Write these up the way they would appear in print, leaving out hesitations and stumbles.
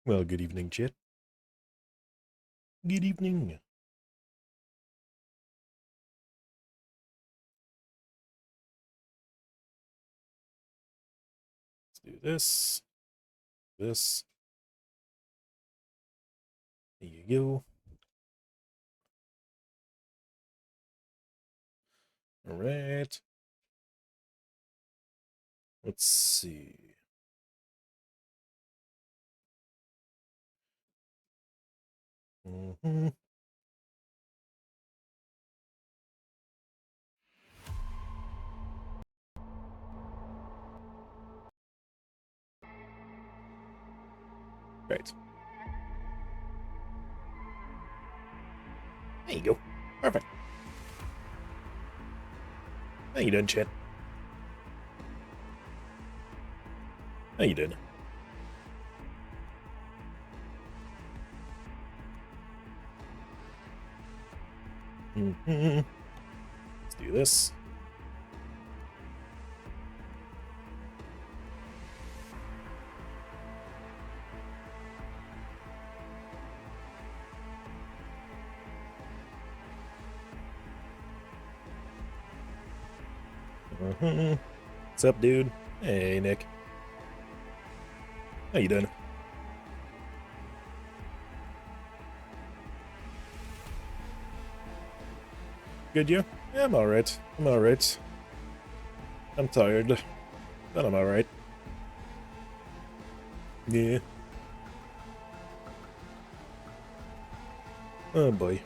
Well, good evening, Chit. Good evening. Let's do this. This. There you go. All right. Let's see. Mm-hmm. Right. There you go. Perfect. How you doing, Chit? How you doing? Mm-hmm. Let's do this. Mm-hmm. What's up, dude? Hey, Nick. How you doing? Good, you? Yeah, I'm alright. I'm alright. I'm tired, but I'm alright. Yeah. Oh, boy.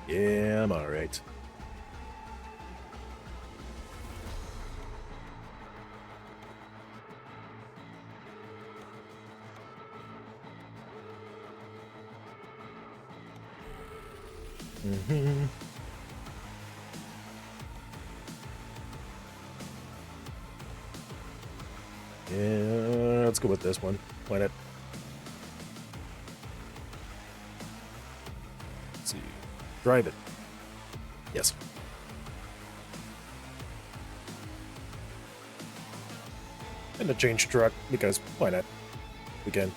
Yeah, I'm alright. Mm-hmm. Yeah, let's go with this one. Why not? Let's see. Drive it. Yes. And a change truck, because why not? We can.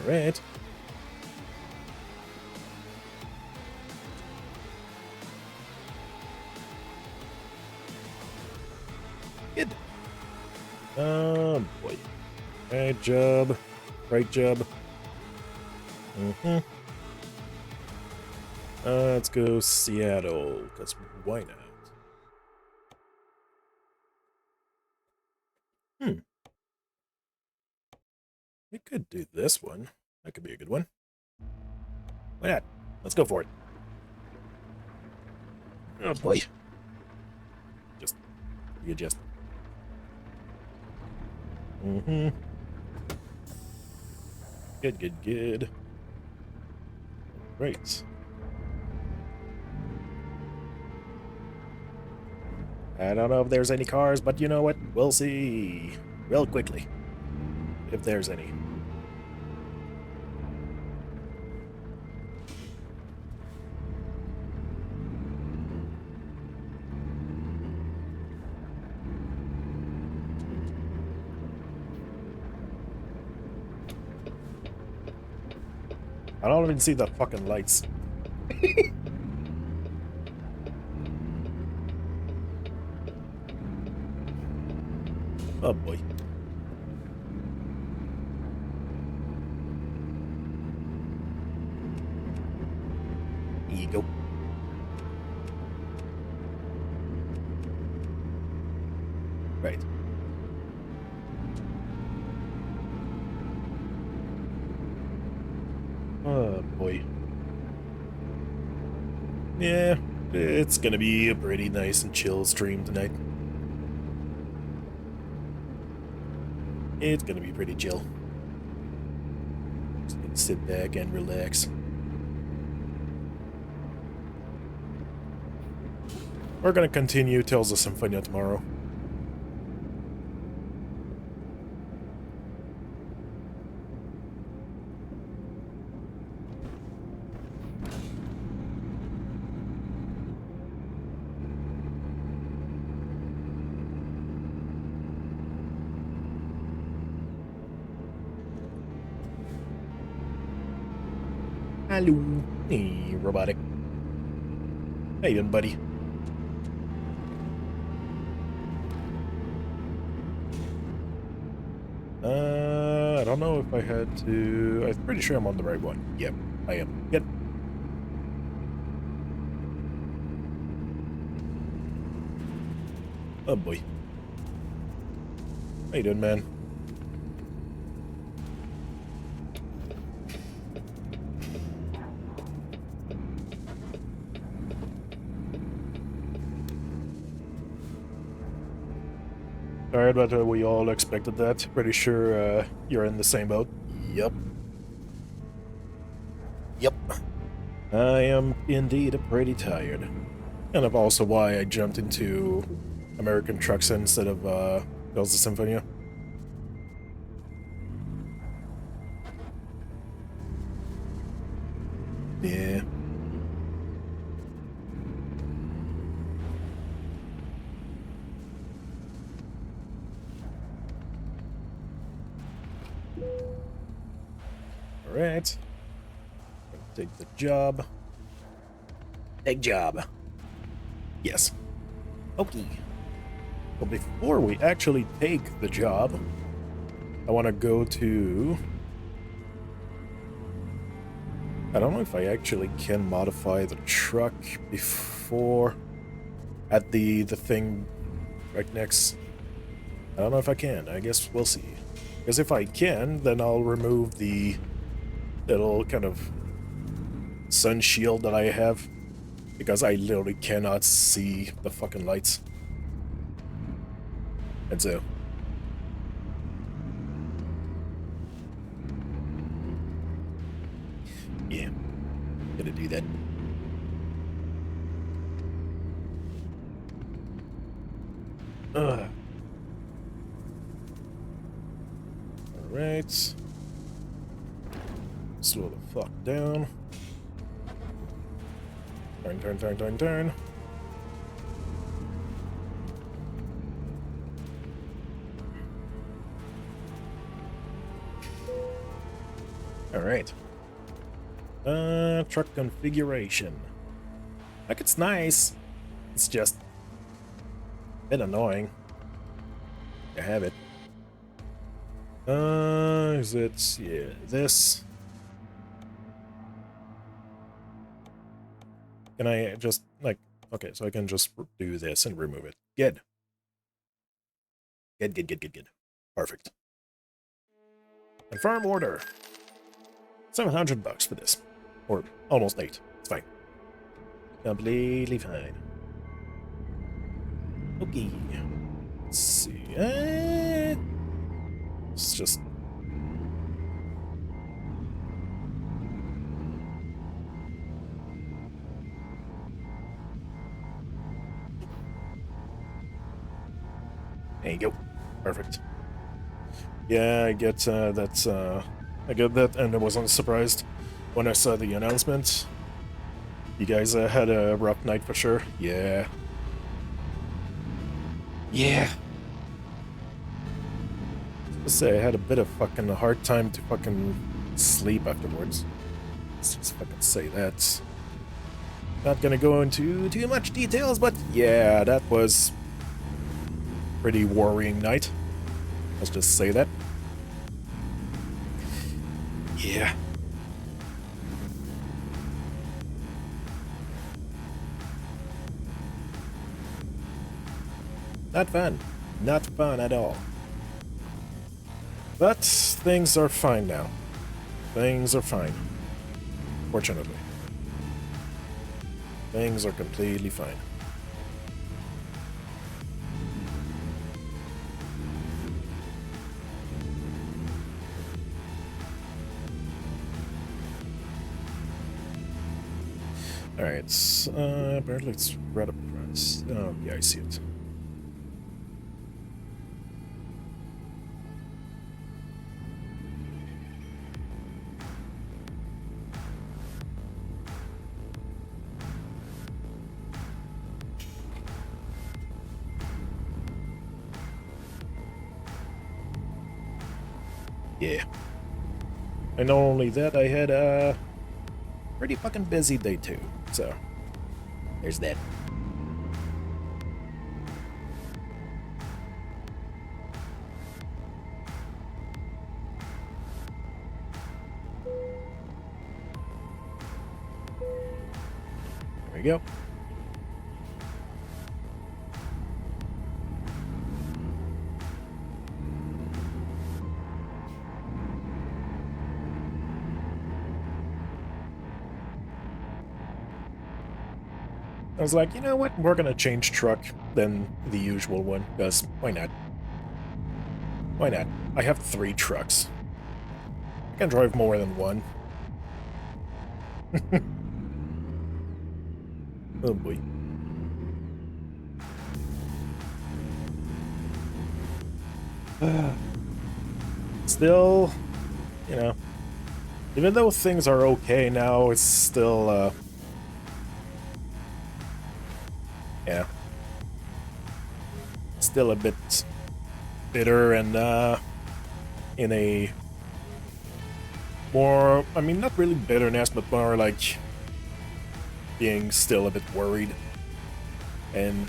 Alright. Good. Oh boy. Right job. Right job. Mm-hmm. Let's go Seattle, because why not? Hmm. We could do this one. That could be a good one. Why not? Let's go for it. Oh boy. Just readjust. Mm-hmm. Good, good, good. Right. I don't know if there's any cars, but you know what? We'll see real quickly. If there's any. I don't even see the fucking lights. Oh boy. Here you go. Right. Oh boy. Yeah, it's gonna be a pretty nice and chill stream tonight. It's gonna be pretty chill. Just gonna sit back and relax. We're gonna continue Tales of Symphonia tomorrow. Hello. Hey, robotic. How you doing, buddy? I don't know if I had to... I'm pretty sure I'm on the right one. Yep, I am. Yep. Oh boy. How you doing, man? Alright, but we all expected that. Pretty sure you're in the same boat. Yep. Yep. I am indeed pretty tired. And of also why I jumped into American Trucks instead of Tales of Symphonia. Yeah. Alright. Take the job. Take job. Yes. Okay. Well, before we actually take the job, I want to go to... I don't know if I actually can modify the truck before... at the thing right next. I don't know if I can. I guess we'll see. Because if I can, then I'll remove the little kind of sun shield that I have. Because I literally cannot see the fucking lights. And so... yeah. Gonna do that. Ugh. Alright. Slow the fuck down. Turn, turn, turn, turn, turn. Alright. Truck configuration. Like, it's nice. It's just a bit annoying. I have it. Is it... yeah, this. Can I just, like... okay, so I can just do this and remove it. Good. Good, good, good, good, good. Perfect. Confirm order. $700 for this. Or almost 8. It's fine. Completely fine. Okay. Let's see. It's just... there you go. Perfect. Yeah, I get that, I get that, and I wasn't surprised when I saw the announcement. You guys had a rough night for sure. Yeah. Yeah. Let's say I had a bit of fucking a hard time to fucking sleep afterwards. Let's just fucking say that. Not gonna go into too much details, but yeah, that was pretty worrying night. Let's just say that. Yeah. Not fun. Not fun at all. But things are fine now. Things are fine. Fortunately. Things are completely fine. Alright, apparently it's right up front. Oh, yeah, I see it. Yeah. And not only that, I had, pretty fucking busy day too. So, there's that. There we go. I was like, you know what? We're gonna change truck than the usual one, because why not? Why not? I have 3 trucks. I can drive more than one. Oh boy. Still, you know, even though things are okay now, it's still, yeah, still a bit bitter and, in a more, I mean, not really bitterness, but more like being still a bit worried. And,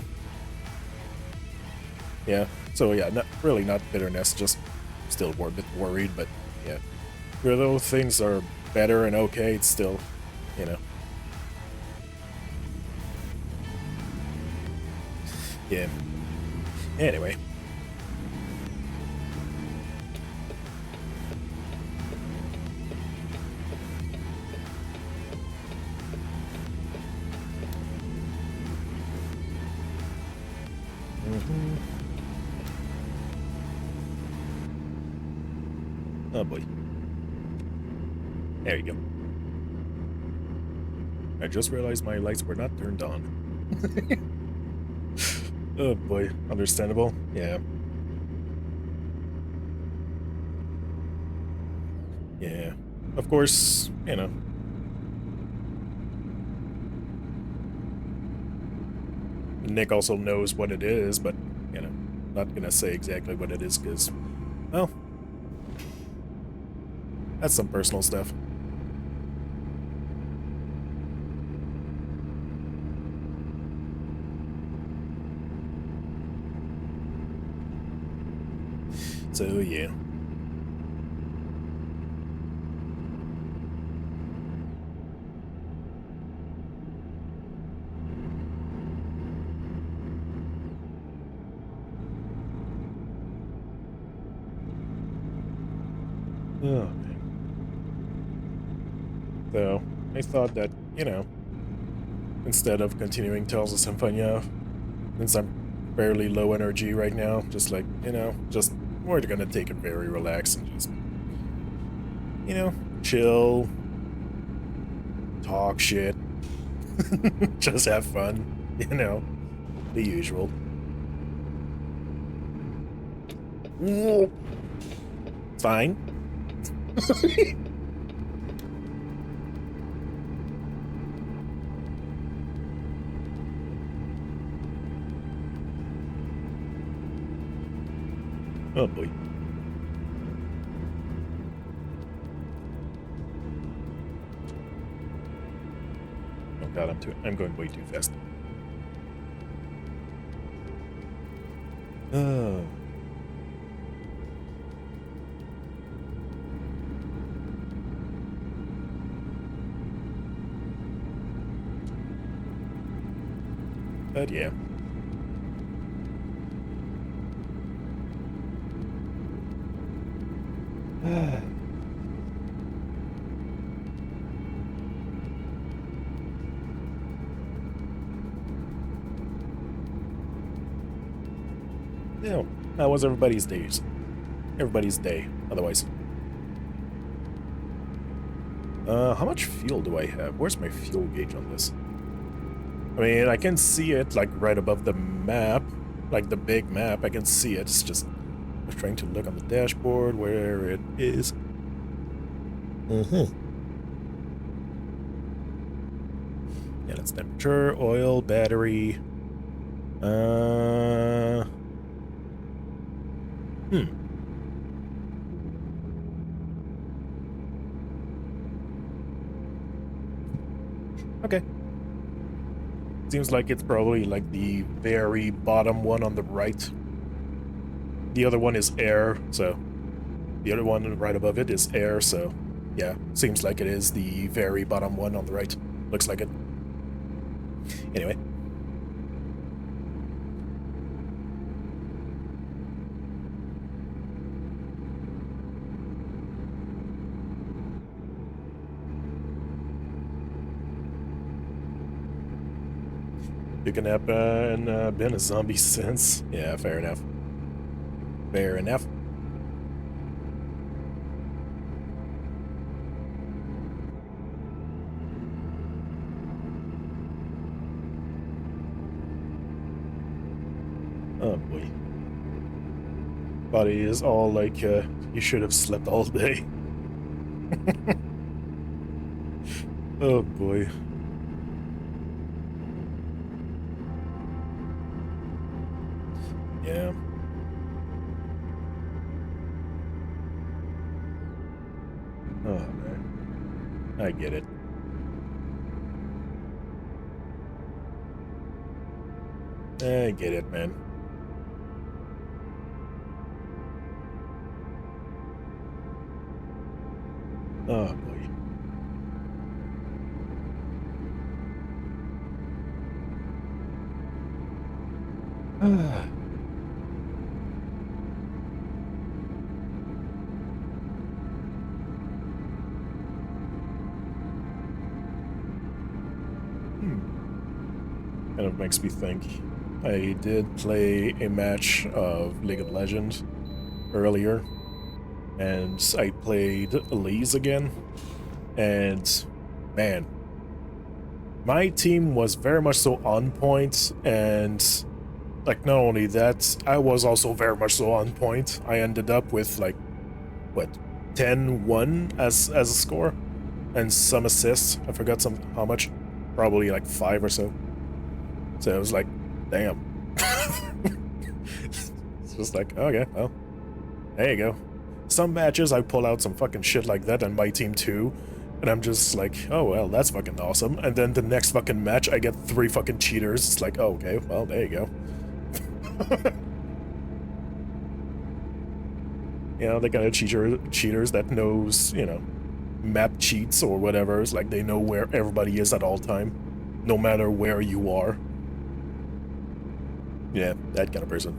yeah, so yeah, not really not bitterness, just still a bit worried, but yeah. Even though things are better and okay, it's still, you know. Yeah. Anyway. Oh boy. There you go. I just realized my lights were not turned on. Oh boy, understandable. Yeah. Yeah. Of course, you know. Nick also knows what it is, but, you know, not gonna say exactly what it is, because, well, that's some personal stuff. So, yeah. Oh, man. So, I thought that, you know, instead of continuing Tales of Symphonia, since I'm fairly low energy right now, just like, you know, just, we're gonna take it very relaxed and just, you know, chill, talk shit, just have fun, you know, the usual. Fine. Oh boy. Oh god, I'm going way too fast. Oh. But yeah. No, that was everybody's days. Everybody's day, otherwise. How much fuel do I have? Where's my fuel gauge on this? I mean, I can see it, like, right above the map. Like, the big map, I can see it. It's just, I'm trying to look on the dashboard where it is. Yeah, that's temperature, oil, battery. Okay. Seems like it's probably like the very bottom one on the right. The other one is air, so the other one right above it is air, so yeah, seems like it is the very bottom one on the right. Looks like it. Anyway. Took a nap and been a zombie since. Yeah, fair enough. Fair enough. Oh boy. Body is all like, you should have slept all day. Oh boy. Yeah. Oh man. I get it. I get it, man. Oh boy. Kind of makes me think. I did play a match of League of Legends earlier, and I played Elise again, and man, my team was very much so on point, and like not only that, I was also very much so on point. I ended up with like, what, 10-1 as a score, and some assists. I forgot how much, probably like 5 or so. So it was like, damn. It's just like, okay, well, there you go. Some matches I pull out some fucking shit like that on my team too, and I'm just like, oh well, that's fucking awesome. And then the next fucking match I get 3 fucking cheaters. It's like, oh, okay, well, there you go. You know, the kind of cheaters that knows, you know, map cheats or whatever. It's like they know where everybody is at all time, no matter where you are. Yeah, that kind of person.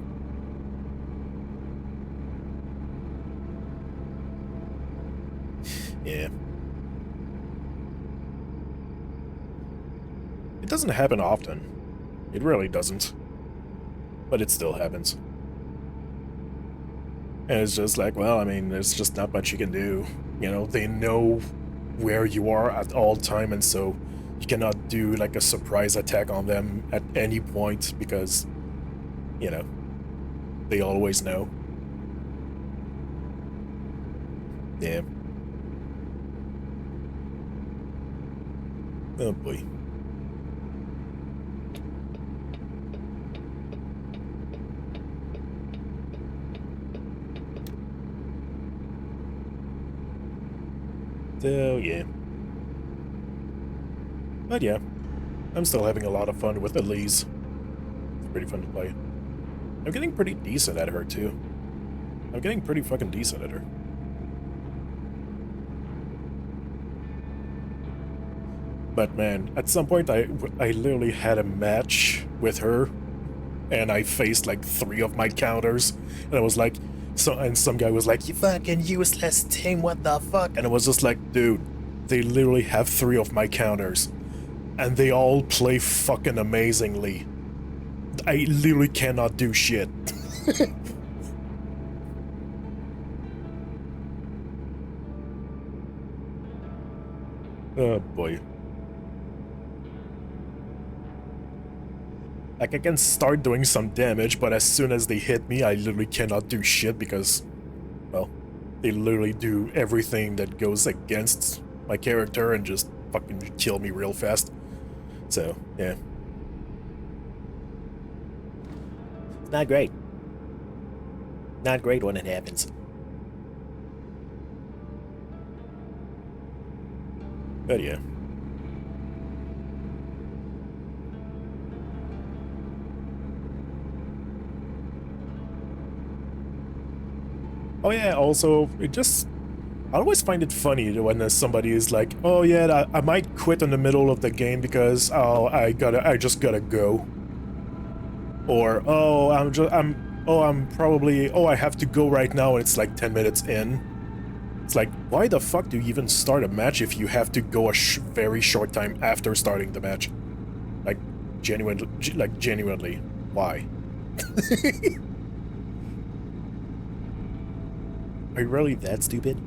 Yeah. It doesn't happen often. It really doesn't. But it still happens. And it's just like, well, I mean, there's just not much you can do. You know, they know where you are at all time, and so you cannot do like a surprise attack on them at any point because, you know, they always know. Yeah. Oh boy. So, yeah. But yeah, I'm still having a lot of fun with Elise. It's pretty fun to play. I'm getting pretty decent at her, too. I'm getting pretty fucking decent at her. But man, at some point I literally had a match with her, and I faced like 3 of my counters, and I was like, and some guy was like, you fucking useless team, what the fuck? And I was just like, dude, they literally have 3 of my counters, and they all play fucking amazingly. I literally cannot do shit. Oh boy. Like, I can start doing some damage, but as soon as they hit me, I literally cannot do shit because, well, they literally do everything that goes against my character and just fucking kill me real fast. So, yeah. It's not great. Not great when it happens. But yeah. Oh yeah, also, I always find it funny when somebody is like, "Oh yeah, I might quit in the middle of the game because I just gotta go," or oh I have to go right now and it's like 10 minutes in. It's like, why the fuck do you even start a match if you have to go a very short time after starting the match? Like, genuinely, why? Are you really that stupid?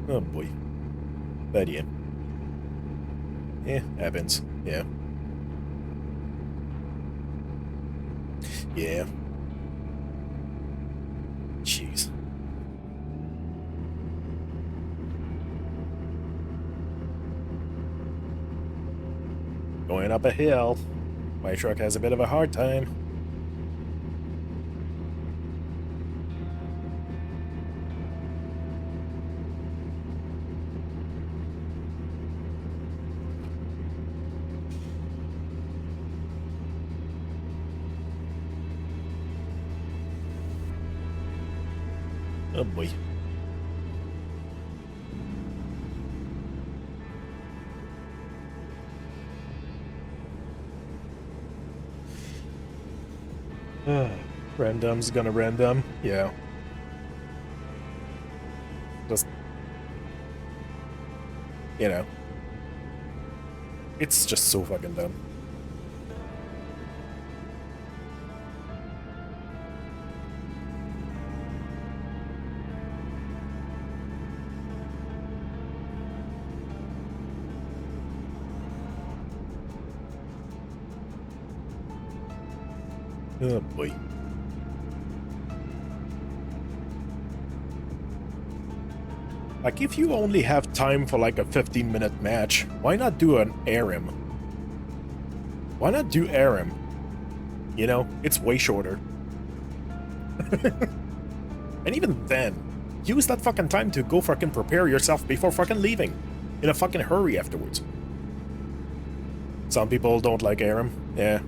Oh boy. But yeah. Happens. Yeah. Yeah. Jeez. Going up a hill. My truck has a bit of a hard time. Oh boy. Random's gonna random. Yeah. Just, you know. It's just so fucking dumb. Oh boy. Like, if you only have time for like a 15-minute match, why not do an ARIM? Why not do ARIM? You know, it's way shorter. And even then, use that fucking time to go fucking prepare yourself before fucking leaving. In a fucking hurry afterwards. Some people don't like ARIM. Yeah.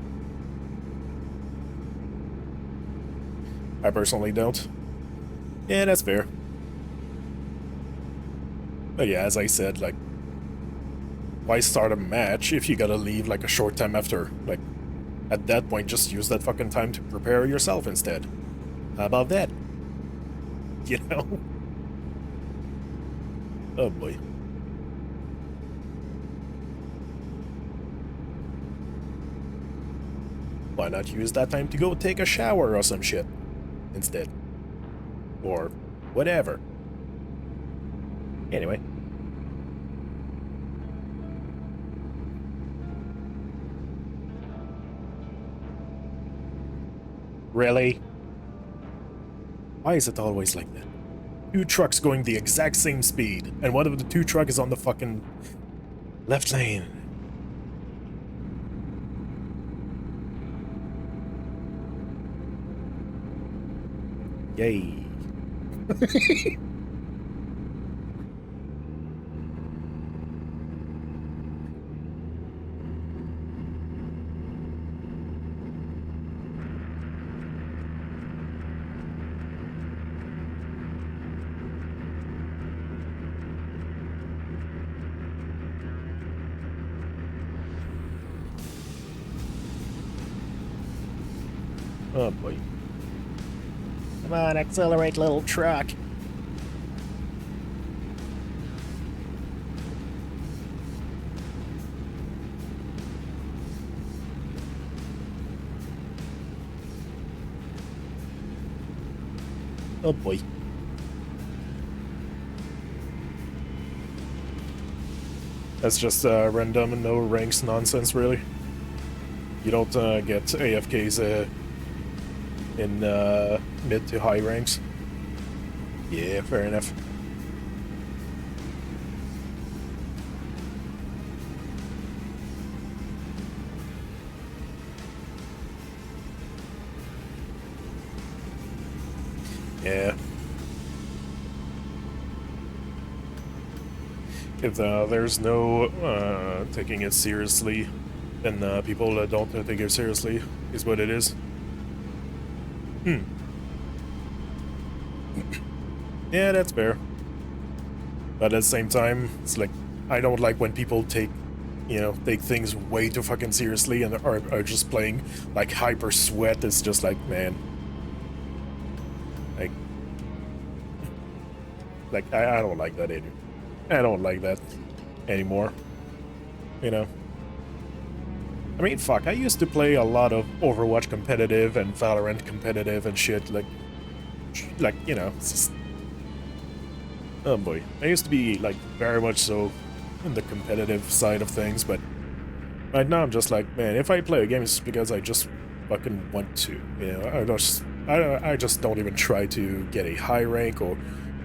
I personally don't. Yeah, that's fair. But yeah, as I said, like, why start a match if you gotta leave like a short time after? Like, at that point, just use that fucking time to prepare yourself instead. How about that? You know? Oh boy. Why not use that time to go take a shower or some shit instead? Or whatever. Anyway. Really? Why is it always like that? Two trucks going the exact same speed, and one of the two trucks is on the fucking left lane. Yay. Oh boy. Come on, accelerate, little truck. Oh boy. That's just random and no ranks nonsense, really. You don't get AFKs in mid to high ranks. Yeah, fair enough. Yeah. If there's no taking it seriously, then people that don't take it seriously is what it is. Yeah, that's fair. But at the same time, it's like, I don't like when people take things way too fucking seriously and are just playing like hyper sweat. It's just like, man, like, I don't like that either. I don't like that anymore. You know? I mean, fuck, I used to play a lot of Overwatch competitive and Valorant competitive and shit, like, it's just, oh boy. I used to be, like, very much so in the competitive side of things, but right now I'm just like, man, if I play a game, it's because I just fucking want to, I just don't even try to get a high rank, or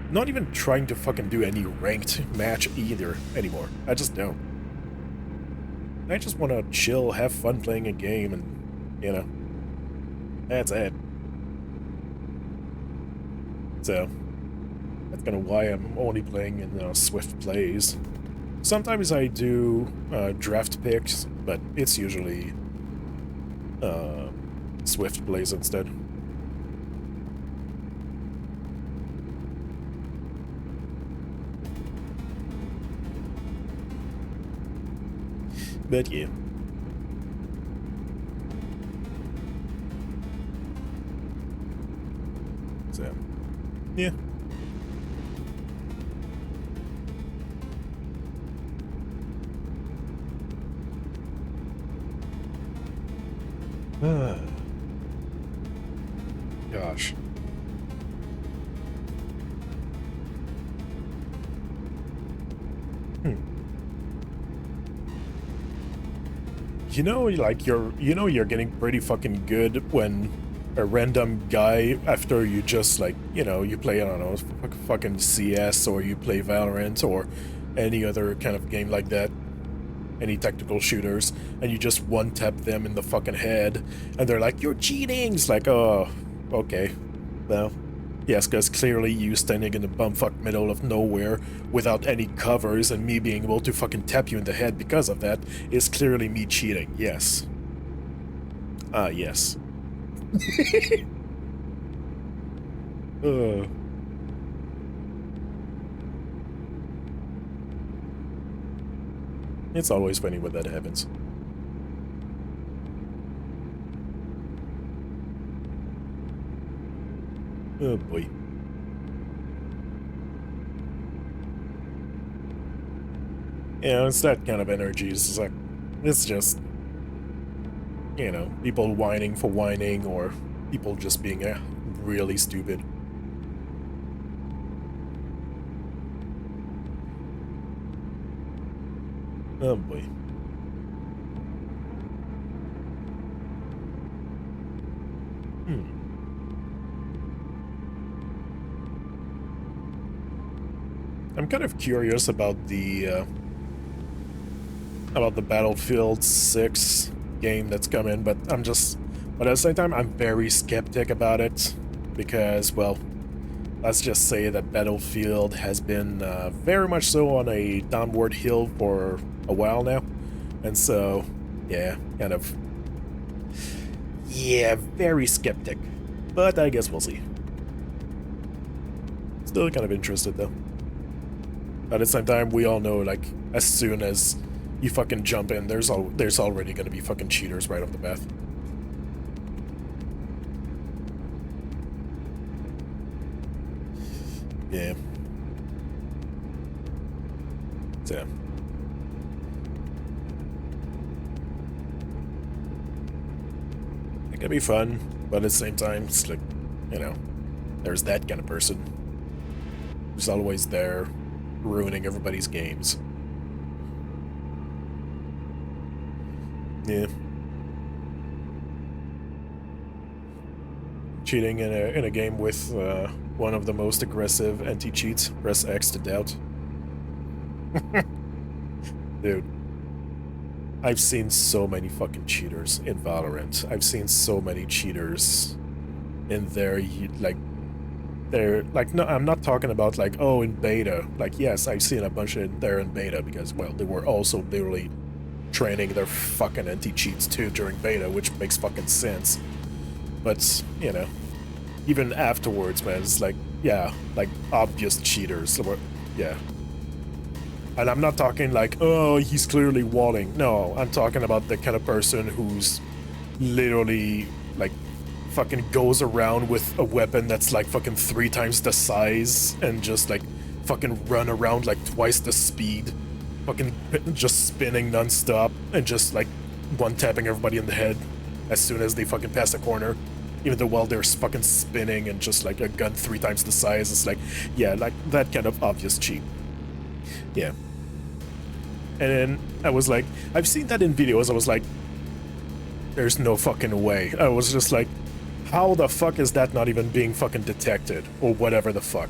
not even trying to fucking do any ranked match either anymore. I just don't. I just want to chill, have fun playing a game, and, that's it. So, that's kind of why I'm only playing in Swift plays. Sometimes I do draft picks, but it's usually Swift plays instead. But yeah. So, yeah. Gosh. You're getting pretty fucking good when a random guy, after you just, like, you play, I don't know, fucking CS, or you play Valorant, or any other kind of game like that, any tactical shooters, and you just one-tap them in the fucking head, and they're like, you're cheating! It's like, oh, okay. Well, yes, because clearly you standing in the bumfuck middle of nowhere without any covers and me being able to fucking tap you in the head because of that is clearly me cheating, yes. Yes. It's always funny when that happens. Oh boy. It's that kind of energy. It's like, it's just, people whining for whining, or people just being really stupid. Oh boy. I'm kind of curious about the Battlefield 6 game that's coming, but at the same time, I'm very skeptic about it, because, well, let's just say that Battlefield has been very much so on a downward hill for a while now, and so, yeah, very skeptic, but I guess we'll see. Still kind of interested, though. At the same time, we all know, like, as soon as you fucking jump in, there's already gonna be fucking cheaters right off the bat. Yeah. So. It can be fun, but at the same time, it's like, there's that kind of person who's always there, ruining everybody's games. Yeah. Cheating in a game with one of the most aggressive anti-cheats. Press X to doubt. Dude. I've seen so many fucking cheaters in Valorant. I've seen so many cheaters in there, they're like, no, I'm not talking about like, oh, in beta. Like, yes, I've seen a bunch in there in beta because, well, they were also literally training their fucking anti-cheats too during beta, which makes fucking sense. But, even afterwards, man, it's like, yeah, like obvious cheaters. Yeah. And I'm not talking like, oh, he's clearly walling. No, I'm talking about the kind of person who's literally like fucking goes around with a weapon that's like fucking 3 times the size and just like fucking run around like twice the speed, fucking just spinning nonstop and just like one tapping everybody in the head as soon as they fucking pass the corner. Even though while they're fucking spinning and just like a gun 3 times the size, it's like, yeah, like that kind of obvious cheat. Yeah. And then I was like, I've seen that in videos. I was like, there's no fucking way. I was just like, how the fuck is that not even being fucking detected? Or whatever the fuck.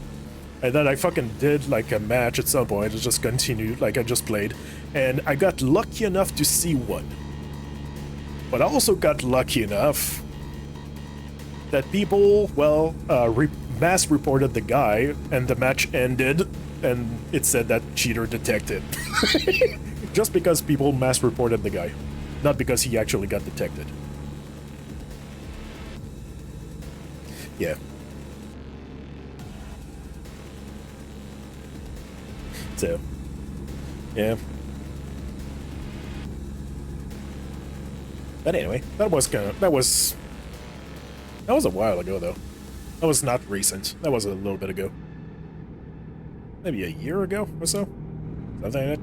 And then I fucking did like a match at some point. I just continued, like I just played. And I got lucky enough to see one. But I also got lucky enough that people, well, mass reported the guy, and the match ended, and it said that cheater detected. Just because people mass reported the guy, not because he actually got detected. Yeah. So, yeah. But anyway, that was a while ago though. That was not recent. That was a little bit ago. Maybe a year ago or so? Something like that.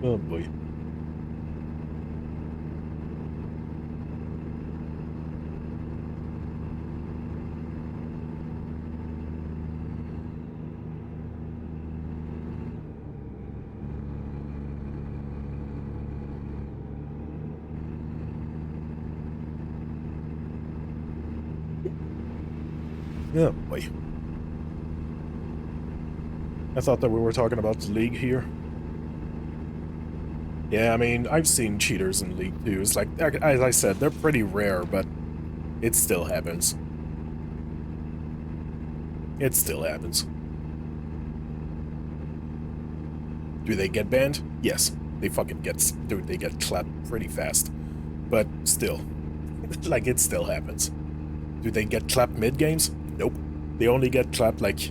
Oh boy. Oh boy. I thought that we were talking about the League here. Yeah, I mean, I've seen cheaters in League too. It's like, as I said, they're pretty rare, but it still happens. It still happens. Do they get banned? Yes. They fucking get... Dude, they get clapped pretty fast. But still. Like, it still happens. Do they get clapped mid-games? Nope. They only get clapped like,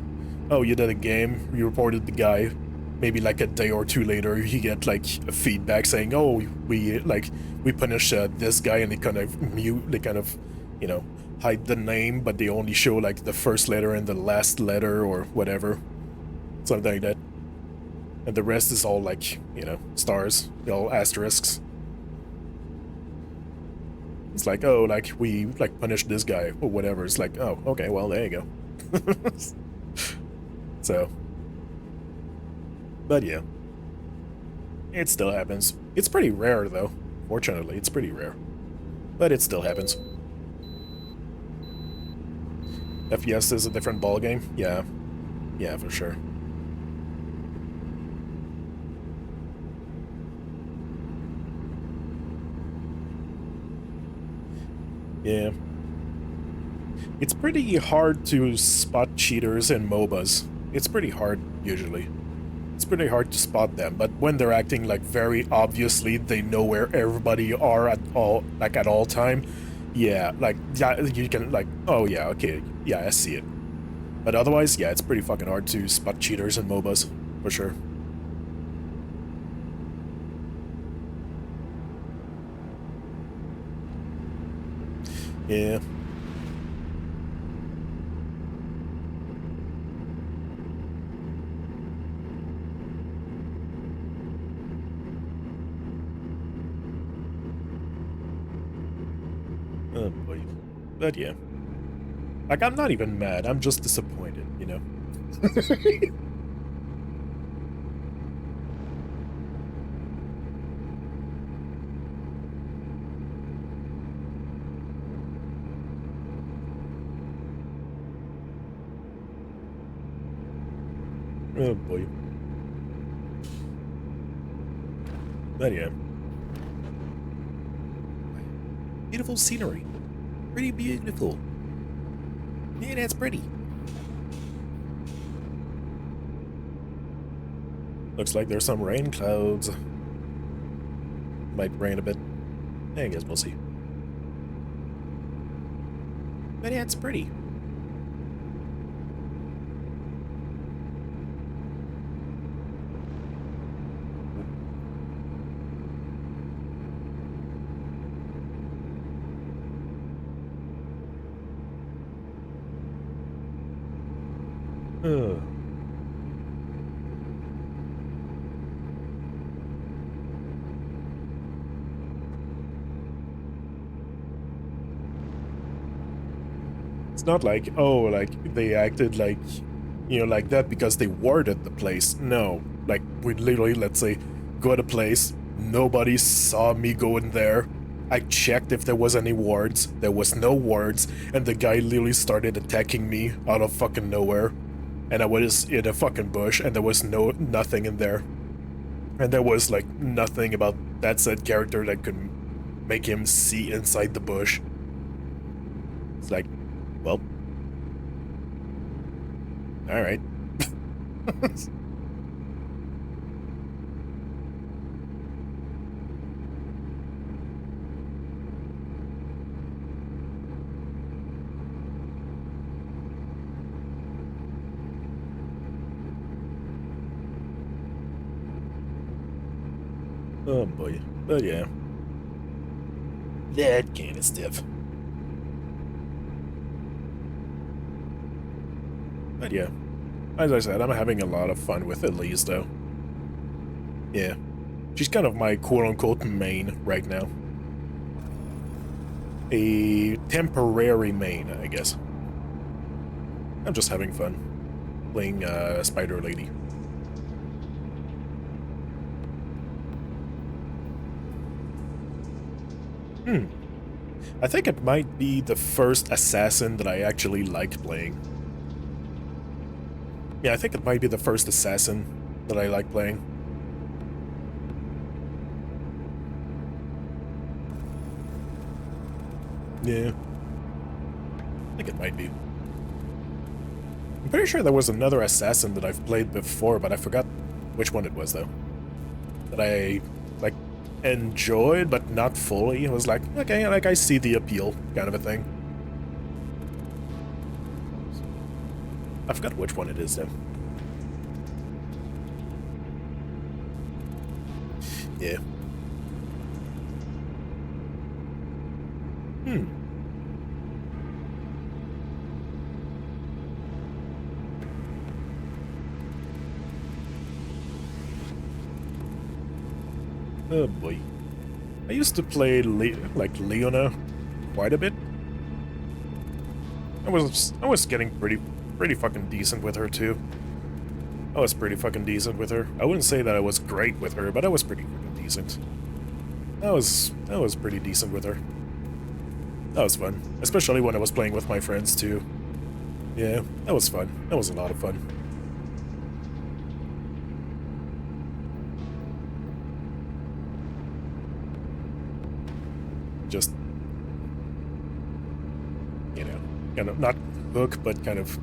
oh, you did a game, you reported the guy, maybe like a day or two later, you get like a feedback saying, oh, we punish this guy, and they kind of mute, they kind of, you know, hide the name, but they only show like the first letter and the last letter or whatever. Something like that. And the rest is all like, you know, stars, all asterisks. It's like, oh, like, we, like, punished this guy, or whatever. It's like, oh, okay, well, there you go. So. But yeah. It still happens. It's pretty rare, though. Fortunately, it's pretty rare. But it still happens. FPS is a different ballgame? Yeah. Yeah, for sure. Yeah. It's pretty hard to spot cheaters in MOBAs. It's pretty hard, usually. It's pretty hard to spot them, but when they're acting like very obviously they know where everybody are at all, like at all time, yeah, like, yeah, you can like, oh yeah, okay, yeah, I see it. But otherwise, yeah, it's pretty fucking hard to spot cheaters in MOBAs, for sure. Yeah. Oh boy. But yeah. Like, I'm not even mad, I'm just disappointed, you know? Oh boy. But yeah. Beautiful scenery. Pretty beautiful. Yeah, that's pretty. Looks like there's some rain clouds. Might rain a bit. I guess we'll see. But yeah, it's pretty. Ugh. It's not like, oh, like they acted like, you know, like that because they warded the place. No, like we literally, let's say, go to a place, nobody saw me go in there. I checked if there was any wards, there was no wards, and the guy literally started attacking me out of fucking nowhere. And I was in a fucking bush, and there was nothing in there. And there was like nothing about that said character that could make him see inside the bush. It's like, well, all right. Oh boy, but yeah, that kind of stuff. But yeah, as I said, I'm having a lot of fun with Elise, though. Yeah, she's kind of my quote-unquote main right now. A temporary main, I guess. I'm just having fun playing Spider Lady. I think it might be the first assassin that I actually like playing. Yeah, I think it might be the first assassin that I like playing. Yeah. I think it might be. I'm pretty sure there was another assassin that I've played before, but I forgot which one it was, though. That I, like, enjoyed, but not fully. It was like, okay, like, I see the appeal, kind of a thing. I forgot which one it is, though. Yeah. Oh boy. I used to play like Leona quite a bit. I was getting pretty fucking decent with her too. I was pretty fucking decent with her. I wouldn't say that I was great with her, but I was pretty fucking decent. I was pretty decent with her. That was fun, especially when I was playing with my friends too. Yeah, that was fun. That was a lot of fun. Just, you know, kind of not hook, but kind of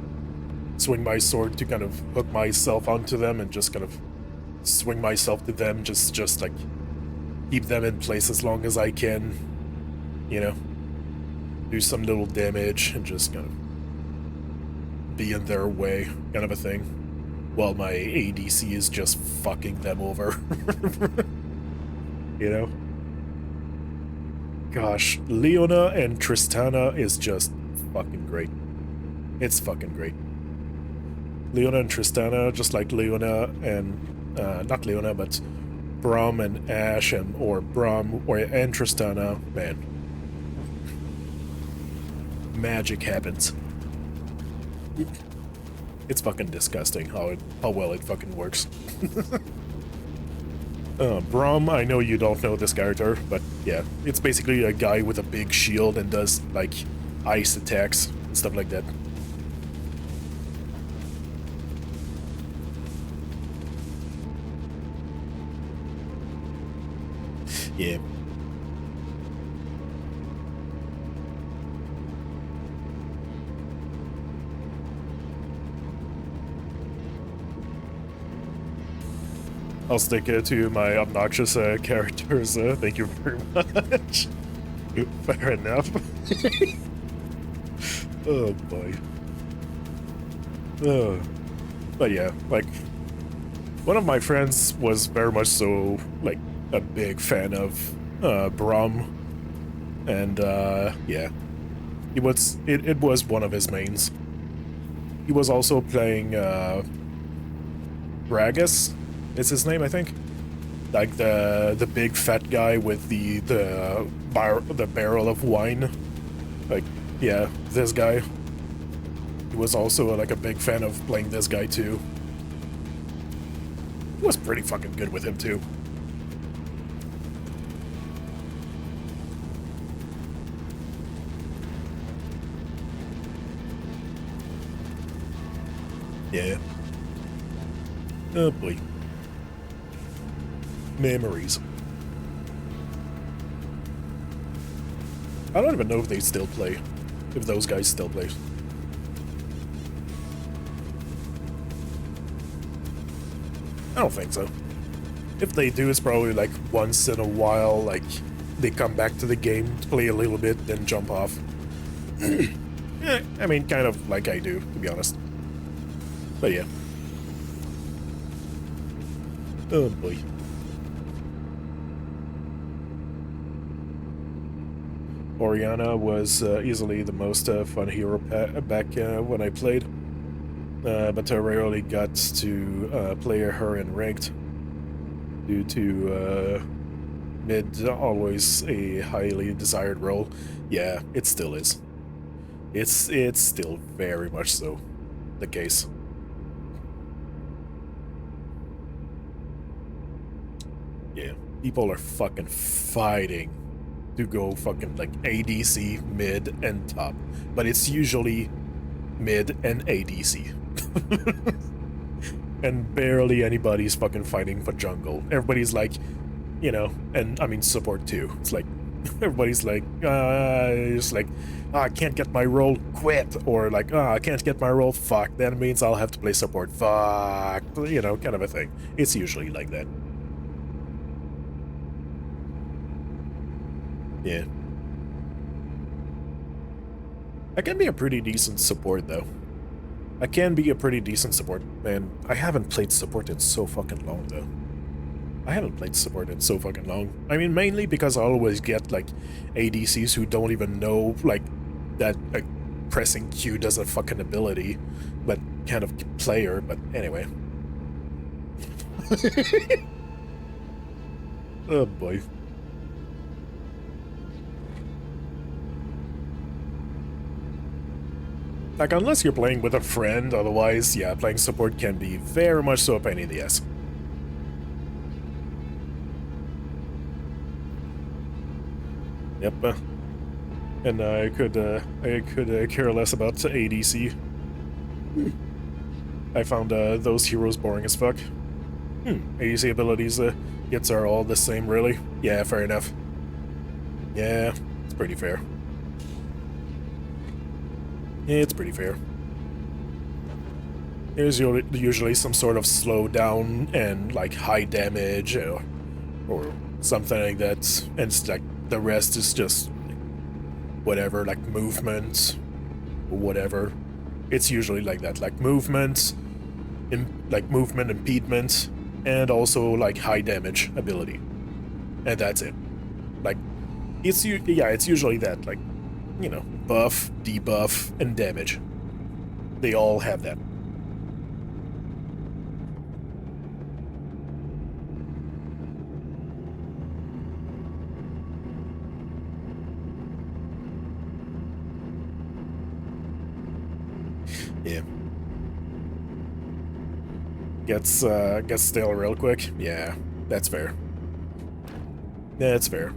swing my sword to kind of hook myself onto them and just kind of swing myself to them, just like keep them in place as long as I can, you know, do some little damage and just kind of be in their way, kind of a thing, while my ADC is just fucking them over. You know? Gosh, Leona and Tristana is just fucking great. It's fucking great. Leona and Tristana, just like Leona and, not Leona, but Braum and Ashe, or Braum and Tristana, man. Magic happens. It's fucking disgusting how well it fucking works. Braum, I know you don't know this character, but yeah, it's basically a guy with a big shield and does, like, ice attacks and stuff like that. Yeah. I'll stick to my obnoxious characters. Thank you very much. Fair enough. Oh boy. But yeah, like, one of my friends was very much so, like, a big fan of Braum, and yeah, it was one of his mains. He was also playing Gragas, is his name, I think. Like the big fat guy with the barrel of wine. Like, yeah, this guy. He was also like a big fan of playing this guy too. He was pretty fucking good with him too. Yeah. Oh boy. Memories. I don't even know if they still play. If those guys still play. I don't think so. If they do, it's probably like once in a while, like they come back to the game to play a little bit, then jump off. Yeah, I mean, kind of like I do, to be honest. But yeah. Oh boy. Orianna was easily the most fun hero back when I played, but I rarely got to play her in ranked due to mid always a highly desired role. Yeah, it still is. It's still very much so the case. Yeah, people are fucking fighting to go fucking like ADC, mid, and top. But it's usually mid and ADC. And barely anybody's fucking fighting for jungle. Everybody's like, you know, and I mean support too. It's like, everybody's like, just like, oh, I can't get my role, quit. Or like, oh, I can't get my role, fuck. That means I'll have to play support, fuck. You know, kind of a thing. It's usually like that. Yeah. I can be a pretty decent support, though. I can be a pretty decent support, man. I haven't played support in so fucking long, though. I haven't played support in so fucking long. I mean, mainly because I always get, like, ADCs who don't even know, like, that like, pressing Q does a fucking ability, but kind of player, but anyway. Oh, boy. Like, unless you're playing with a friend, otherwise, yeah, playing support can be very much so a pain in the ass. Yep. And I could care less about ADC. I found those heroes boring as fuck. ADC abilities gets are all the same, really? Yeah, fair enough. Yeah, it's pretty fair. Yeah, it's pretty fair. There's usually some sort of slowdown and like high damage or something like that, and it's like the rest is just whatever, like movement or whatever. It's usually like that, like movement, movement impediment, and also like high damage ability, and that's it. Like it's usually that, like, you know, buff, debuff, and damage. They all have that. Yeah. Gets stale real quick. Yeah, that's fair. That's fair.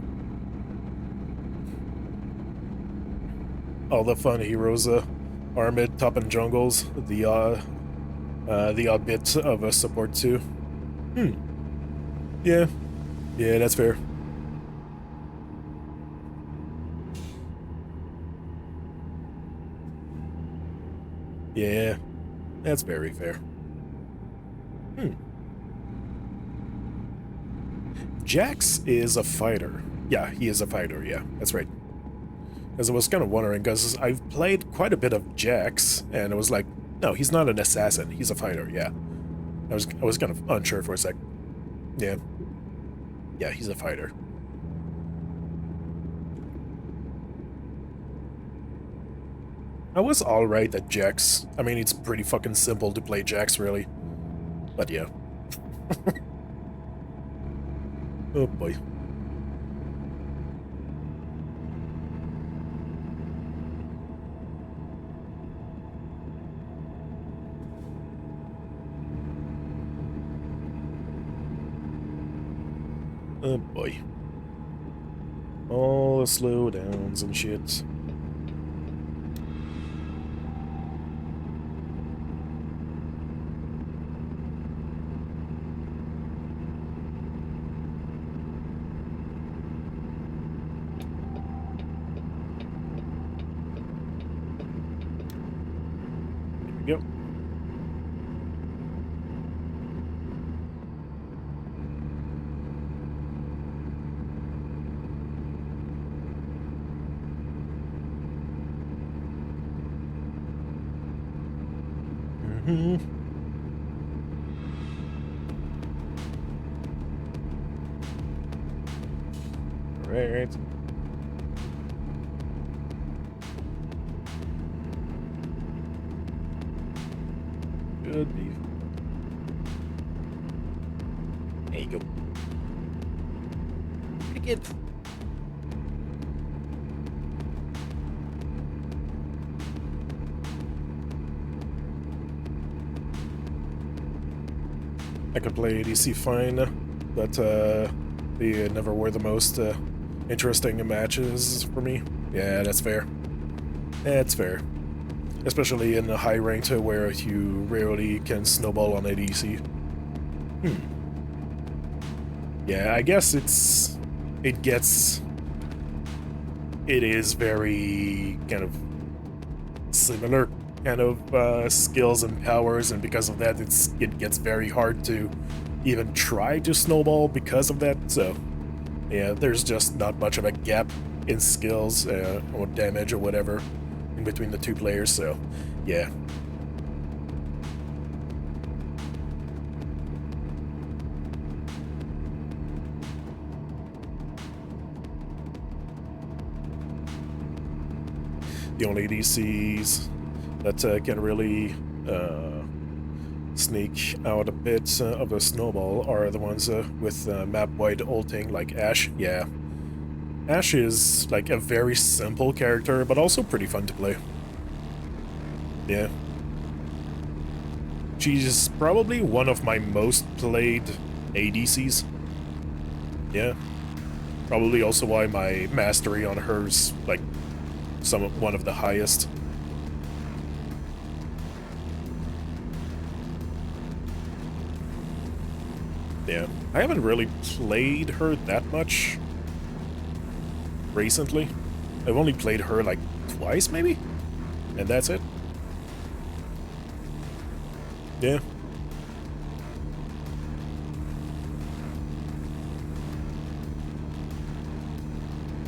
All the fun heroes are mid, top, and jungles. The odd bit of a support too. Yeah. Yeah, that's fair. Yeah, that's very fair. Jax is a fighter. Yeah, he is a fighter, yeah, that's right. Because I was kind of wondering, because I've played quite a bit of Jax, and it was like, no, he's not an assassin, he's a fighter, yeah. I was kind of unsure for a sec. Yeah. Yeah, he's a fighter. I was alright at Jax. I mean, it's pretty fucking simple to play Jax, really. But yeah. Oh boy. Oh boy. All the slowdowns and shit. Here we go. Alright. Good beef. There you go. Pick it. I could play ADC fine, but they never were the most interesting matches for me. Yeah, that's fair. That's fair. Especially in a high rank where you rarely can snowball on ADC. Yeah, I guess it is very kind of similar kind of skills and powers, and because of that it gets very hard to even try to snowball because of that. So yeah, there's just not much of a gap in skills or damage or whatever in between the two players, so yeah. The only ADCs that can really sneak out a bit of a snowball are the ones with map-wide ulting, like Ashe. Yeah. Ashe is like a very simple character, but also pretty fun to play. Yeah. She's probably one of my most played ADCs. Yeah. Probably also why my mastery on her's like one of the highest. Yeah, I haven't really played her that much recently. I've only played her like twice, maybe? And that's it. Yeah.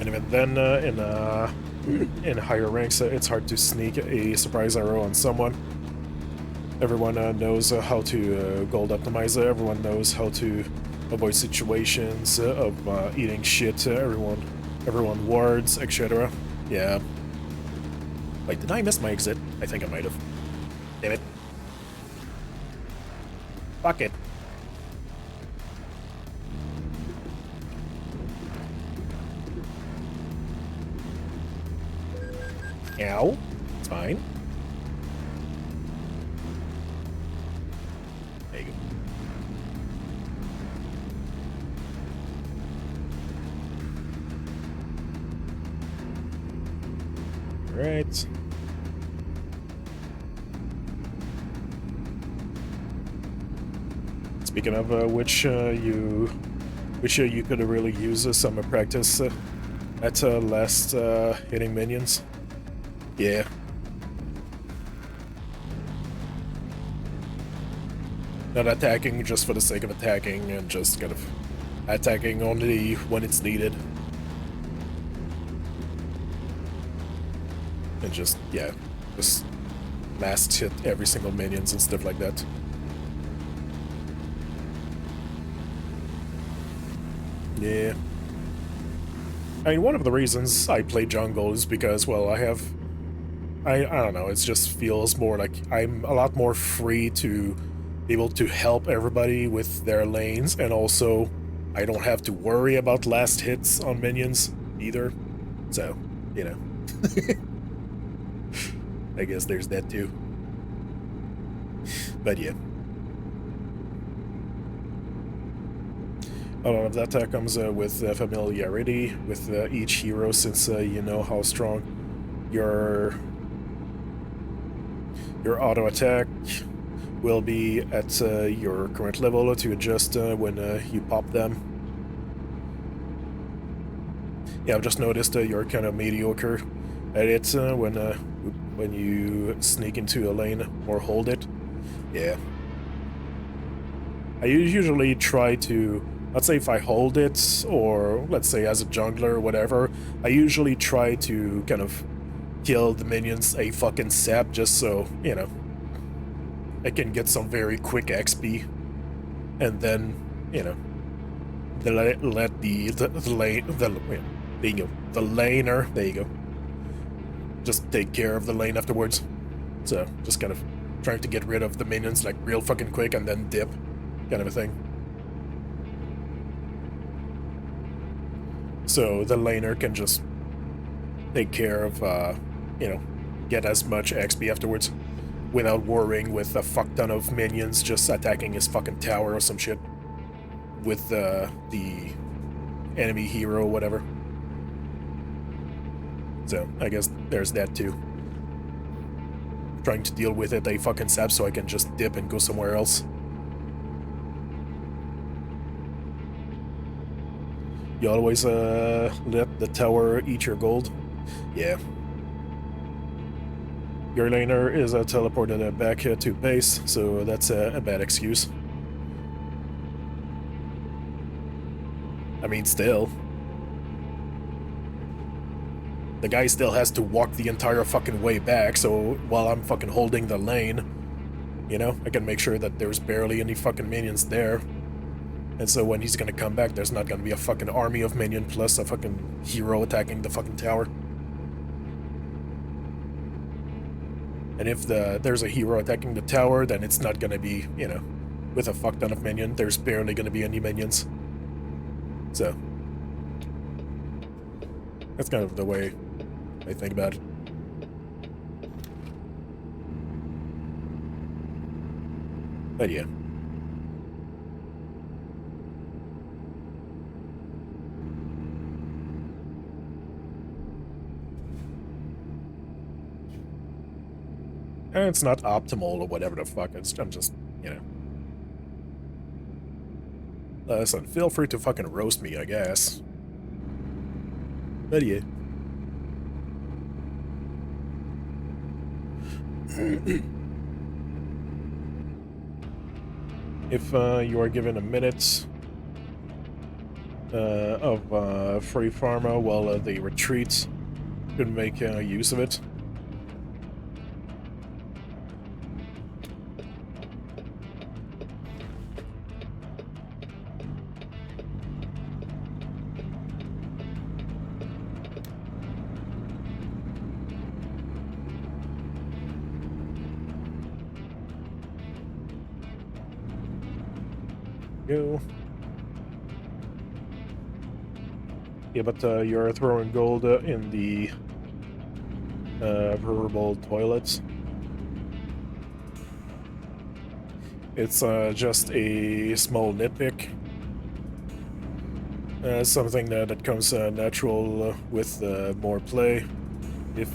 And even then, in higher ranks, it's hard to sneak a surprise arrow on someone. Everyone knows how to gold optimize. Everyone knows how to avoid situations of eating shit. Everyone wards, etc. Yeah. Wait, did I miss my exit? I think I might have. Damn it. Fuck it. Ow. It's fine. There you go. Alright. Speaking of which you could really use some practice at last hitting minions. Yeah. Not attacking just for the sake of attacking, and just kind of attacking only when it's needed. And just, yeah, just mass hit every single minions and stuff like that. Yeah. I mean, one of the reasons I play jungle is because, well, I don't know, it just feels more like I'm a lot more free to be able to help everybody with their lanes, and also I don't have to worry about last hits on minions either. So, you know. I guess there's that too. But yeah. A lot of that comes with familiarity with each hero, since you know how strong your auto attack will be at your current level to adjust when you pop them. Yeah, I've just noticed you're kind of mediocre at it when you sneak into a lane or hold it. Yeah. I usually try to, let's say if I hold it, or let's say as a jungler or whatever, I usually try to kind of kill the minions a fucking sap, just so, you know, I can get some very quick XP, and then, you know, let the laner, there you go, just take care of the lane afterwards. So just kind of trying to get rid of the minions like real fucking quick and then dip, kind of a thing. So the laner can just take care of, you know, get as much XP afterwards without worrying with a fuck ton of minions just attacking his fucking tower or some shit with the enemy hero or whatever. So I guess there's that too. Trying to deal with it a fucking sap so I can just dip and go somewhere else. You always let the tower eat your gold? Yeah. Your laner is teleported back to base, so that's a bad excuse. I mean, still. The guy still has to walk the entire fucking way back, so while I'm fucking holding the lane, you know, I can make sure that there's barely any fucking minions there. And so when he's gonna come back, there's not gonna be a fucking army of minion plus a fucking hero attacking the fucking tower. And if there's a hero attacking the tower, then it's not gonna be, you know, with a fuck ton of minion, there's barely gonna be any minions. So that's kind of the way I think about it. But yeah. And it's not optimal or whatever the fuck, I'm just, you know. Listen, feel free to fucking roast me, I guess. But yeah. If you are given a minute of free pharma while they retreat, you can make use of it. Go. Yeah, but you're throwing gold in the verbal toilets. It's just a small nitpick. Something that comes natural with more play. If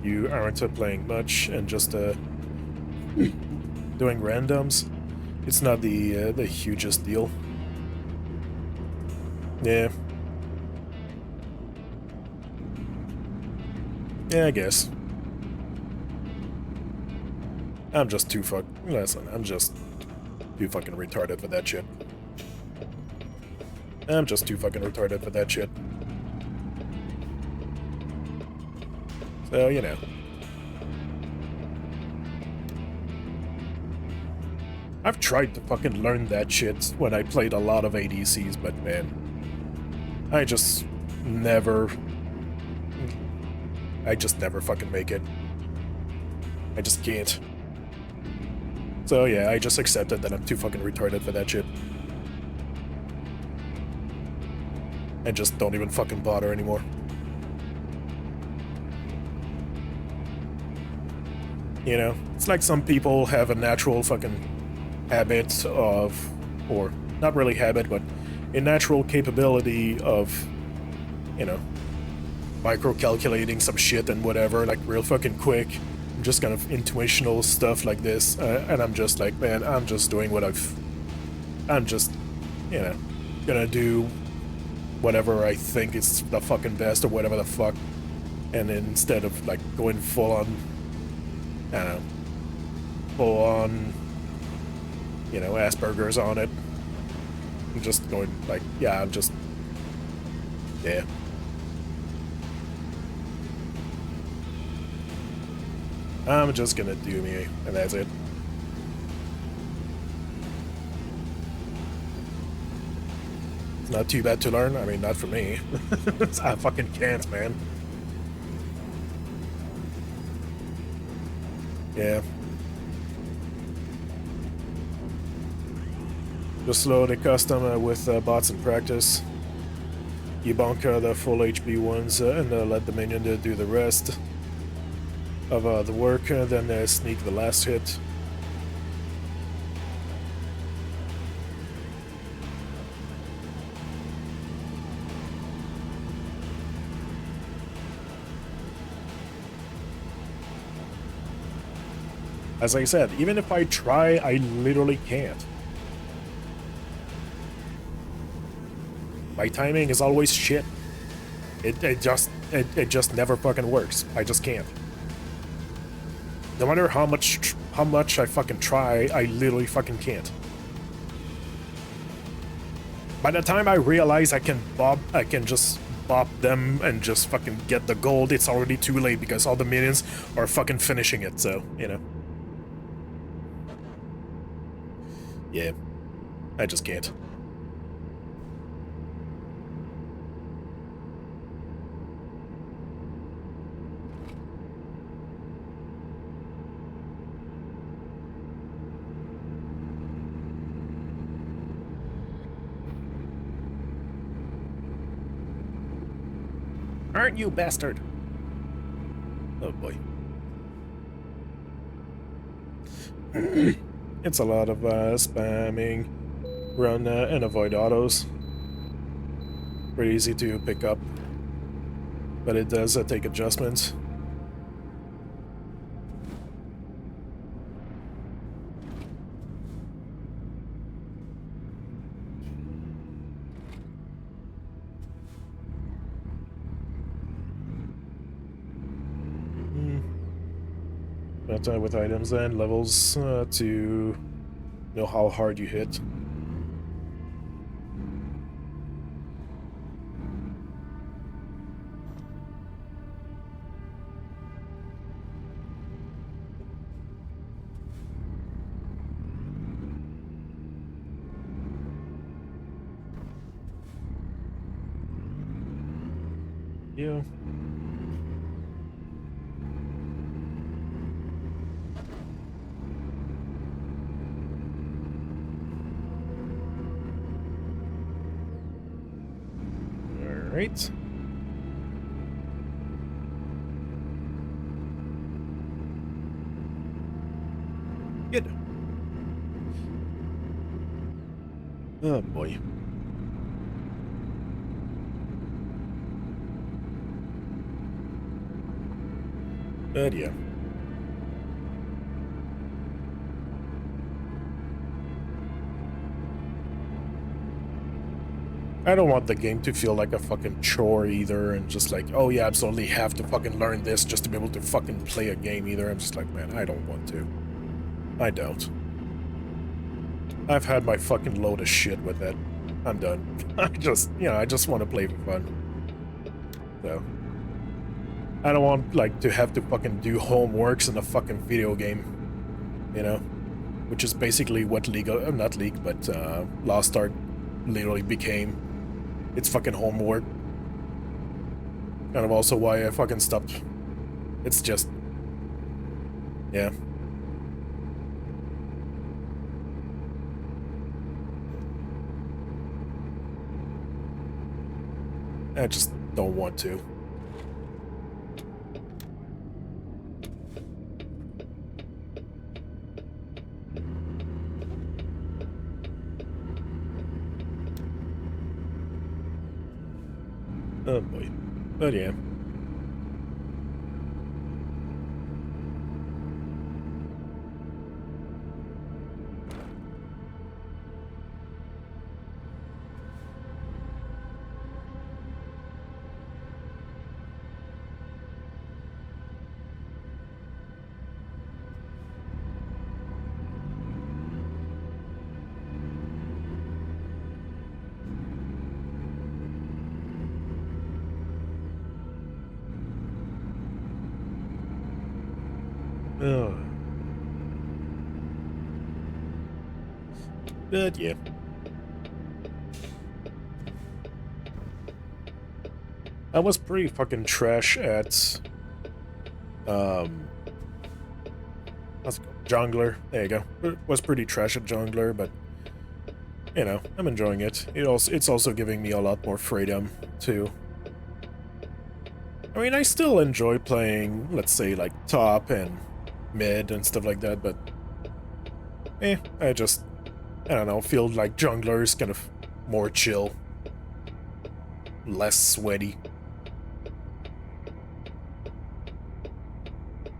you aren't playing much and just doing randoms, it's not the hugest deal. Yeah. Yeah, I guess. I'm just too Listen, I'm just too fucking retarded for that shit. I'm just too fucking retarded for that shit. So, you know. I've tried to fucking learn that shit when I played a lot of ADCs, but man, I just never fucking make it. I just can't. So yeah, I just accepted that I'm too fucking retarded for that shit. And just don't even fucking bother anymore. You know, it's like some people have a natural fucking habit of, or not really habit, but a natural capability of, you know, micro-calculating some shit and whatever, like real fucking quick, just kind of intuitional stuff like this, and I'm just like, man, I'm just doing what I'm just, you know, gonna do whatever I think is the fucking best or whatever the fuck, and instead of like going full on, I don't know, full on, you know, Asperger's on it, I'm just going like, yeah, I'm just, yeah. I'm just gonna do me, and that's it. It's not too bad to learn. I mean, not for me. I fucking can't, man. Yeah. Just load a custom with bots in practice. You bonk the full HP ones and let the minion do the rest of the work, then sneak the last hit. As I said, even if I try, I literally can't. My timing is always shit. It just never fucking works. I just can't. No matter how much I fucking try, I literally fucking can't. By the time I realize I can just bop them and just fucking get the gold, it's already too late because all the minions are fucking finishing it, so, you know. Yeah. I just can't. Aren't you, bastard? Oh boy. It's a lot of spamming, run and avoid autos. Pretty easy to pick up, but it does take adjustments. But with items and levels to know how hard you hit. Yeah. Right. Good. Oh boy. But yeah. I don't want the game to feel like a fucking chore either, and just like, oh yeah, absolutely have to fucking learn this just to be able to fucking play a game either. I'm just like, man, I don't want to. I don't. I've had my fucking load of shit with that. I'm done. I just want to play for fun. So, I don't want, like, to have to fucking do homeworks in a fucking video game, you know? Which is basically what not League, but Lost Ark literally became. It's fucking homework. Kind of also why I fucking stopped. It's just... yeah. I just don't want to. Oh boy. But yeah. Oh. But yeah. I was pretty fucking trash at what's it called? Jungler. There you go. It was pretty trash at Jungler, but you know, I'm enjoying it. It's also giving me a lot more freedom too. I mean, I still enjoy playing, let's say, like top and mid and stuff like that, but I don't know, feel like Jungler is kind of more chill, less sweaty.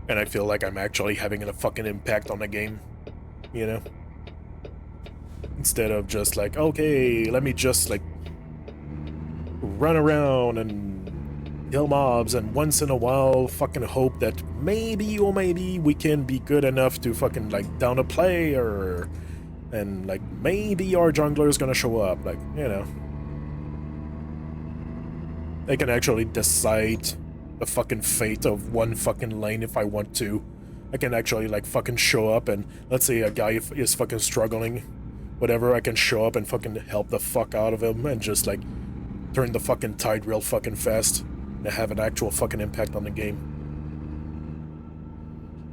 And I feel like I'm actually having a fucking impact on the game, you know? Instead of just like, okay, let me just like run around and kill mobs and once in a while fucking hope that maybe we can be good enough to fucking like down a player and like maybe our jungler is gonna show up, like, you know. I can actually decide the fucking fate of one fucking lane if I want to. I can actually like fucking show up and let's say a guy is fucking struggling, whatever, I can show up and fucking help the fuck out of him and just like turn the fucking tide real fucking fast and have an actual fucking impact on the game.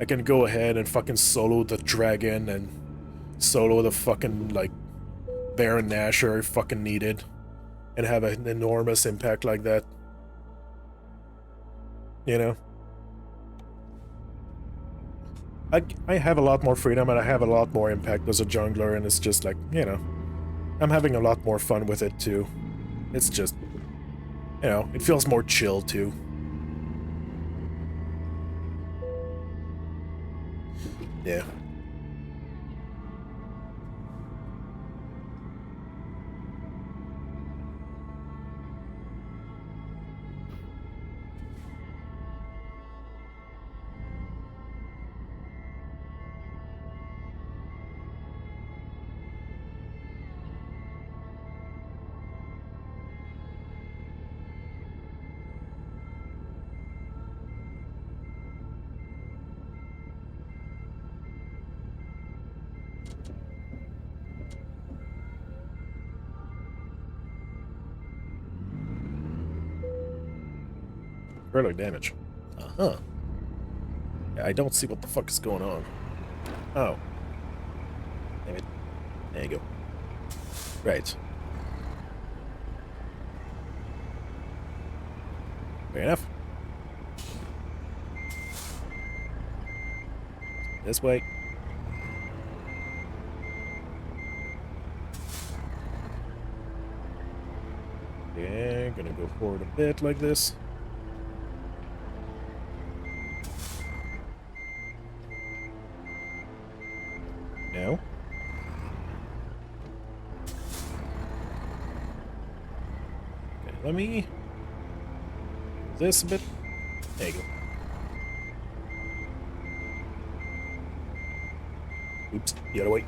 I can go ahead and fucking solo the dragon and solo the fucking like Baron Nashor if fucking needed and have an enormous impact like that. You know? I have a lot more freedom and I have a lot more impact as a jungler, and it's just like, you know, I'm having a lot more fun with it too. It's just, you know, it feels more chill too. Yeah. Further damage. Uh-huh. Yeah, I don't see what the fuck is going on. Oh. Damn it. There you go. Right. Fair enough. This way. Yeah, gonna go forward a bit like this. Now. Okay, let me do this a bit. There you go. Oops, the other way.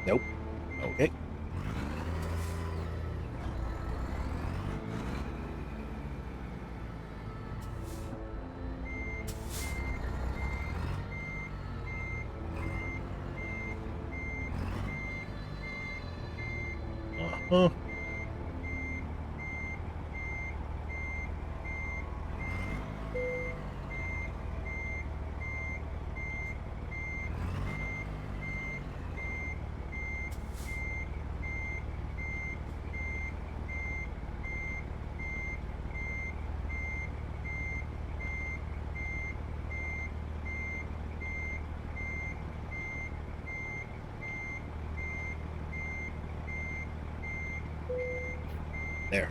Nope. Okay. Uh-huh. There.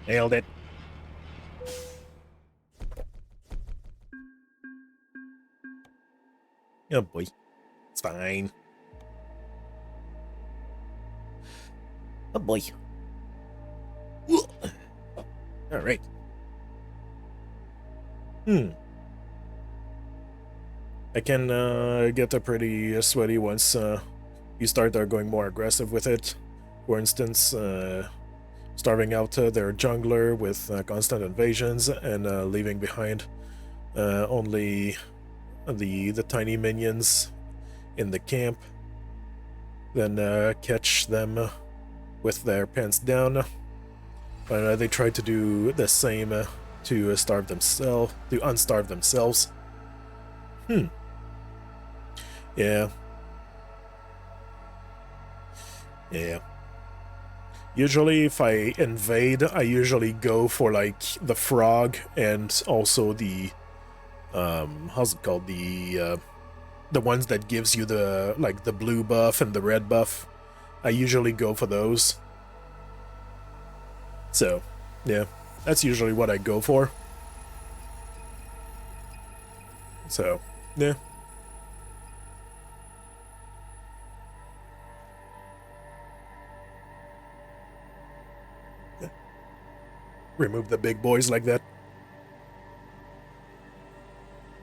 Nailed it. Oh boy. It's fine. Oh boy. Alright. I can get a pretty sweaty once you start going more aggressive with it. For instance, starving out their jungler with constant invasions and leaving behind only the tiny minions in the camp. Then catch them with their pants down. They try to do the same to starve themselves, to unstarve themselves. Yeah. Yeah. Usually if I invade, I usually go for like the frog and also the how's it called? The ones that gives you the like the blue buff and the red buff. I usually go for those. So, yeah. That's usually what I go for. So, yeah. Remove the big boys like that.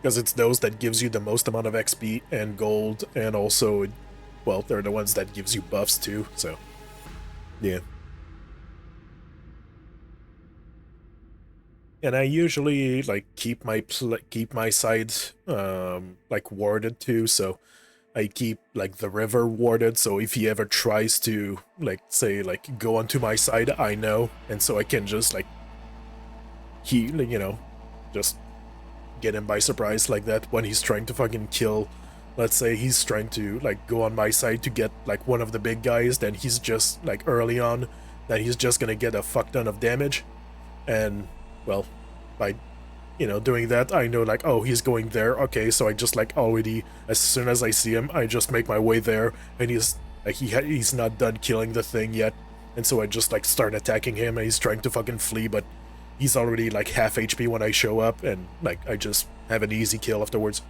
Because it's those that gives you the most amount of XP and gold, and also, well, they're the ones that gives you buffs too, so, yeah. And I usually, like, keep my side, like, warded too, so I keep, like, the river warded, so if he ever tries to, like, say, like, go onto my side, I know, and so I can just, like, just get him by surprise like that when he's trying to fucking kill. Let's say he's trying to like go on my side to get like one of the big guys, then he's just like early on, then he's just gonna get a fuck ton of damage. And well, by doing that, I know like, oh, he's going there, okay, so I just like already, as soon as I see him, I just make my way there, and he's like he's not done killing the thing yet, and so I just like start attacking him, and he's trying to fucking flee, but he's already like half HP when I show up, and like I just have an easy kill afterwards.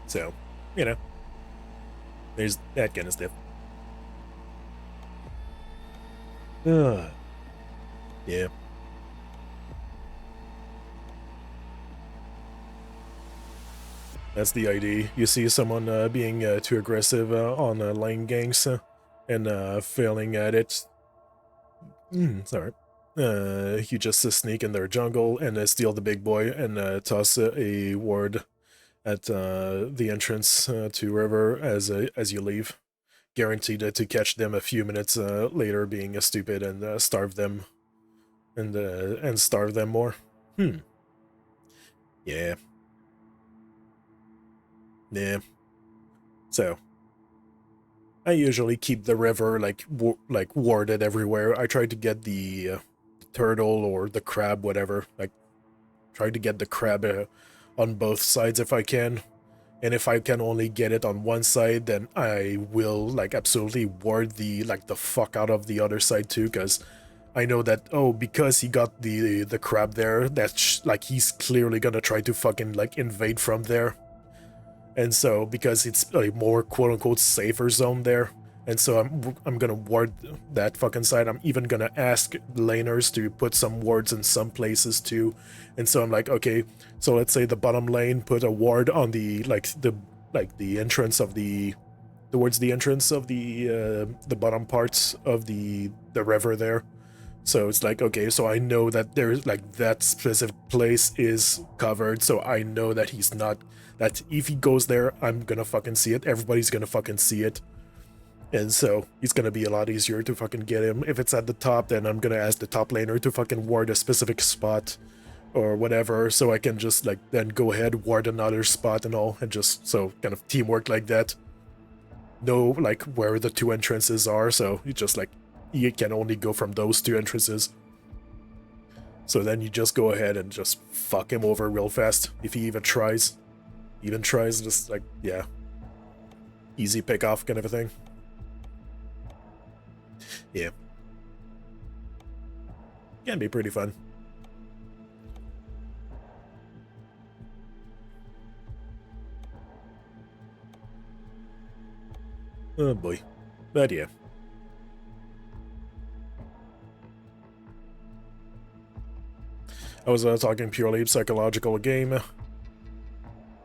So, there's that kind of stuff. Yeah. That's the idea. You see someone being too aggressive on lane ganks and failing at it. Sorry. You just sneak in their jungle and steal the big boy and toss a ward at the entrance to river as you leave. Guaranteed to catch them a few minutes later being stupid and starve them and starve them more. Yeah. Yeah. So I usually keep the river like warded everywhere. I try to get the turtle or the crab, whatever. Like try to get the crab on both sides if I can. And if I can only get it on one side, then I will like absolutely ward the fuck out of the other side too, because I know that, oh, because he got the crab there, that's like he's clearly gonna try to fucking like invade from there. And so because it's a more quote-unquote safer zone there, And so I'm gonna ward that fucking side. I'm even gonna ask laners to put some wards in some places too. And so I'm like, okay, so let's say the bottom lane put a ward on the the entrance of the towards the entrance of the bottom parts of the river there. So it's like, okay, so I know that there's like that specific place is covered, so I know that he's not, that if he goes there, I'm gonna fucking see it. Everybody's gonna fucking see it. And so it's gonna be a lot easier to fucking get him. If it's at the top, then I'm gonna ask the top laner to fucking ward a specific spot or whatever, so I can just like then go ahead, ward another spot and all, and just so kind of teamwork like that. Know like where the two entrances are, so you just like you can only go from those two entrances. So then you just go ahead and just fuck him over real fast if he even tries. Just like, yeah. Easy pick off kind of a thing. Yeah. Can be pretty fun. Oh boy. But yeah. I was talking purely psychological game,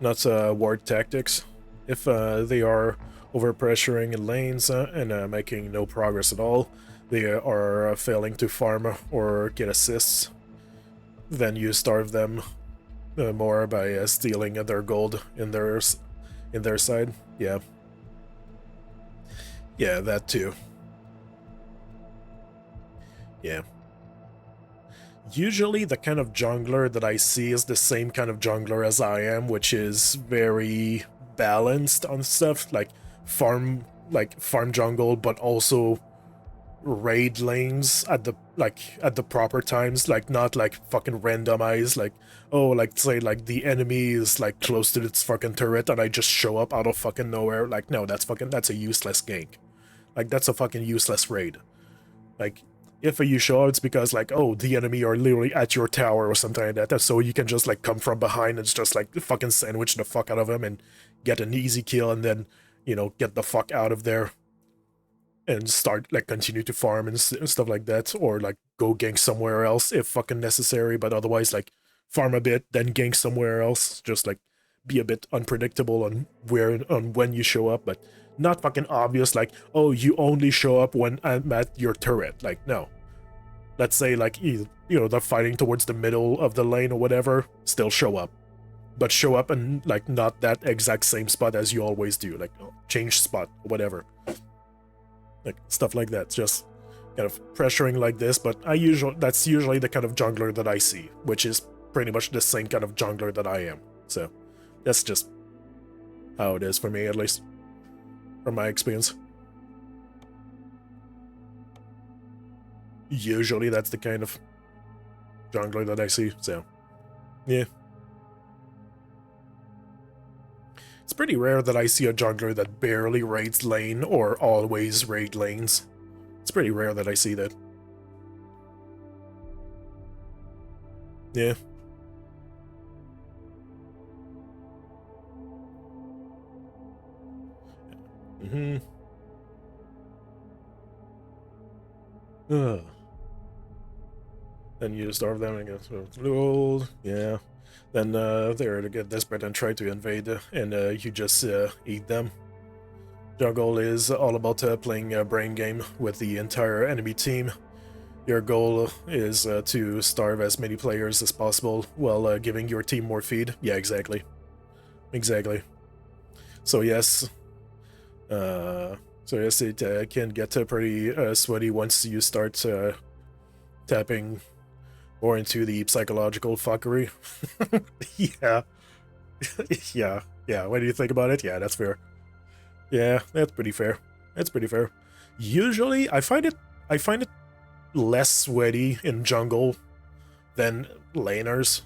not ward tactics. If they are overpressuring lanes and making no progress at all, they are failing to farm or get assists, then you starve them more by stealing their gold in their side. Yeah. Yeah, that too. Yeah. Usually the kind of jungler that I see is the same kind of jungler as I am, which is very balanced on stuff, like farm jungle, but also raid lanes at the proper times, like not like fucking randomized, like, oh, like say like the enemy is like close to its fucking turret and I just show up out of fucking nowhere. Like, no, that's a useless gank. Like, that's a fucking useless raid. Like, if you show up, it's because like, oh, the enemy are literally at your tower or something like that, so you can just like come from behind and just like fucking sandwich the fuck out of him and get an easy kill, and then, you know, get the fuck out of there and start like continue to farm and stuff like that, or like go gank somewhere else if fucking necessary, but otherwise like farm a bit, then gank somewhere else. Just like be a bit unpredictable on when you show up, but not fucking obvious like, oh, you only show up when I'm at your turret. Like, no. Let's say like, you know, they're fighting towards the middle of the lane or whatever, still show up. But show up and like not that exact same spot as you always do, like, oh, change spot or whatever. Like stuff like that, just kind of pressuring like this, but that's usually the kind of jungler that I see, which is pretty much the same kind of jungler that I am. So that's just how it is for me, at least from my experience. Usually that's the kind of jungler that I see, so yeah. It's pretty rare that I see a jungler that barely raids lane or always raid lanes. It's pretty rare that I see that. Yeah. Mm-hmm. Then you starve them and get gold. Yeah. Then they're to get desperate and try to invade, and you just eat them. Jungle is all about playing a brain game with the entire enemy team. Your goal is to starve as many players as possible while giving your team more feed. Yeah, exactly. Exactly. So yes. It can get pretty sweaty once you start tapping more into the psychological fuckery. Yeah. Yeah. What do you think about it? Yeah, that's fair. Yeah, that's pretty fair. That's pretty fair. Usually, I find it less sweaty in jungle than laners.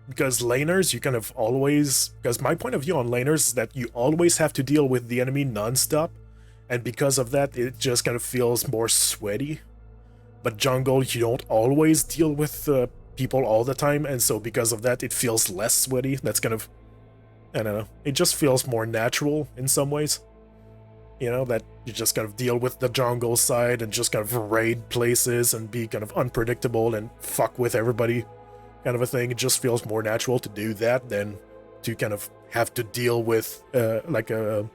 Because laners, you kind of always... Because my point of view on laners is that you always have to deal with the enemy non-stop, and because of that, it just kind of feels more sweaty. But jungle, you don't always deal with people all the time, and so because of that, it feels less sweaty. That's kind of... I don't know. It just feels more natural in some ways. you know, that you just kind of deal with the jungle side and just kind of raid places and be kind of unpredictable and fuck with everybody kind of a thing. It just feels more natural to do that than to kind of have to deal with like an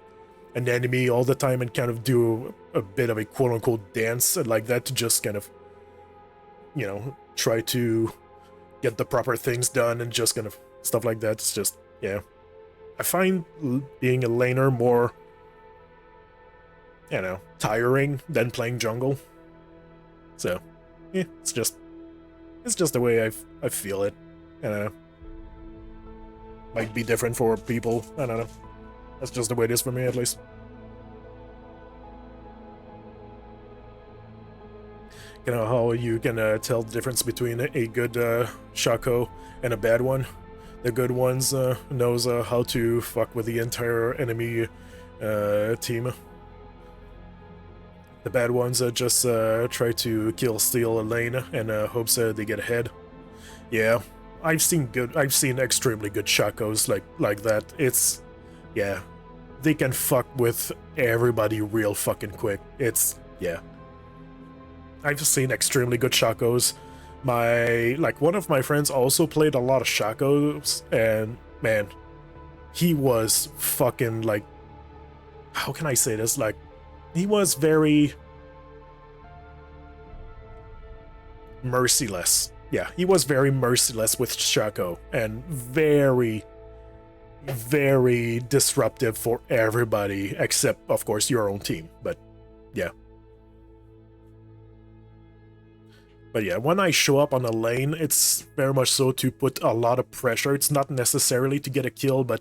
enemy all the time and kind of do a bit of a quote-unquote dance like that to just kind of, you know, try to get the proper things done and just kind of stuff like that. It's just, yeah. I find being a laner more, you know, tiring than playing jungle. So, yeah, it's just the way I feel it. I don't know. Might be different for people. I don't know. That's just the way it is for me, at least. You know how you can tell the difference between a good Shaco and a bad one. The good ones knows how to fuck with the entire enemy team. The bad ones just try to steal a lane and hopes they get ahead. Yeah, I've seen extremely good Shacos like that. It's, yeah, they can fuck with everybody real fucking quick. It's, yeah. I've seen extremely good Shacos. One of my friends also played a lot of Shacos, and man, he was fucking like, how can I say this? Like, he was very merciless. Yeah, he was very merciless with Shaco, and very, very disruptive for everybody, except, of course, your own team. But, yeah. But yeah, when I show up on a lane, it's very much so to put a lot of pressure. It's not necessarily to get a kill, but,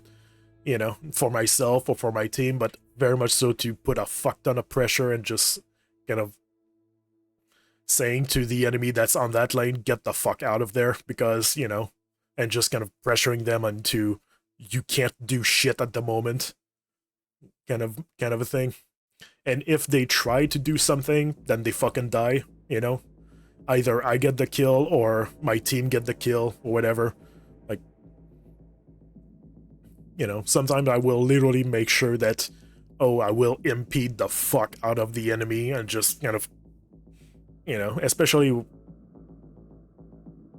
you know, for myself or for my team, but very much so to put a fuck ton of pressure and just kind of saying to the enemy that's on that lane, get the fuck out of there, because, you know, and just kind of pressuring them into you can't do shit at the moment, kind of a thing. And if they try to do something, then they fucking die, you know? Either I get the kill or my team get the kill or whatever. Like, you know, sometimes I will literally make sure that, oh, I will impede the fuck out of the enemy and just kind of, you know, especially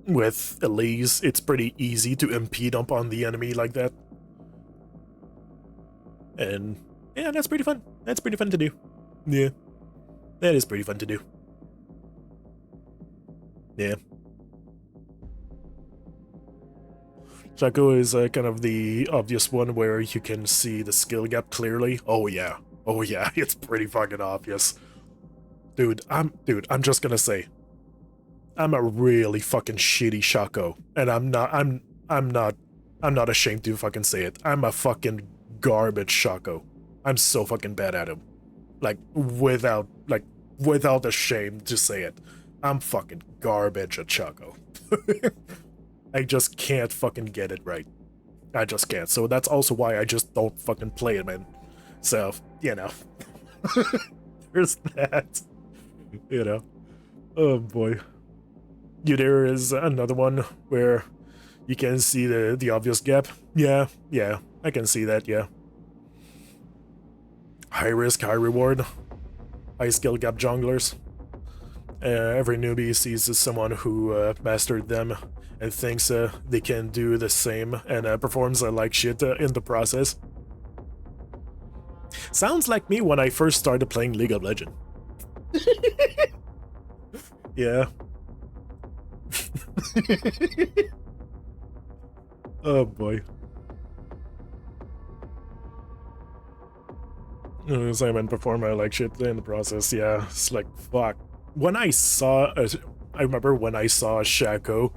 with Elise, it's pretty easy to impede up on the enemy like that. And yeah, that's pretty fun. That's pretty fun to do. Yeah, that is pretty fun to do. Yeah. Shaco is kind of the obvious one where you can see the skill gap clearly. Oh yeah, it's pretty fucking obvious. Dude, I'm just gonna say, I'm a really fucking shitty Shaco, and I'm not ashamed to fucking say it. I'm a fucking garbage Shaco. I'm so fucking bad at him. Like, without a shame to say it. I'm fucking garbage at Shaco. I just can't fucking get it right. I just can't. So that's also why I just don't fucking play it, man. So, you know. There's that. You know. Oh boy. There is another one where you can see the obvious gap. Yeah, I can see that, yeah. High risk, high reward. High skill gap junglers. Every newbie sees someone who mastered them and thinks they can do the same and performs like shit in the process. Sounds like me when I first started playing League of Legends. Yeah. Oh boy. Simon perform like shit in the process. Yeah, it's like, fuck. When I remember when I saw Shaco,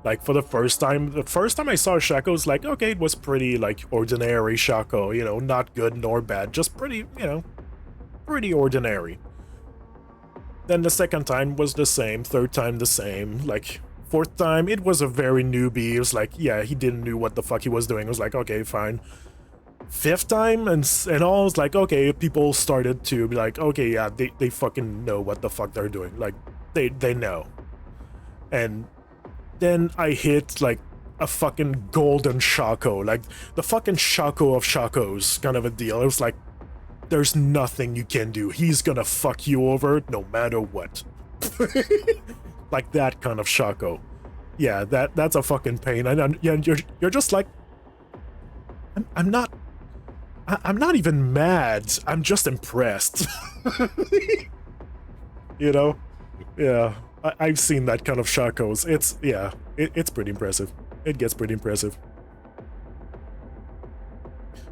like, for the first time I saw Shaco, was like, okay, it was pretty, like, ordinary Shaco, you know, not good nor bad, just pretty, you know, pretty ordinary. Then the second time was the same, third time the same, like, fourth time, it was a very newbie. It was like, yeah, he didn't know what the fuck he was doing. It was like, okay, fine. Fifth time and all, it's like, okay, people started to be like, okay, yeah, they fucking know what the fuck they're doing. Like, they know. And then I hit, like, a fucking golden Shaco, like, the fucking Shaco of Shacos kind of a deal. It was like, there's nothing you can do. He's gonna fuck you over no matter what. Like that kind of Shaco. Yeah, that's a fucking pain. And you're just like, I'm not. I'm not even mad. I'm just impressed. You know? Yeah. I've seen that kind of Shacos. It's pretty impressive. It gets pretty impressive.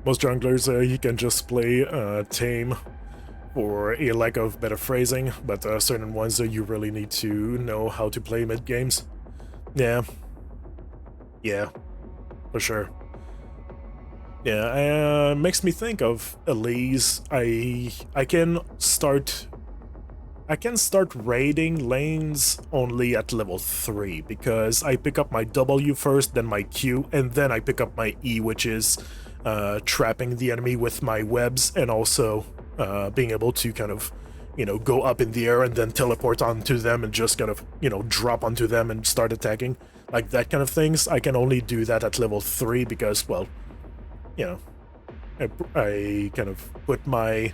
Most junglers, you can just play tame for a lack of better phrasing, but certain ones you really need to know how to play mid games. Yeah. Yeah, for sure. Yeah, makes me think of Elise. I can start raiding lanes only at level 3 because I pick up my W first, then my Q, and then I pick up my E, which is trapping the enemy with my webs, and also being able to kind of, go up in the air and then teleport onto them and just kind of, drop onto them and start attacking. Like that kind of things. I can only do that at level 3 because, well, I kind of put my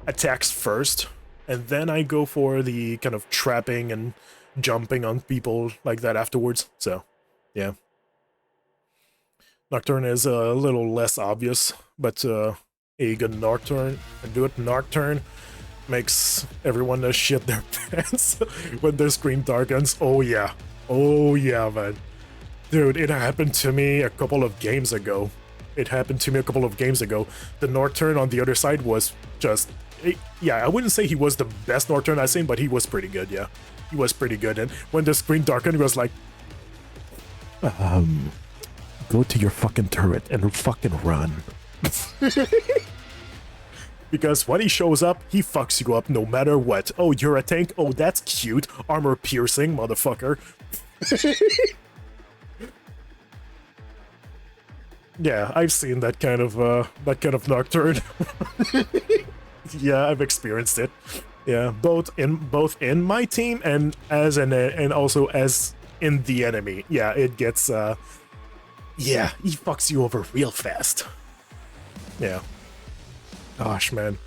attacks first, and then I go for the kind of trapping and jumping on people like that afterwards. So, yeah. Nocturne is a little less obvious, but a good Nocturne makes everyone shit their pants when their screen darkens. Oh yeah, man. Dude, it happened to me a couple of games ago. The Nocturne on the other side was just... Yeah, I wouldn't say he was the best Nocturne I've seen, but he was pretty good, yeah. He was pretty good, and when the screen darkened, he was like... Go to your fucking turret and fucking run. Because when he shows up, he fucks you up no matter what. Oh, you're a tank? Oh, that's cute. Armor piercing, motherfucker. Yeah, I've seen that kind of Nocturne. Yeah, I've experienced it. Yeah, both in my team and also as in the enemy. Yeah, it gets yeah, he fucks you over real fast. Yeah. Gosh, man.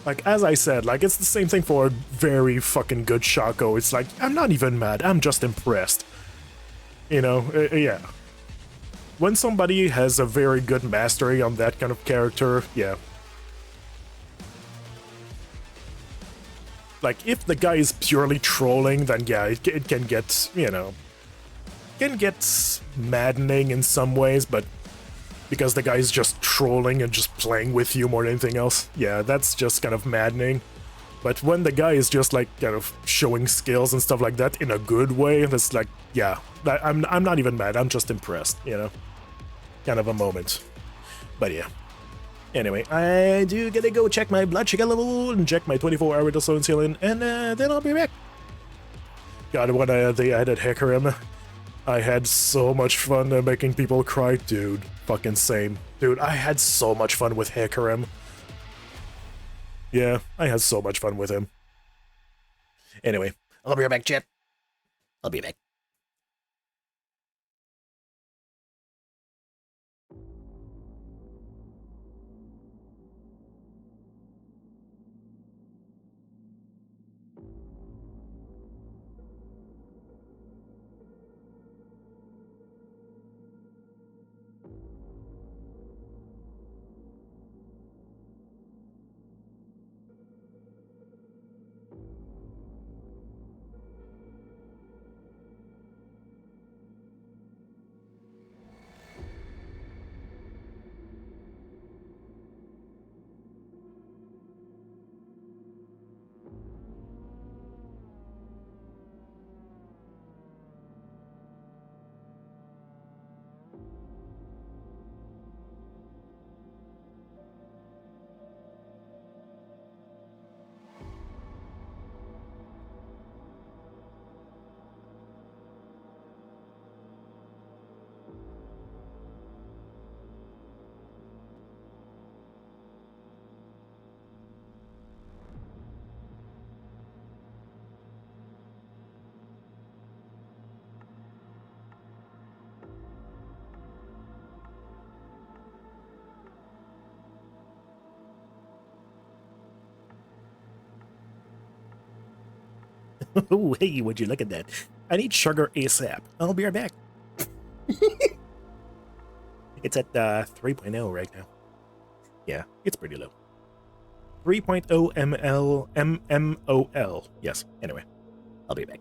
Like, as I said, like, it's the same thing for a very fucking good Shaco. It's like, I'm not even mad, I'm just impressed. Yeah. When somebody has a very good mastery on that kind of character, yeah. Like, if the guy is purely trolling, then yeah, it can get, can get maddening in some ways, but because the guy's just trolling and just playing with you more than anything else, yeah, that's just kind of maddening. But when the guy is just like kind of showing skills and stuff like that in a good way, that's like, yeah, I'm not even mad, I'm just impressed, kind of a moment. But yeah. Anyway, I do gotta go check my blood sugar level and check my 24-hour Dosone ceiling, and then I'll be back. God, when they added Hecarim, I had so much fun making people cry. Dude, fucking same. Dude, I had so much fun with Hecarim. Yeah, I had so much fun with him. Anyway, I'll be right back, chat. I'll be back. Oh, hey, would you look at that? I need sugar ASAP. I'll be right back. It's at 3.0 right now. Yeah, it's pretty low. 3.0 ml mmol. Yes, anyway, I'll be back.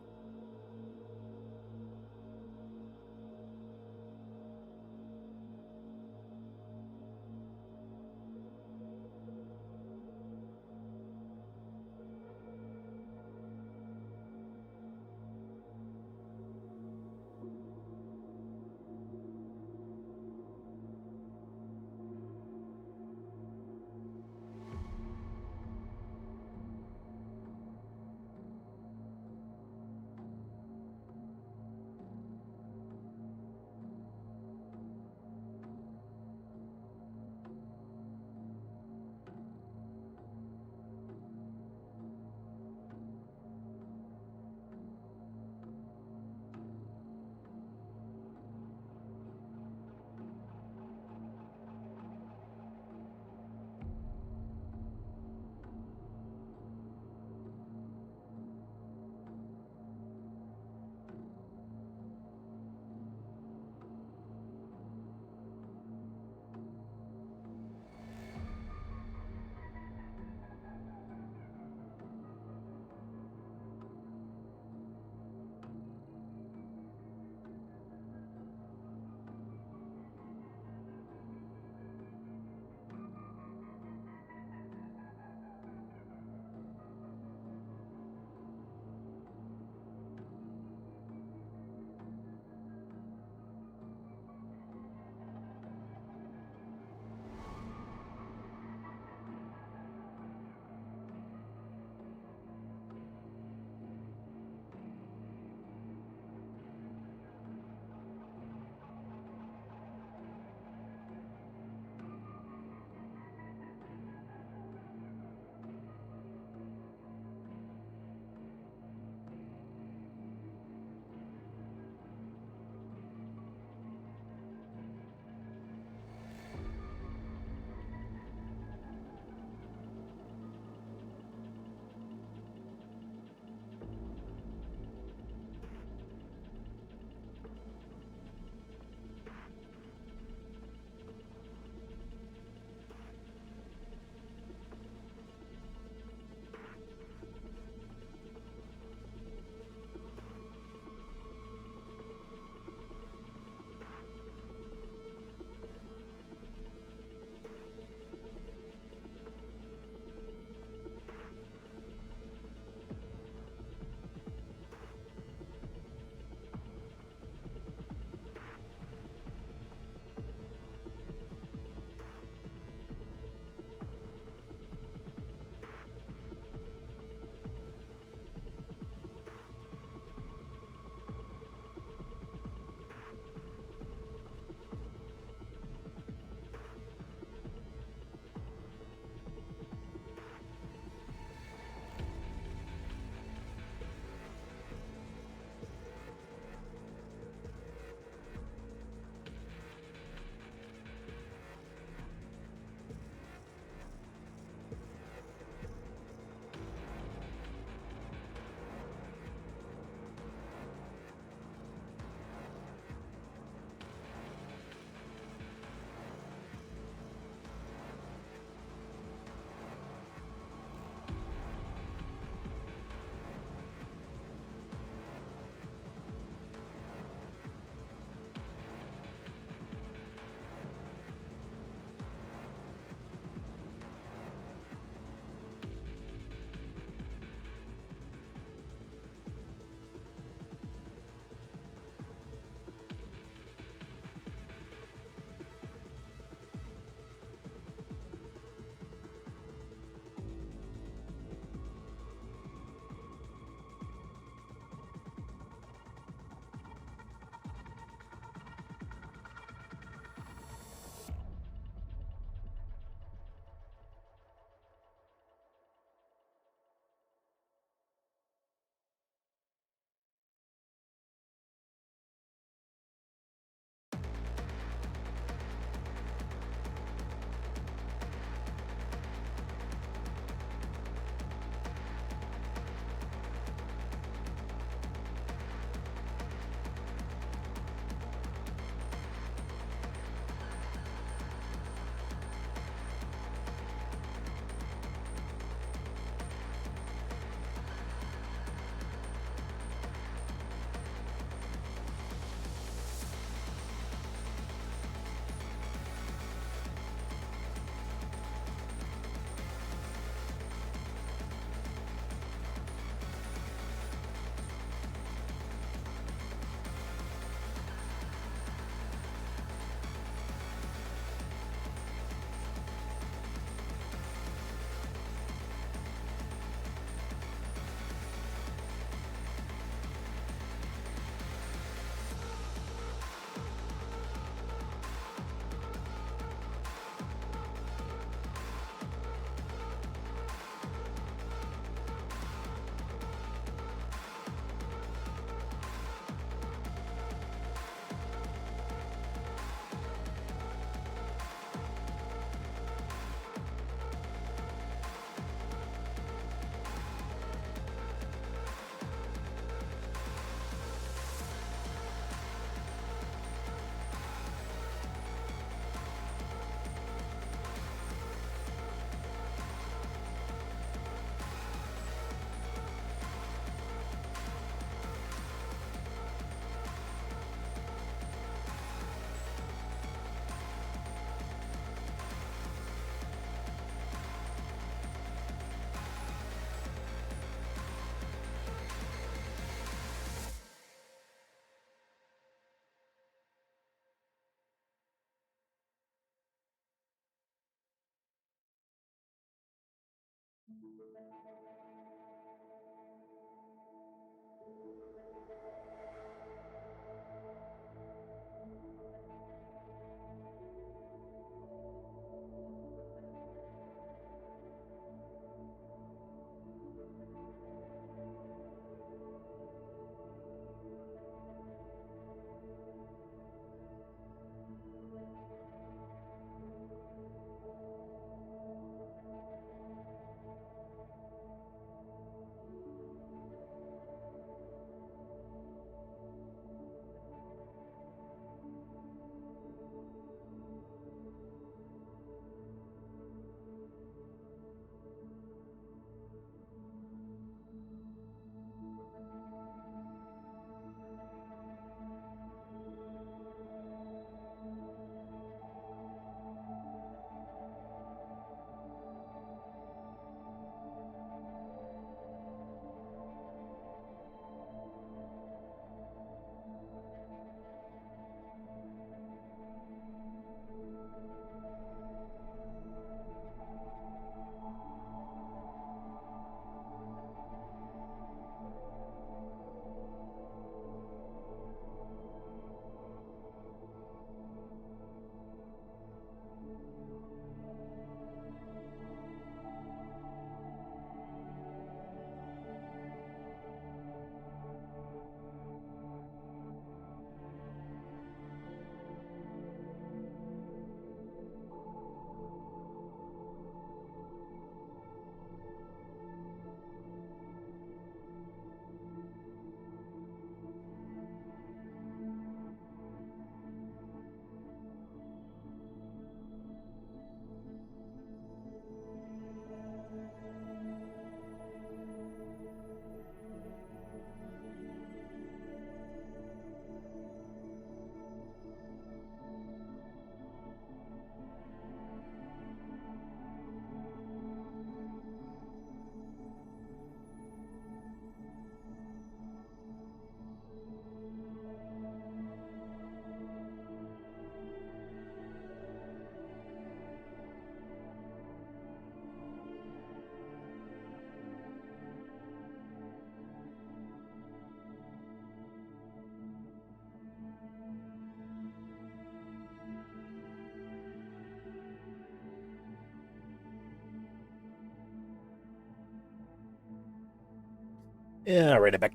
Yeah, right it back.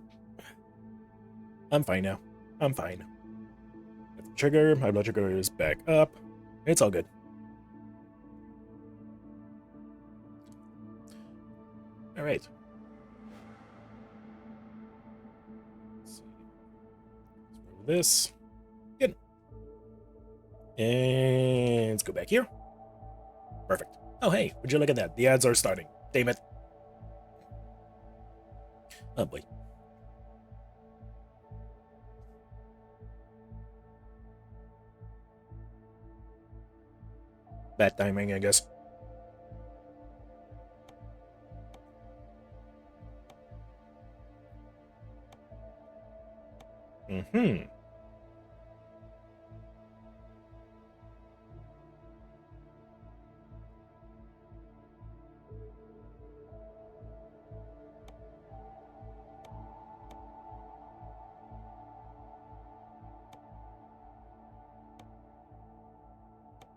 I'm fine now. I'm fine. Trigger, my blood sugar is back up. It's all good. Alright. Let's see. Let's move this. Good. And let's go back here. Perfect. Oh, hey, would you look at that? The ads are starting. Damn it. Oh, boy. Bad timing, I guess. Mm-hmm.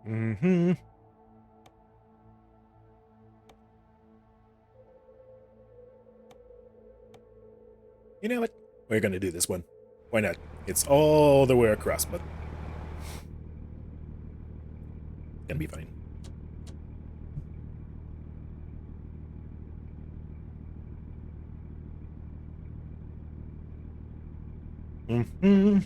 Mm-hmm. You know what? We're gonna do this one. Why not? It's all the way across, but it's gonna be fine. Mm-hmm.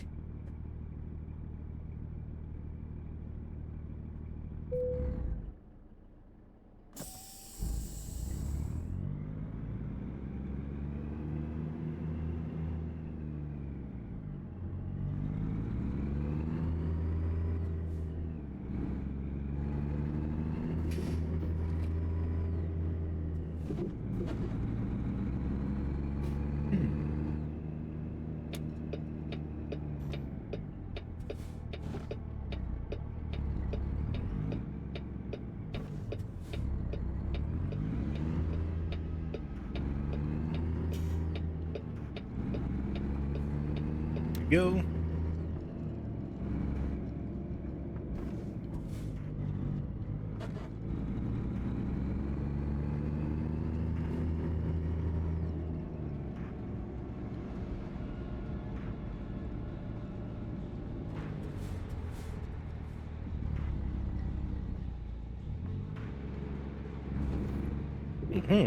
go.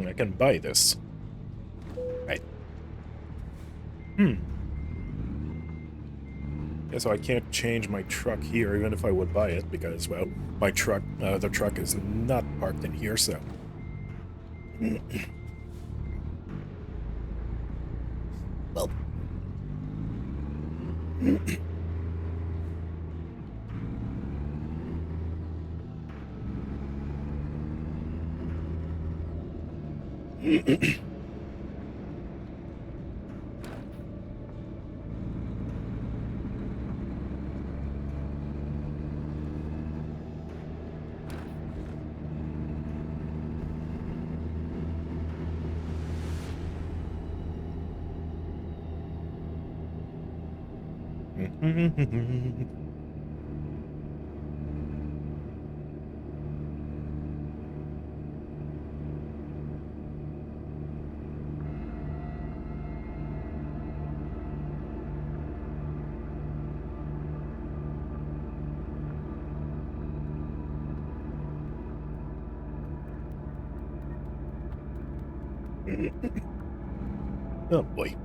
I can buy this. Right. Yeah, so I can't change my truck here, even if I would buy it, because, well, my truck, the truck is not parked in here, so. Well. Oh boy.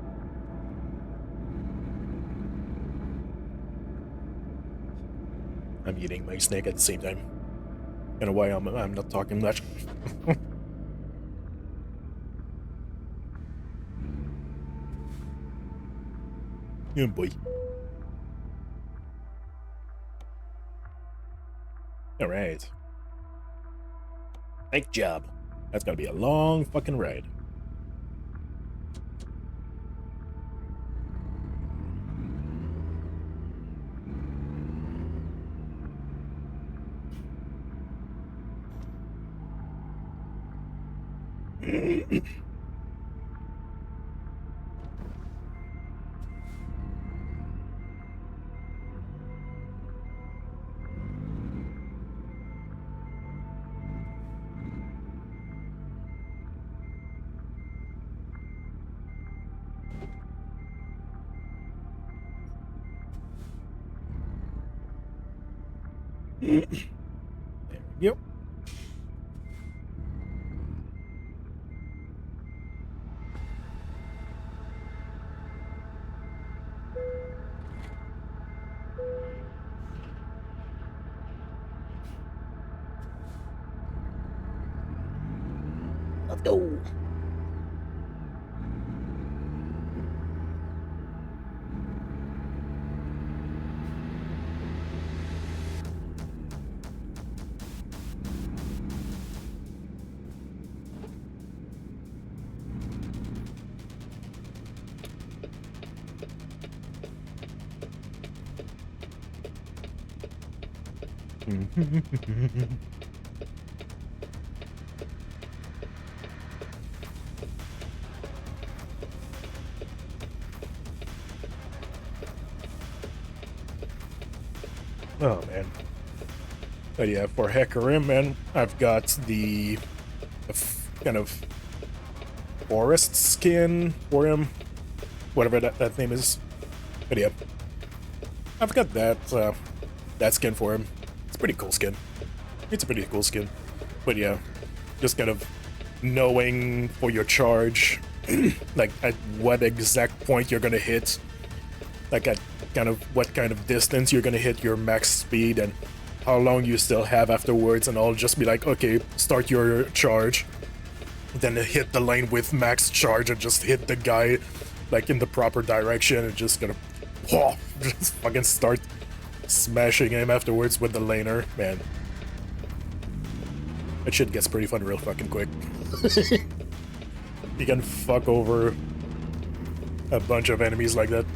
I'm eating my snake at the same time. In a way, I'm not talking much. Oh boy. Alright. Nice job. That's gonna be a long fucking ride. There we go. Let's go. Oh man. But yeah, for Hecarim, man, I've got the kind of forest skin for him, whatever that name is. But yeah, I've got that skin for him. It's a pretty cool skin. It's a pretty cool skin. But yeah, just kind of knowing for your charge, like at what exact point you're gonna hit, like at kind of what kind of distance you're gonna hit your max speed and how long you still have afterwards, and I'll just be like, okay, start your charge, then hit the lane with max charge and just hit the guy like in the proper direction and just gonna just fucking start smashing him afterwards with the laner, man. That shit gets pretty fun real fucking quick. You can fuck over a bunch of enemies like that.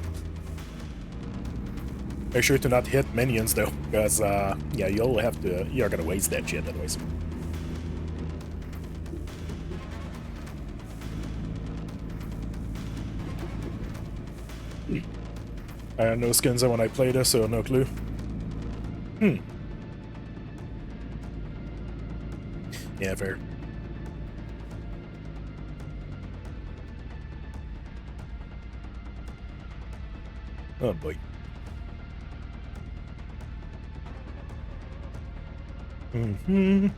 Make sure to not hit minions though, because yeah, you're gonna waste that shit otherwise. I had no skins when I played it, so no clue. Yeah, fair. Oh boy. Mm-hmm.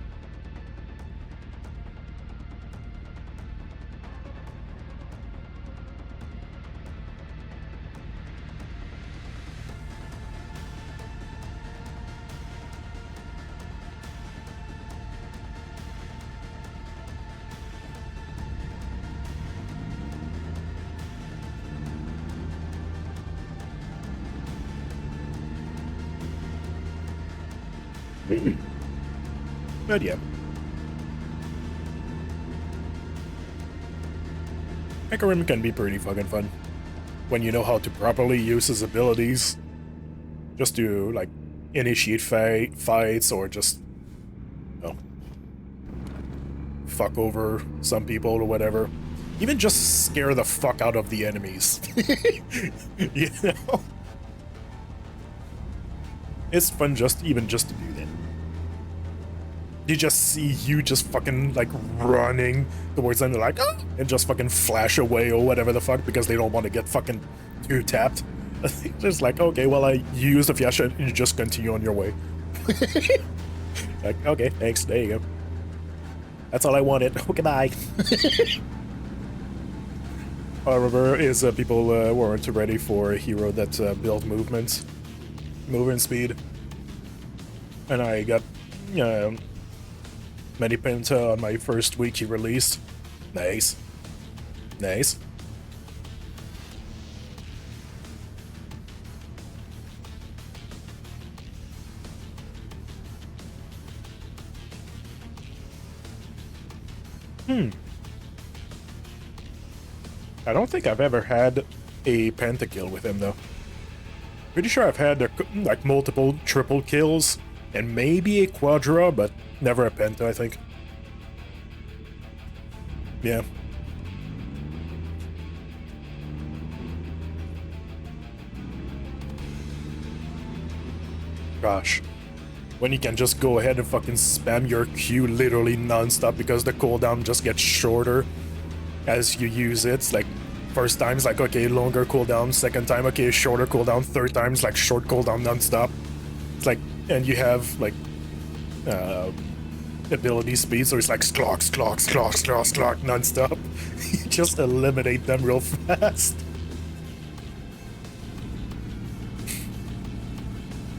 But yeah. Hecarim can be pretty fucking fun when you know how to properly use his abilities. Just to, like, initiate fights or just, you know, fuck over some people or whatever. Even just scare the fuck out of the enemies. You know? It's fun even just to do that. You just see you just fucking, like, running towards them, they're like, oh, and just fucking flash away or whatever the fuck because they don't want to get fucking two-tapped. Just like, okay, well, I use the Fiasha and you just continue on your way. Like, okay, thanks, there you go. That's all I wanted. Okay, bye. However, is people weren't ready for a hero that built movement speed. And I got many Penta on my first week he released. Nice. Nice. I don't think I've ever had a pentakill with him, though. Pretty sure I've had, like, multiple triple kills, and maybe a quadra, but never a penta, I think. Yeah. Gosh. When you can just go ahead and fucking spam your Q literally non-stop because the cooldown just gets shorter as you use it. It's like, first time's like, okay, longer cooldown, second time, okay, shorter cooldown, third time's like short cooldown non-stop. It's like, and you have like ability speed, so it's like clock non-stop. You just eliminate them real fast.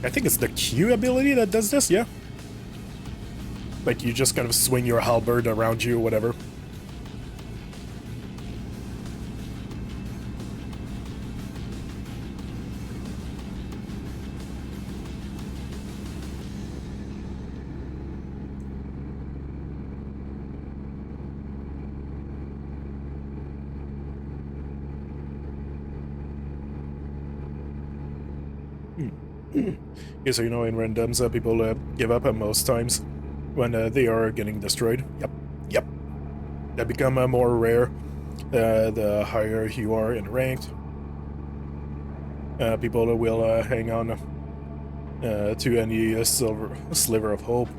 I think it's the Q ability that does this, yeah? Like, you just kind of swing your halberd around you or whatever. Okay, so you know in randoms, people give up most times when they are getting destroyed. Yep. They become more rare the higher you are in ranked. People will hang on to any sliver of hope,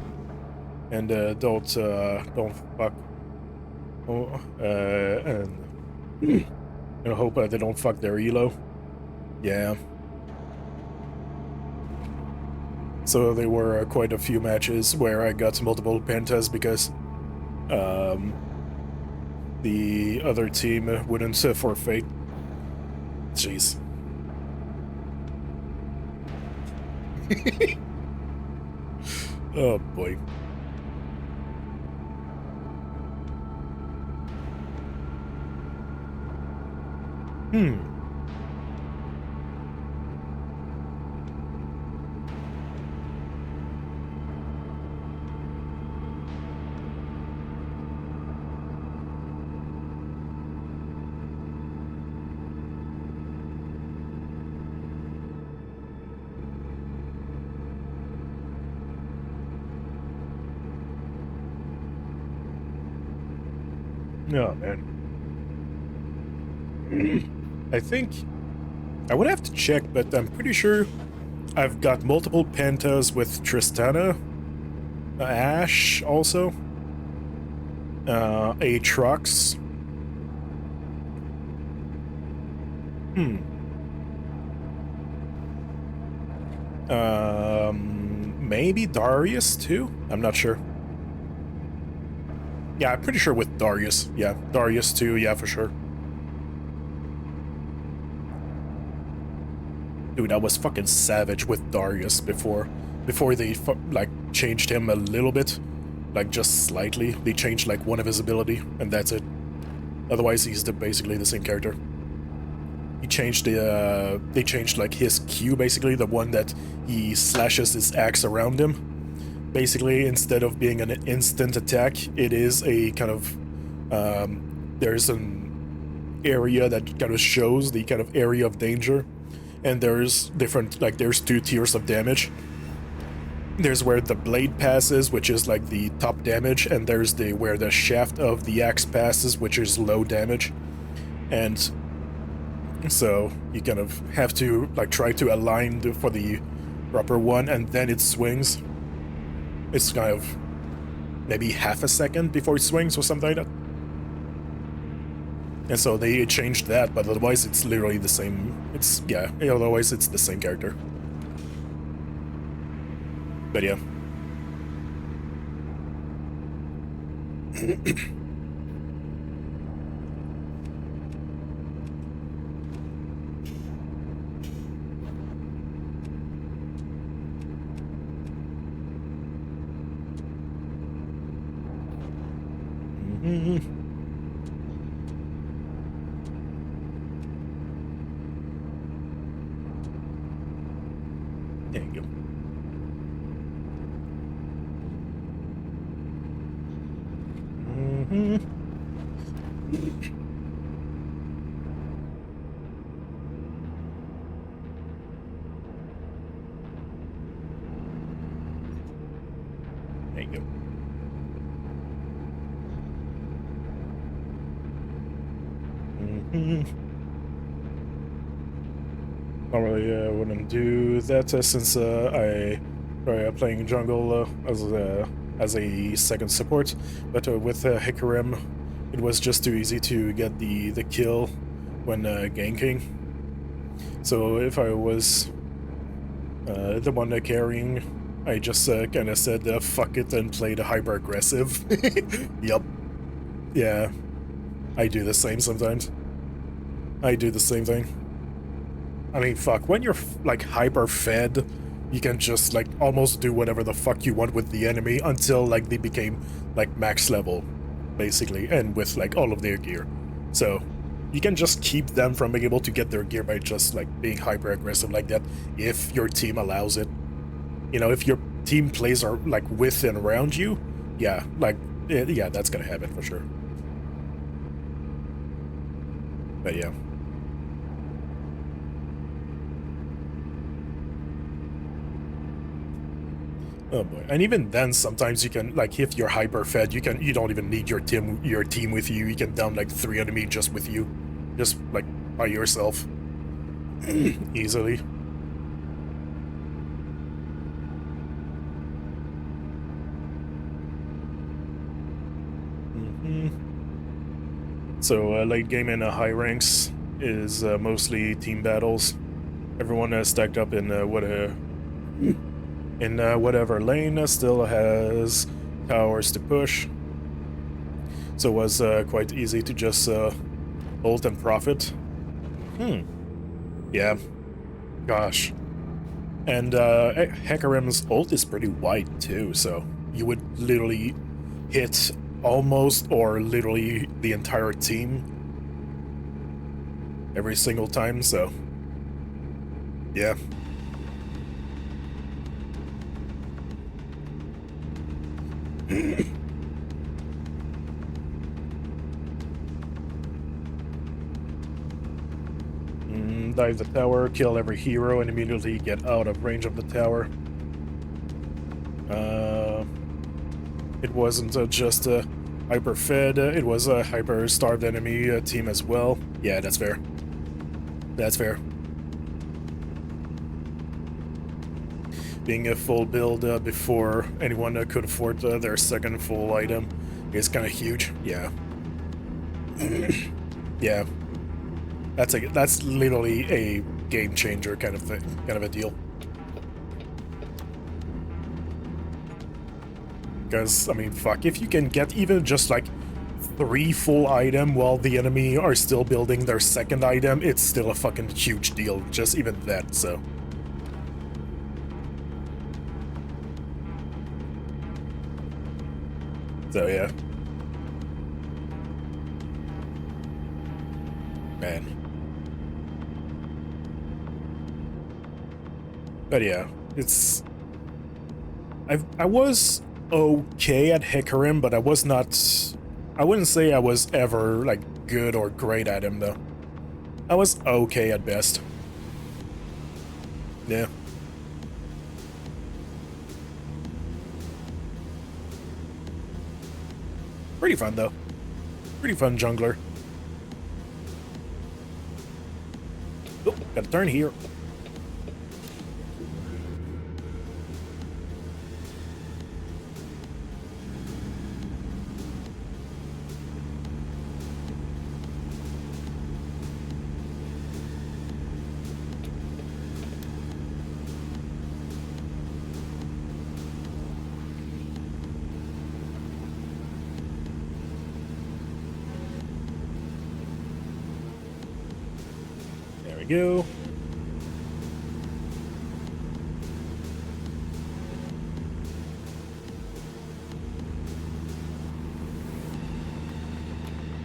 and don't fuck. And hope they don't fuck their elo. Yeah. So there were quite a few matches where I got multiple pentas because the other team wouldn't forfeit. Jeez. Oh boy. Oh, man. I think I would have to check, but I'm pretty sure I've got multiple Pentas with Tristana, Ashe also, Aatrox. Maybe Darius too? I'm not sure. Yeah, I'm pretty sure with Darius. Yeah, Darius too, yeah, for sure. Dude, I was fucking savage with Darius before they, like, changed him a little bit. Like, just slightly. They changed, like, one of his ability, and that's it. Otherwise, he's basically the same character. He changed the, they changed, like, his Q, basically, the one that he slashes his axe around him. Basically, instead of being an instant attack, it is a kind of, there's an area that kind of shows the kind of area of danger. And there's different, like, there's 2 tiers of damage. There's where the blade passes, which is like the top damage, and there's where the shaft of the axe passes, which is low damage. And so you kind of have to, like, try to align for the proper one, and then it swings. It's kind of maybe half a second before it swings or something like that. And so they changed that, but otherwise it's literally the same. It's, yeah, otherwise it's the same character. But yeah. There you go. There you go. Normally I wouldn't do that since I try playing jungle as a second support, but with Hecarim, it was just too easy to get the kill when ganking. So if I was the one carrying, I just kind of said fuck it and played hyper aggressive. Yup. Yeah, I do the same sometimes. I do the same thing. I mean, fuck, when you're, like, hyper-fed, you can just, like, almost do whatever the fuck you want with the enemy until, like, they became, like, max level, basically, and with, like, all of their gear. So, you can just keep them from being able to get their gear by just, like, being hyper-aggressive like that, if your team allows it. You know, if your team plays are, like, with and around you, yeah, like, yeah, that's gonna happen for sure. But yeah. Oh boy. And even then, sometimes you can, like, if you're hyper fed, you don't even need your team with you. You can down like 3 enemies just with you, just like by yourself, easily. So late game in high ranks is mostly team battles. Everyone stacked up in whatever lane still has towers to push. So it was quite easy to just ult and profit. Yeah. Gosh. And Hecarim's ult is pretty wide too, so you would literally hit almost or literally the entire team every single time, so yeah. Dive the tower, kill every hero, and immediately get out of range of the tower. It wasn't just a hyper-fed, it was a hyper-starved enemy team as well. Yeah, that's fair. That's fair. being a full build before anyone could afford their second full item is kind of huge. Yeah. Yeah. That's literally a game changer kind of thing, kind of a deal. Because, I mean, fuck, if you can get even just like 3 full item while the enemy are still building their second item, it's still a fucking huge deal, just even that, so. So, yeah. Man. But yeah, it's... I was okay at Hecarim, but I was not... I wouldn't say I was ever, like, good or great at him, though. I was okay at best. Yeah. Pretty fun, though. Pretty fun jungler. Oh, gotta turn here. Go.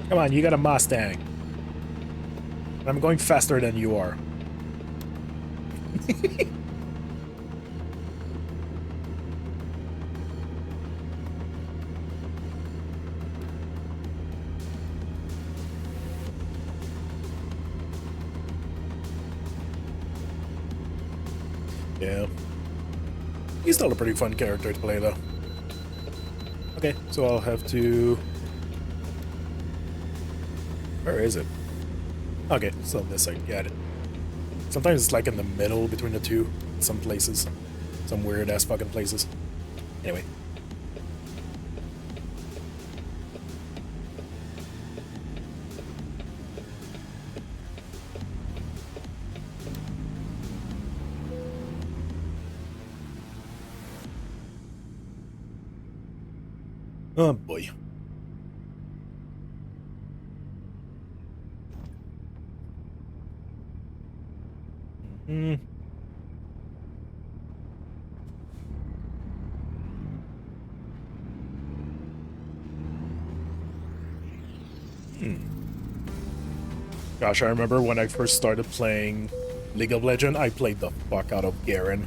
Come on, you got a Mustang. I'm going faster than you are. Yeah. He's still a pretty fun character to play, though. Okay, so I'll have to... Where is it? Okay, so this side, got it. Sometimes it's like in the middle between the two, some places. Some weird-ass fucking places. Anyway. Oh boy. Hmm. Gosh, I remember when I first started playing League of Legends, I played the fuck out of Garen.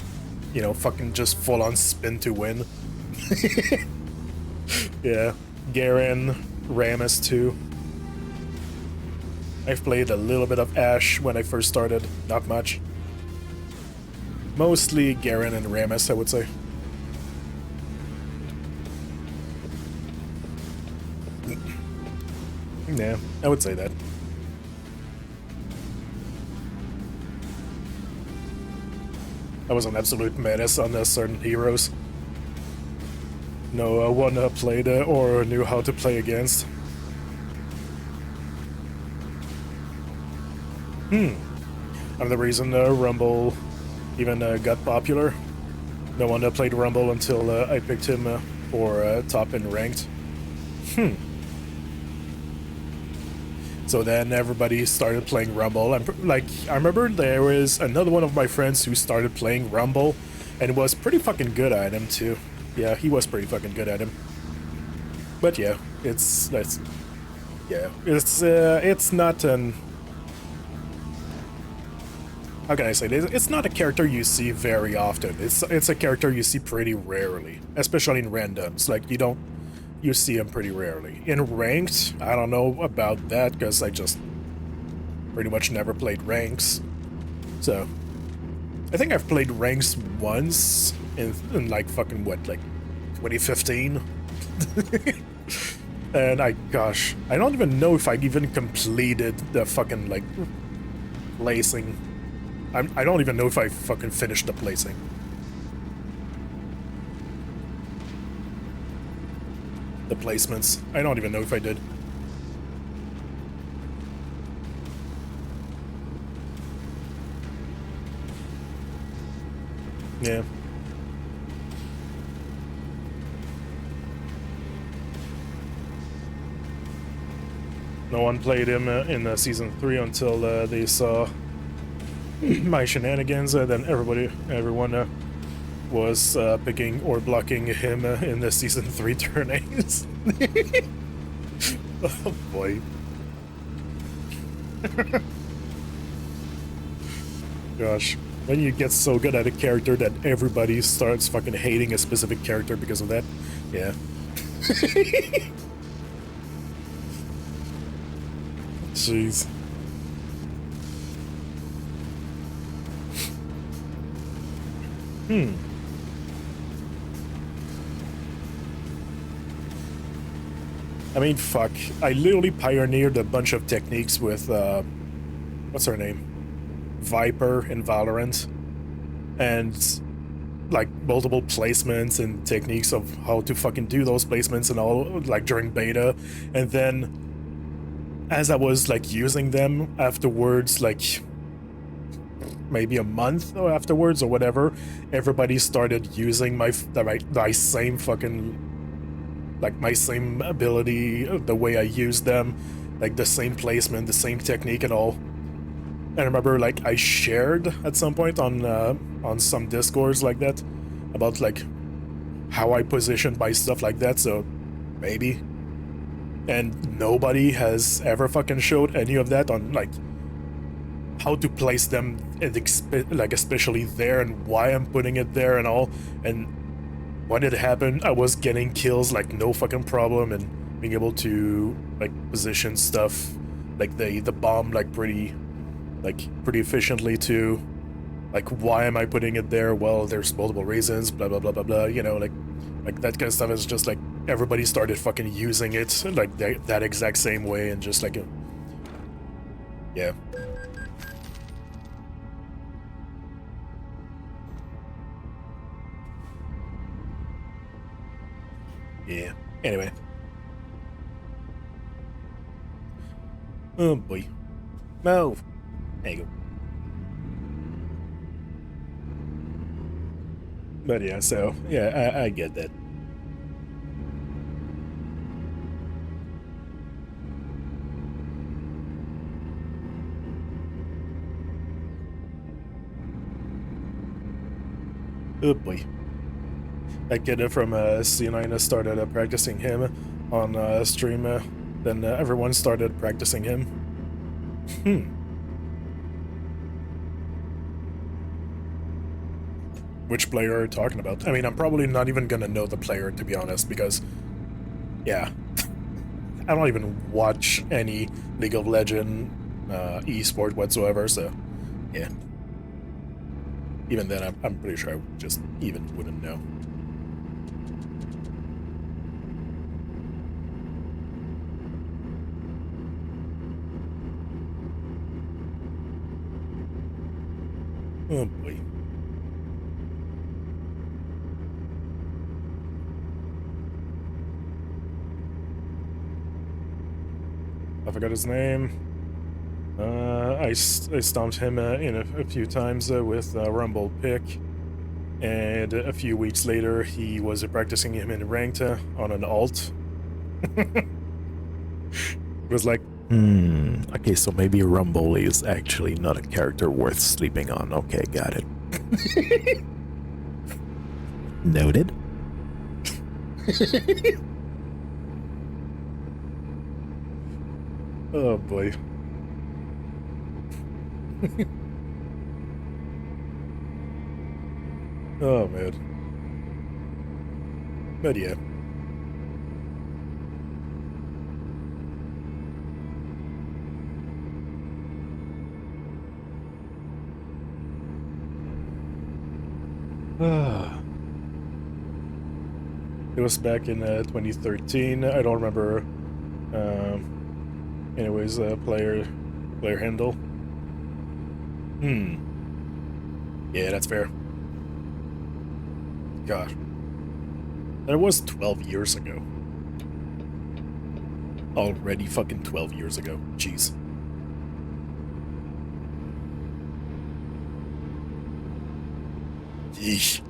You know, fucking just full on spin to win. Yeah, Garen, Rammus too. I've played a little bit of Ashe when I first started, not much. Mostly Garen and Rammus, I would say. Yeah, I would say that. I was an absolute menace on certain heroes. No one played or knew how to play against. And the reason Rumble even got popular. No one played Rumble until I picked him for top in ranked. So then everybody started playing Rumble. And I remember there was another one of my friends who started playing Rumble and was pretty fucking good at him too. Yeah, he was pretty fucking good at him. But yeah, it's not an... How can I say this? It's not a character you see very often. It's a character you see pretty rarely, especially in randoms. Like, you see him pretty rarely. In ranked, I don't know about that because I just pretty much never played ranks. So, I think I've played ranks once in like fucking what, like 2015? And gosh, I don't even know if I even completed the fucking like placing. I don't even know if I fucking finished the placing. the placements. I don't even know if I did. Yeah. No one played him in season 3 until they saw my shenanigans, and then everyone was picking or blocking him in the season 3 turn-ins. Oh boy. Gosh, when you get so good at a character that everybody starts fucking hating a specific character because of that, yeah. Jeez. I mean, fuck. I literally pioneered a bunch of techniques with, what's her name? Viper in Valorant. And, like, multiple placements and techniques of how to fucking do those placements and all, like, during beta. And then, as I was, like, using them afterwards, like, maybe a month afterwards or whatever, everybody started using my same fucking, like, my same ability, the way I use them, like the same placement, the same technique and all. And I remember, like, I shared at some point on some discords like that about, like, how I positioned my stuff like that, so maybe. And nobody has ever fucking showed any of that on, like, how to place them, and like, especially there, and why I'm putting it there and all. And when it happened, I was getting kills like no fucking problem, and being able to, like, position stuff, like the bomb, like, pretty efficiently too. Like, why am I putting it there? Well, there's multiple reasons, blah blah blah blah blah, you know, like that kind of stuff. Is just like everybody started fucking using it like that exact same way, and just like yeah. Yeah. Anyway. Oh boy. Move. There you go. But yeah, so yeah, I get that. Oh boy. That kid from C9 started practicing him on stream. Then everyone started practicing him. Which player are you talking about? I mean, I'm probably not even gonna know the player, to be honest, because, yeah, I don't even watch any League of Legends esport whatsoever, so, yeah. Even then, I'm pretty sure I just even wouldn't know. Oh boy. I forgot his name. I stomped him in a few times with Rumble Pick, and a few weeks later he was practicing him in ranked on an alt. It was like, okay, so maybe Rumble is actually not a character worth sleeping on. Okay, got it. Noted. Oh boy. Oh man. But yeah. It was back in 2013. I don't remember. Anyways, player handle. Yeah, that's fair. God, that was 12 years ago. Already fucking 12 years ago. Jeez. Yeesh.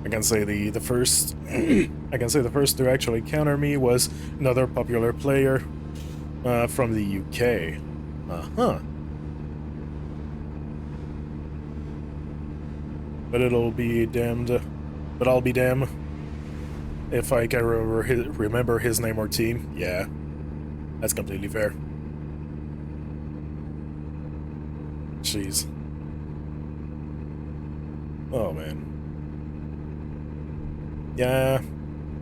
I can say the first I can say the first to actually counter me was another popular player from the UK. Uh-huh. But it'll be damned. But I'll be damned if I can remember his name or team. Yeah, that's completely fair. Jeez. Oh man. Yeah,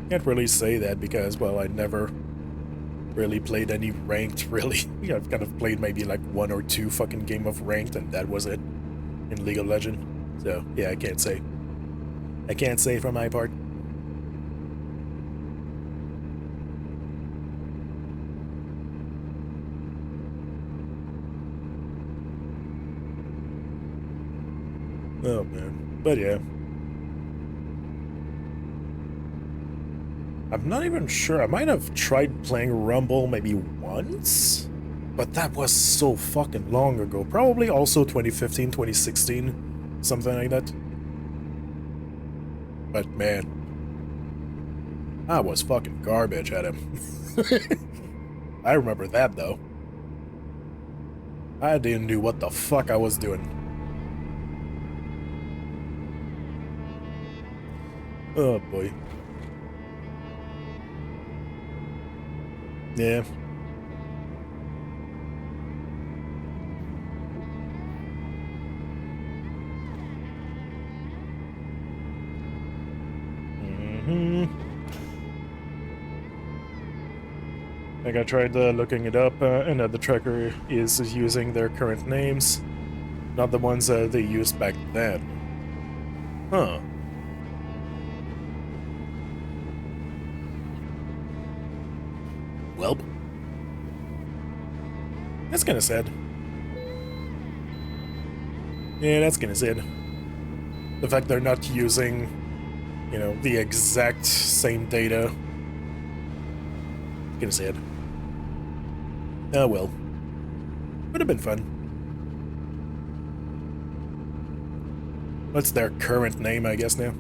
can't really say that because, well, I never really played any ranked, really. I've kind of played maybe like 1 or 2 fucking game of ranked, and that was it in League of Legends. So, yeah, I can't say. I can't say for my part. Oh, man. But yeah. I'm not even sure. I might have tried playing Rumble maybe once, but that was so fucking long ago. Probably also 2015, 2016, something like that. But man, I was fucking garbage at him. I remember that though. I didn't know what the fuck I was doing. Oh boy. Yeah. Like I tried looking it up, and the tracker is using their current names, not the ones they used back then. Huh. Welp. That's kinda sad. Yeah, that's kinda sad. The fact they're not using, you know, the exact same data. Kinda sad. Oh well. Would have been fun. What's their current name, I guess, now?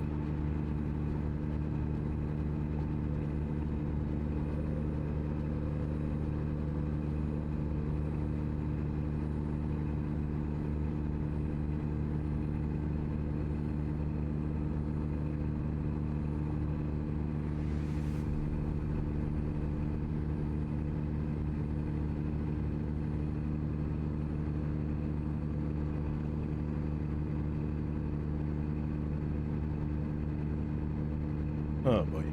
Oh boy.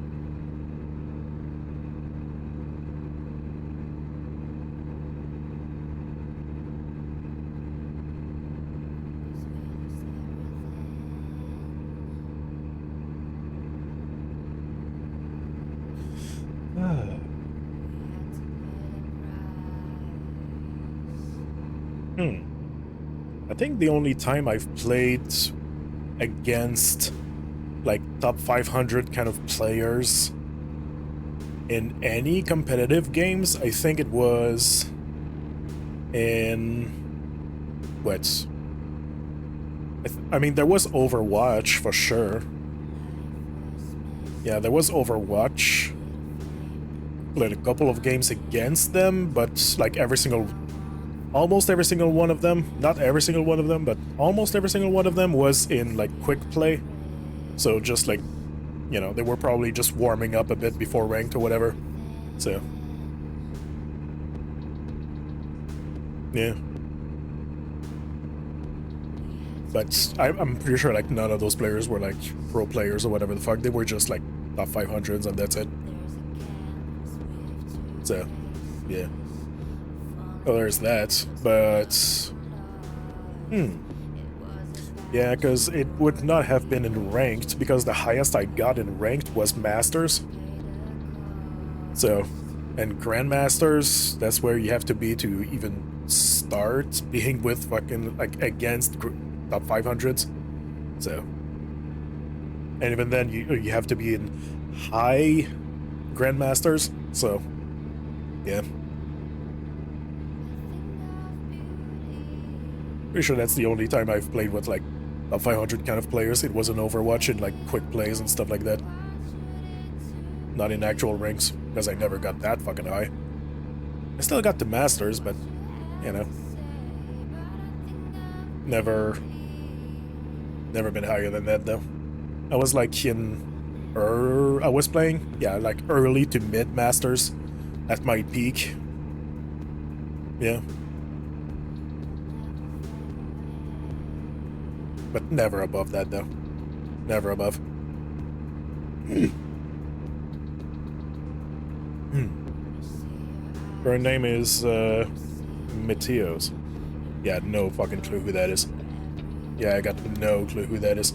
I think the only time I've played against like top 500 kind of players in any competitive games, I think it was in what? I mean, there was Overwatch for sure. Yeah, there was Overwatch. Played a couple of games against them, but like almost every single one of them, not every single one of them, but almost every single one of them was in like quick play. So just like, you know, they were probably just warming up a bit before ranked or whatever. So yeah. But I'm pretty sure like none of those players were like pro players or whatever the fuck. They were just like top 500s and that's it. So yeah. Well, there's that, but yeah, because it would not have been in ranked, because the highest I got in ranked was Masters. So, and Grandmasters, that's where you have to be to even start being with fucking, like, against top 500s. So, and even then you have to be in high grandmasters. So yeah, pretty sure that's the only time I've played with like a 500 kind of players. It was in Overwatch and like quick plays and stuff like that. Not in actual ranks, because I never got that fucking high. I still got the masters, but you know, never been higher than that though. I was like I was playing, yeah, like early to mid masters at my peak. Yeah. But never above that though. Never above. Her name is Mateos. Yeah, no fucking clue who that is. Yeah, I got no clue who that is.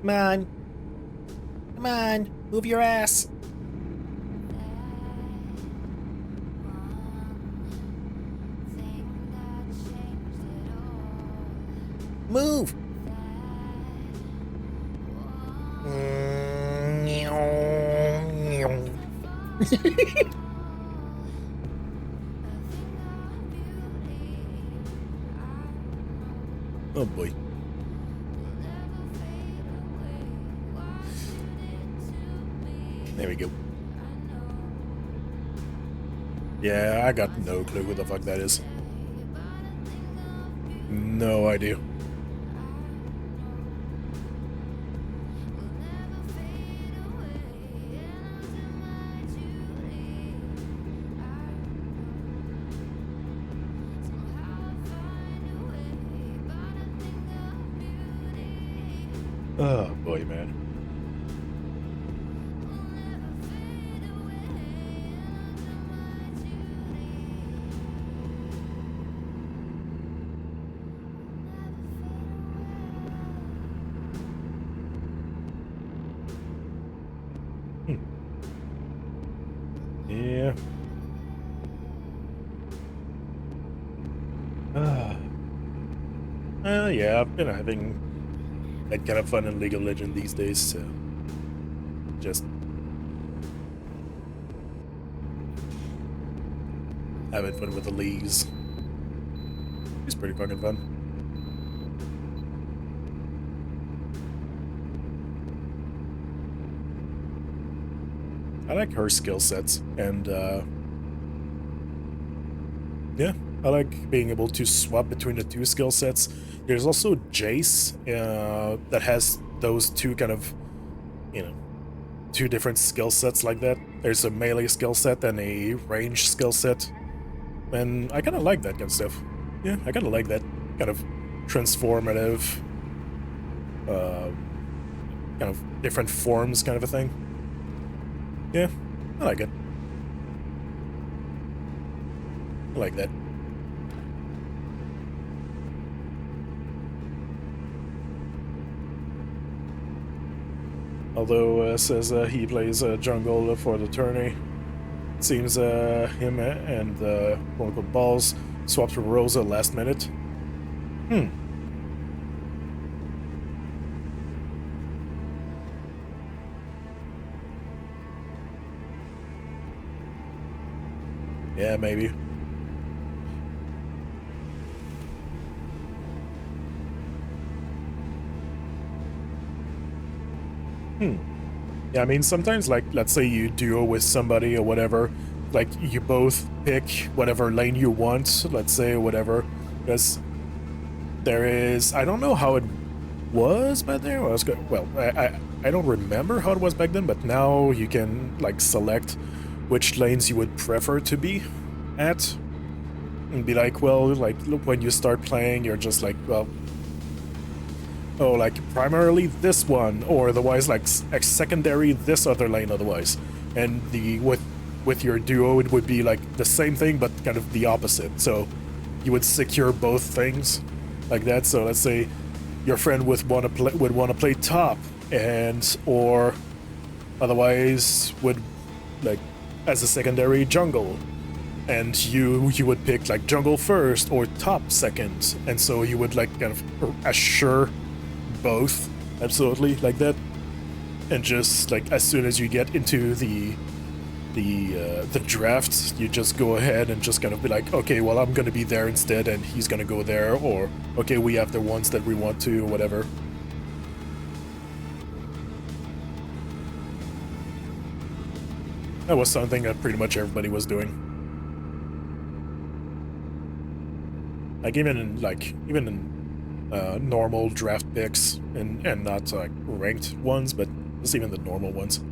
Come on. Come on, move your ass. Move. Oh boy. There we go. Yeah, I got no clue who the fuck that is. No idea. Oh boy, man. Yeah. Yeah, I've been having that kind of fun in League of Legends these days, so just having fun with the leagues. It's pretty fucking fun. I like her skill sets, and yeah, I like being able to swap between the two skill sets. There's also Jace that has those two kind of, you know, two different skill sets like that. There's a melee skill set and a range skill set, and I kind of like that kind of stuff. Yeah, I kind of like that kind of transformative, kind of different forms kind of a thing. Yeah, I like it. I like that. Although, says he plays jungle for the tourney. It seems him and quote-unquote Balls swapped to Rosa last minute. Yeah, maybe. Yeah, I mean, sometimes, like, let's say you duo with somebody or whatever, like, you both pick whatever lane you want, let's say, or whatever, because there is... I don't know how it was back then. Well, I don't remember how it was back then, but now you can, like, select which lanes you would prefer to be at, and be like, well, like, look, when you start playing, you're just like, well, oh, like, primarily this one, or otherwise, like, secondary this other lane otherwise. And the with your duo, it would be, like, the same thing, but kind of the opposite. So you would secure both things like that. So let's say your friend would want to play top, and, or otherwise would like as a secondary jungle, and you would pick like jungle first or top second, and so you would like kind of assure both absolutely like that, and just like as soon as you get into the draft, you just go ahead and just kind of be like, okay, well, I'm gonna be there instead, and he's gonna go there, or okay, we have the ones that we want to, or whatever. That was something that pretty much everybody was doing. Like even in normal draft picks, and not like ranked ones, but just even the normal ones.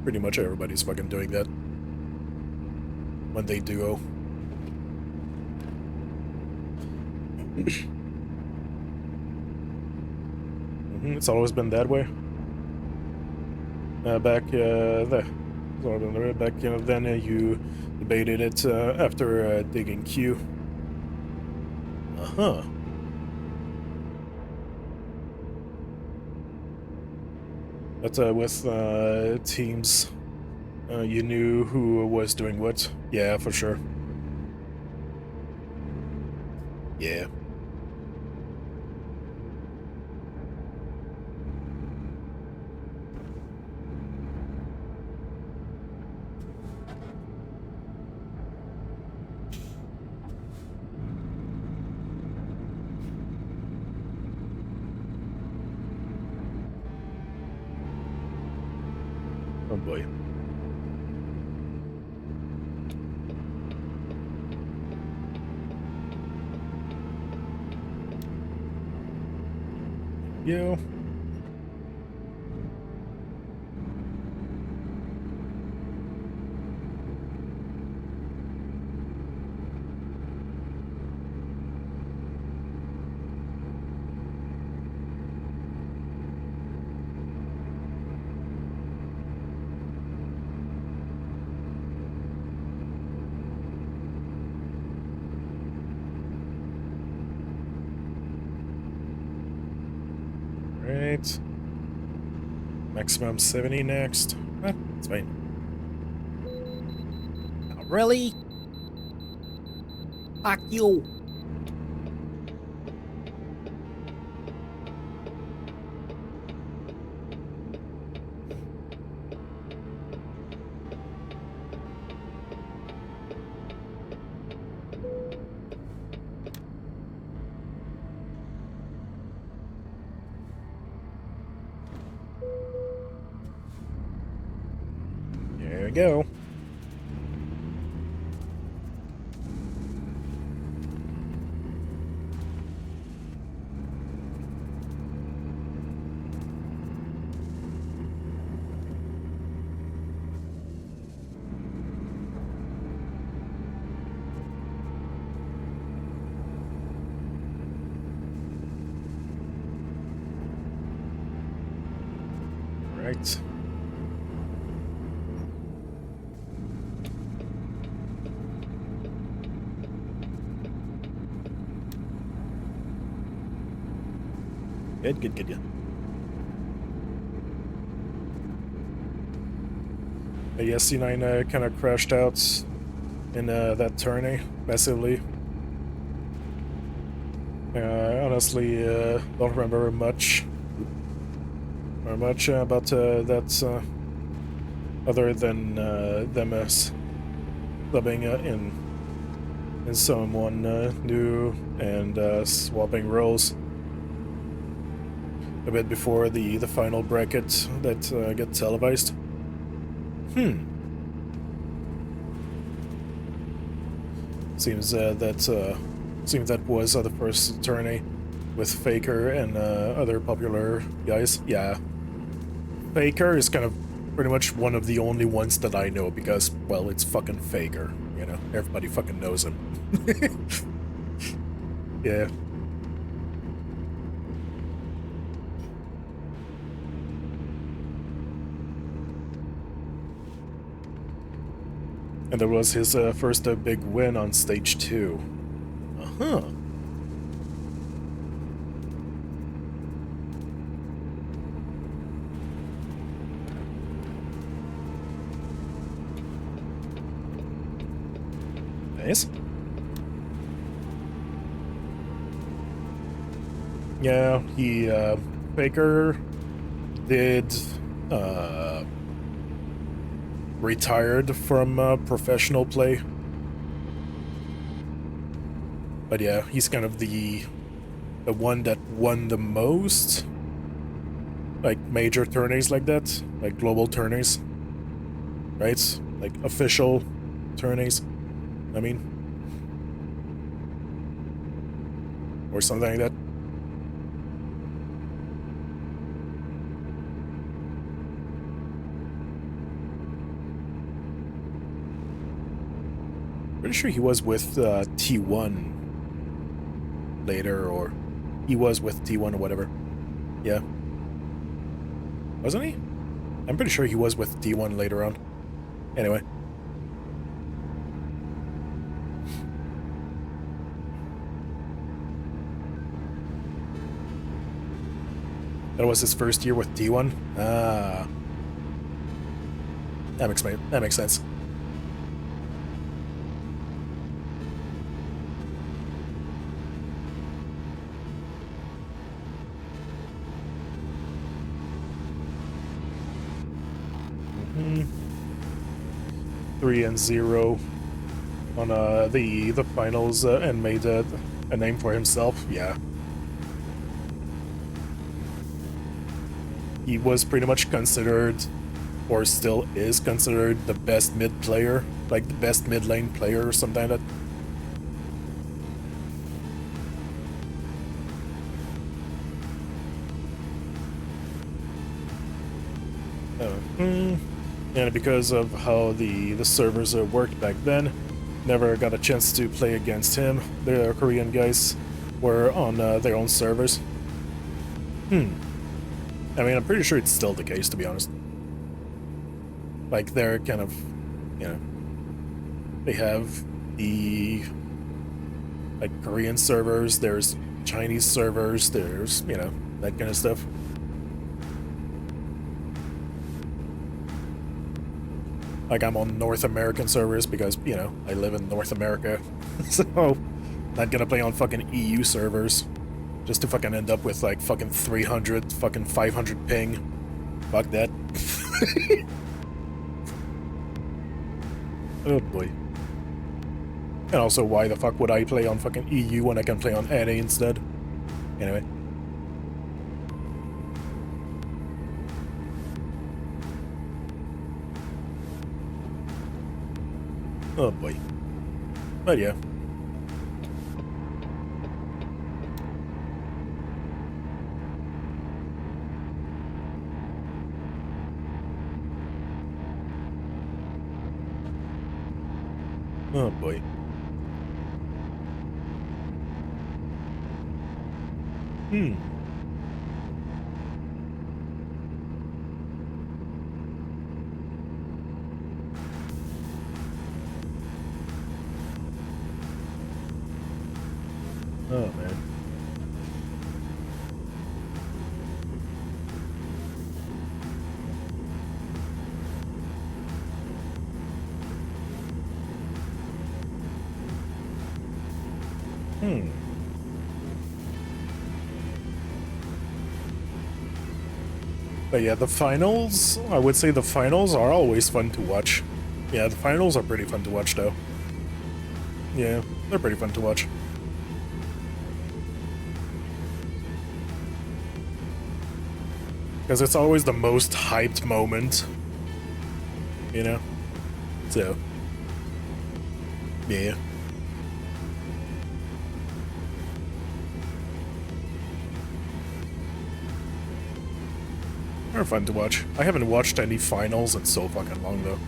Pretty much everybody's fucking doing that when they duo. It's always been that way. Back then you debated it after digging Q. Uh-huh. But with teams, you knew who was doing what. Yeah, for sure. Yeah. Oh boy. Yeah. Right. Maximum 70 next. It's fine. Oh, really? Fuck you. There we go. Right. Good. Yeah, C9 kind of crashed out in that tourney massively. Honestly, don't remember much about that other than them subbing in someone new and swapping roles a bit before the final bracket that get televised. Seems that was the first tourney with Faker and other popular guys. Yeah, Faker is kind of pretty much one of the only ones that I know because, well, it's fucking Faker. You know, everybody fucking knows him. Yeah. And that was his first big win on stage 2. Uh-huh. Nice. Yeah, Baker did, retired from, professional play. But yeah, he's kind of the one that won the most, like, major tourneys like that, like global tourneys, right? Like official tourneys, I mean, or something like that. Pretty sure he was with T1 later, or he was with T1 or whatever. Yeah. Wasn't he? I'm pretty sure he was with T1 later on. Anyway. That was his first year with T1? Ah. That makes sense. Mm-hmm. 3-0 on the finals, and made a name for himself. Yeah. He was pretty much considered, or still is considered, the best mid player, like the best mid lane player or something like that. And because of how the servers worked back then, never got a chance to play against him. The Korean guys were on their own servers. I mean, I'm pretty sure it's still the case, to be honest. Like, they're kind of, you know, they have the, like, Korean servers, there's Chinese servers, there's, you know, that kind of stuff. Like, I'm on North American servers because, you know, I live in North America. So, not gonna play on fucking EU servers just to fucking end up with, like, fucking 300, fucking 500 ping. Fuck that. Oh boy. And also, why the fuck would I play on fucking EU when I can play on NA instead? Anyway. Oh boy. But yeah. Oh boy. Oh man. But yeah, the finals, I would say the finals are always fun to watch. Yeah, the finals are pretty fun to watch, though. Yeah, they're pretty fun to watch. Because it's always the most hyped moment. You know? So. Yeah. They're fun to watch. I haven't watched any finals in so fucking long, though.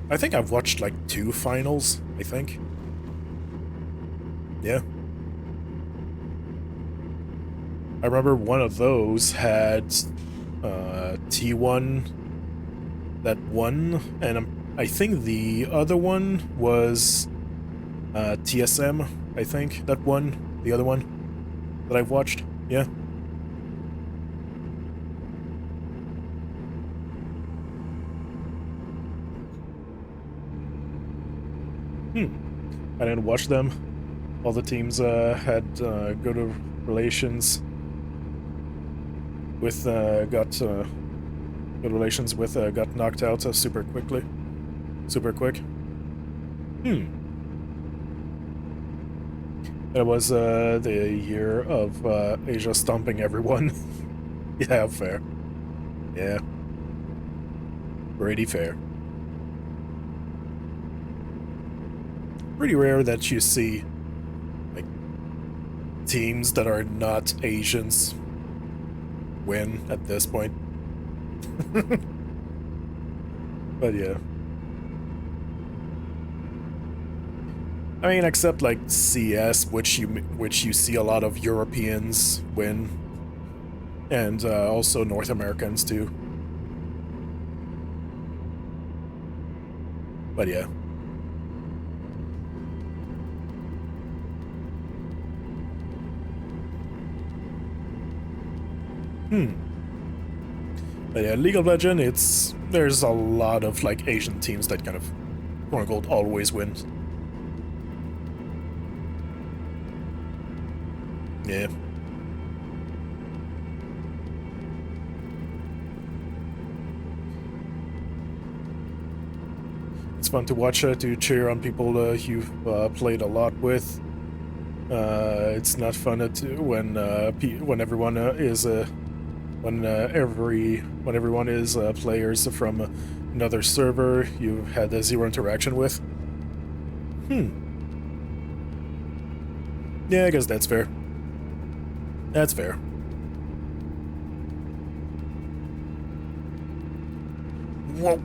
I think I've watched, like, 2 finals, I think. Yeah. I remember one of those had T1 that won, and I think the other one was TSM, I think, that won. The other one that I've watched. Yeah. I didn't watch them. All the teams had good relations with got good relations with got knocked out super quickly, super quick. That was the year of Asia stomping everyone. Yeah, fair. Yeah, pretty fair. Pretty rare that you see like teams that are not Asians win at this point. But yeah. I mean, except like CS, which you see a lot of Europeans win, and also North Americans too. But yeah. But yeah, League of Legends, there's a lot of like Asian teams that kind of quote unquote always win. Yeah. It's fun to watch, to cheer on people you've played a lot with. It's not fun when everyone is when everyone is players from another server you've had zero interaction with. Yeah, I guess that's fair. That's fair. Whoa.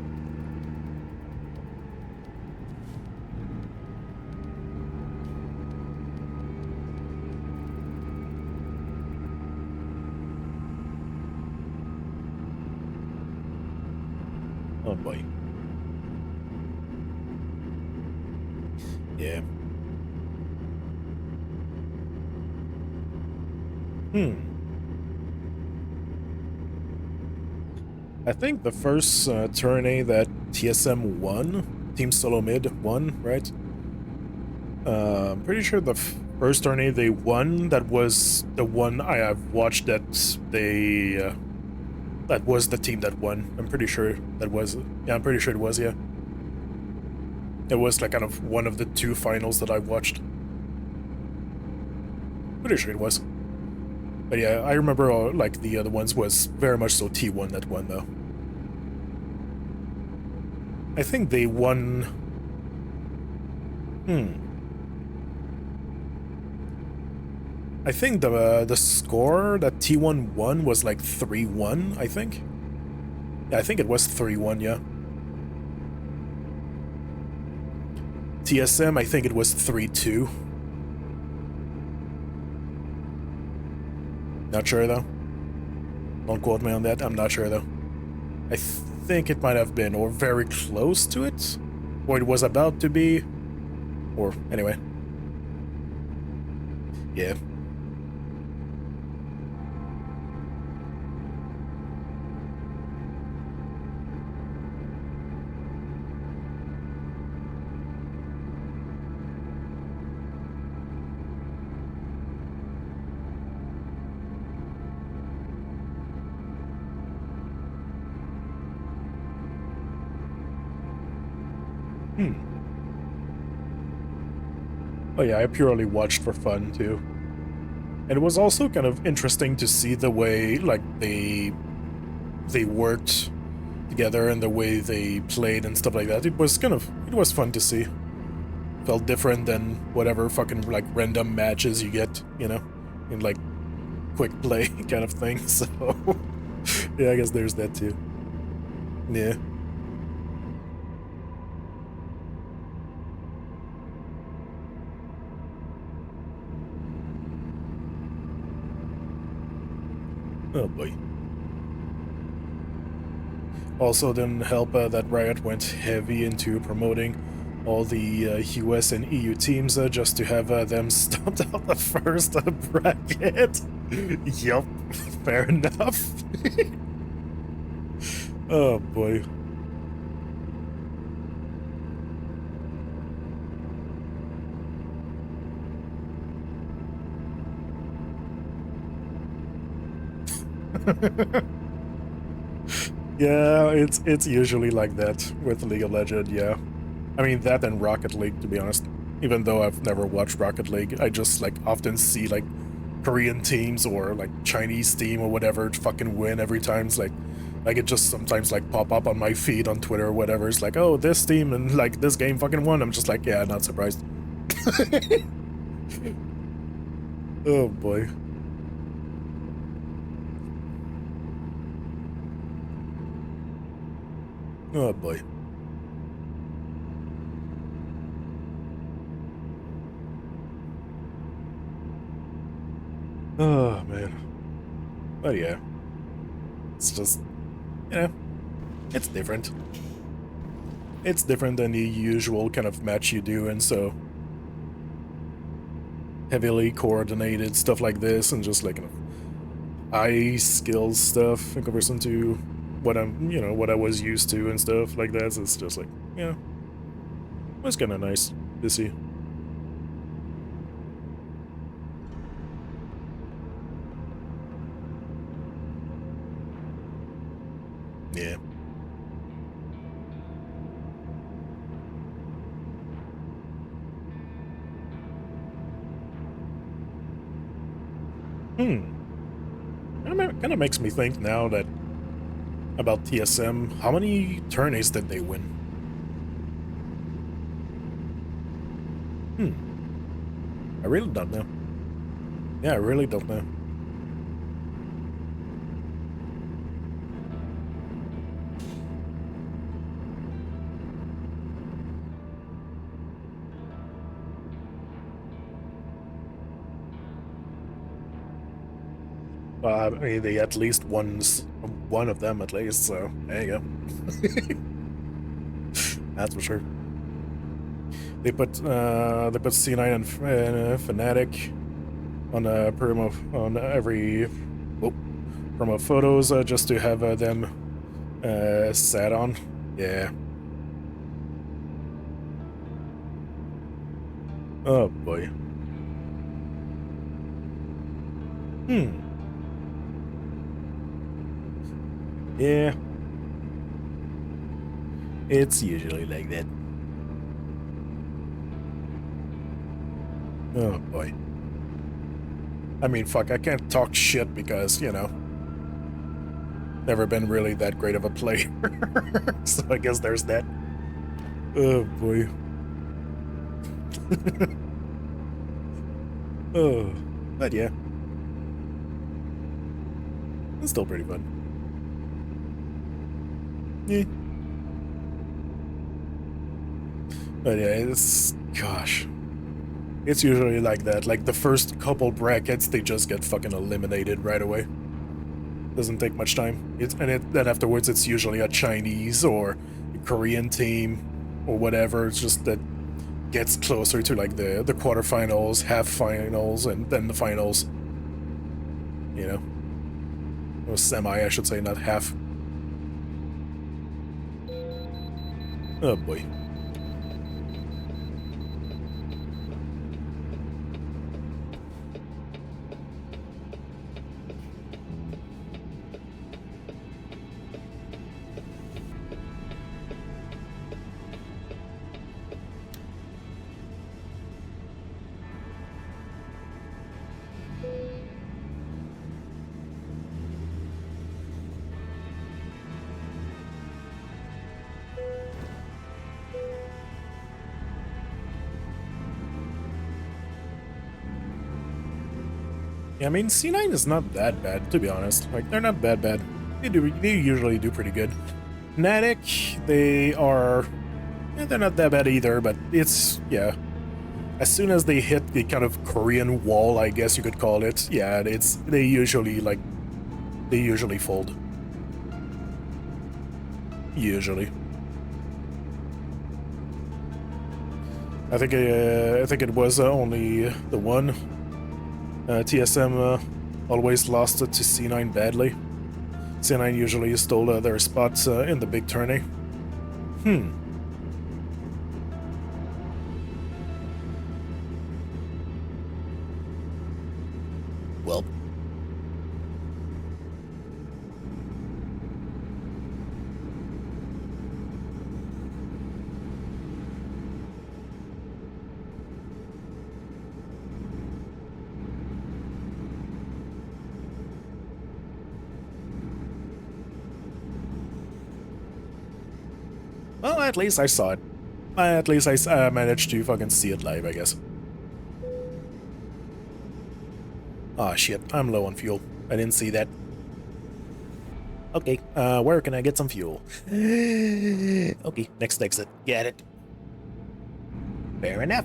Oh boy. Yeah. I think the first tourney that TSM won, Team Solo Mid won, right? I'm pretty sure the first tourney they won, that was the one I have watched that they that was the team that won. I'm pretty sure that was, yeah, I'm pretty sure it was, yeah. It was like kind of one of the two finals that I watched. Pretty sure it was. But yeah, I remember like the other ones was very much so T1 that won though. I think they won. I think the score that T1 won was like 3-1, I think. Yeah, I think it was 3-1, yeah. TSM, I think it was 3-2. Not sure though. Don't quote me on that, I'm not sure though. I think it might have been, or very close to it, or it was about to be, or anyway. Yeah. Oh yeah, I purely watched for fun too. And it was also kind of interesting to see the way like they worked together and the way they played and stuff like that. It was fun to see. Felt different than whatever fucking like random matches you get, you know, in like quick play kind of thing. So yeah, I guess there's that too. Yeah. Oh boy. Also didn't help that Riot went heavy into promoting all the US and EU teams just to have them stomped out the first bracket. Yup, fair enough. Oh boy. Yeah, it's usually like that with League of Legends, yeah. I mean, that and Rocket League, to be honest. Even though I've never watched Rocket League, I just, like, often see, like, Korean teams or, like, Chinese team or whatever fucking win every time. It's like, it just sometimes, like, pop up on my feed on Twitter or whatever. It's like, oh, this team and, like, this game fucking won. I'm just like, yeah, not surprised. Oh, boy. Oh, boy. Oh, man. But yeah. It's just, you know, it's different. It's different than the usual kind of match you do, and so heavily coordinated stuff like this, and just like kind of eye skills stuff in comparison to what what I was used to and stuff like that. So it's just like, yeah, it was kind of nice to see. Yeah. Kind of makes me think now that about TSM. How many tourneys did they win? I really don't know. Yeah, I really don't know. I mean, they at least won one of them at least, so there you go. That's for sure. They put C9 and Fnatic on on every promo photos just to have them sat on. Yeah. Oh boy. Yeah. It's usually like that. Oh boy. I mean, fuck, I can't talk shit because, never been really that great of a player. So I guess there's that. Oh boy. Oh, but yeah. It's still pretty fun. Yeah. But yeah, gosh. It's usually like that. Like the first couple brackets, they just get fucking eliminated right away. Doesn't take much time. Then afterwards, it's usually a Chinese or a Korean team or whatever. It's just that gets closer to like the quarterfinals, half finals, and then the finals. Or semi, I should say, not half. Oh boy. Yeah, I mean, C9 is not that bad, to be honest. Like, they're not bad. They usually do pretty good. Fnatic, they're not that bad either, but it's, yeah. As soon as they hit the kind of Korean wall, I guess you could call it, yeah, they usually fold. Usually. I think it was only the one. TSM always lost it to C9 badly. C9 usually stole their spots in the big tourney. Well. Well, at least I saw it. At least I managed to fucking see it live, I guess. Aw, shit, I'm low on fuel. I didn't see that. Okay, where can I get some fuel? Okay, next exit. Get it. Fair enough.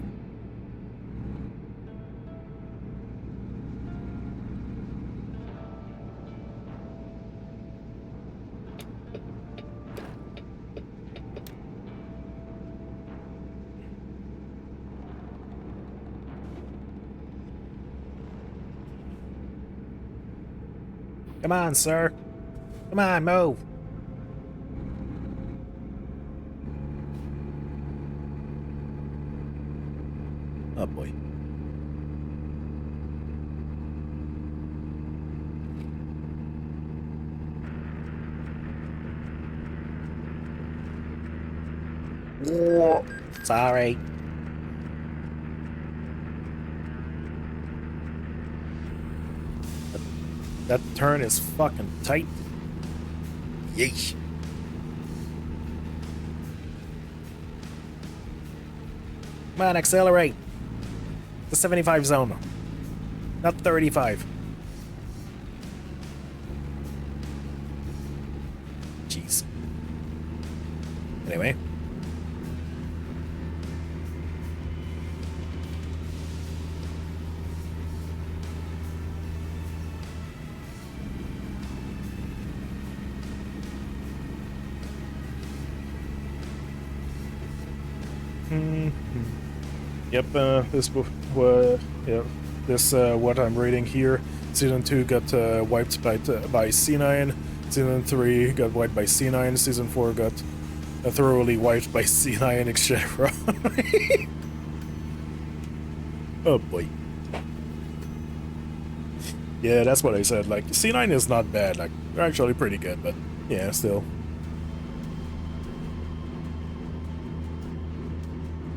Come on, sir. Come on, move. Oh boy. Sorry. That turn is fucking tight. Yeesh. Come on, accelerate. The 75 zone. Not 35. Jeez. Anyway. Yep, this what I'm reading here. Season 2 got wiped by C9. Season 3 got wiped by C9. Season 4 got thoroughly wiped by C9, etc. Oh boy. Yeah, that's what I said. Like, C9 is not bad. Like, they're actually pretty good, but yeah, still.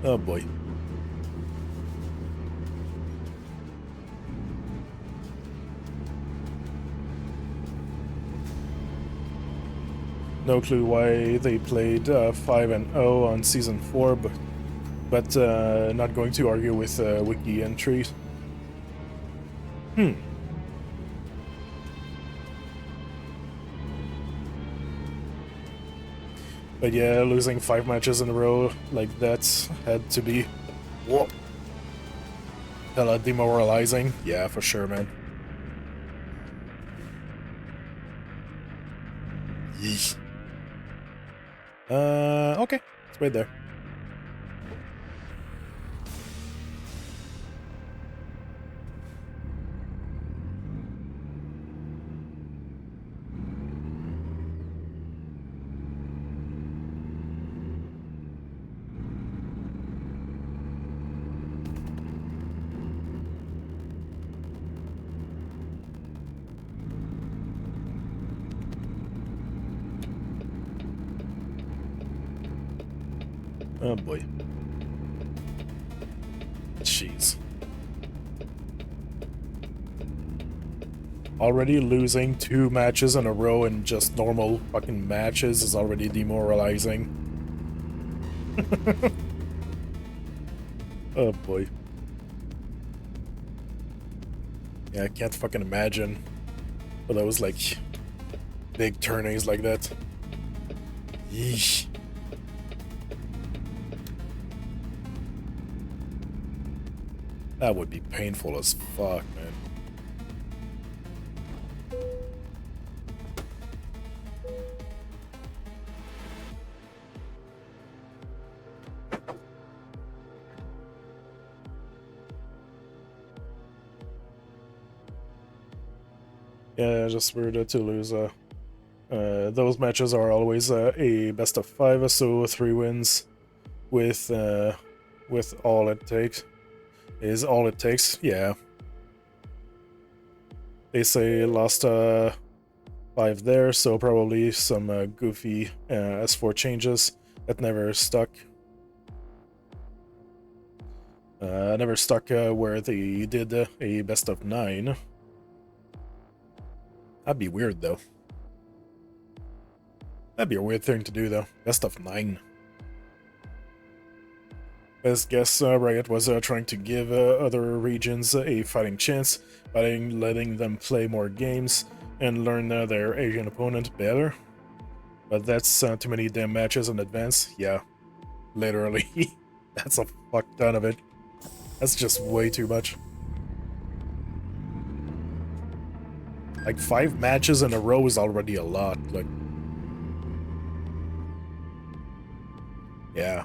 Oh boy. No clue why they played 5-0 on Season 4, but not going to argue with wiki entries. But yeah, losing 5 matches in a row like that had to be hella demoralizing. Yeah, for sure, man. Yeesh. Okay. Let's wait there. Oh boy. Jeez. Already losing 2 matches in a row in just normal fucking matches is already demoralizing. Oh boy. Yeah, I can't fucking imagine for those, like, big turnings like that. Yeesh. That would be painful as fuck, man. Yeah, just weird to lose. Those matches are always a best of 5, so 3 wins with all it takes. Is all it takes, yeah. They say lost 5 there, so probably some goofy S4 changes that never stuck. Never stuck where they did a best of 9. That'd be weird, though. That'd be a weird thing to do, though. Best of 9. Best guess, Riot was trying to give other regions a fighting chance by letting them play more games and learn their Asian opponent better. But that's too many damn matches in advance. Yeah, literally. That's a fuck ton of it. That's just way too much. Like 5 matches in a row is already a lot. Like, yeah.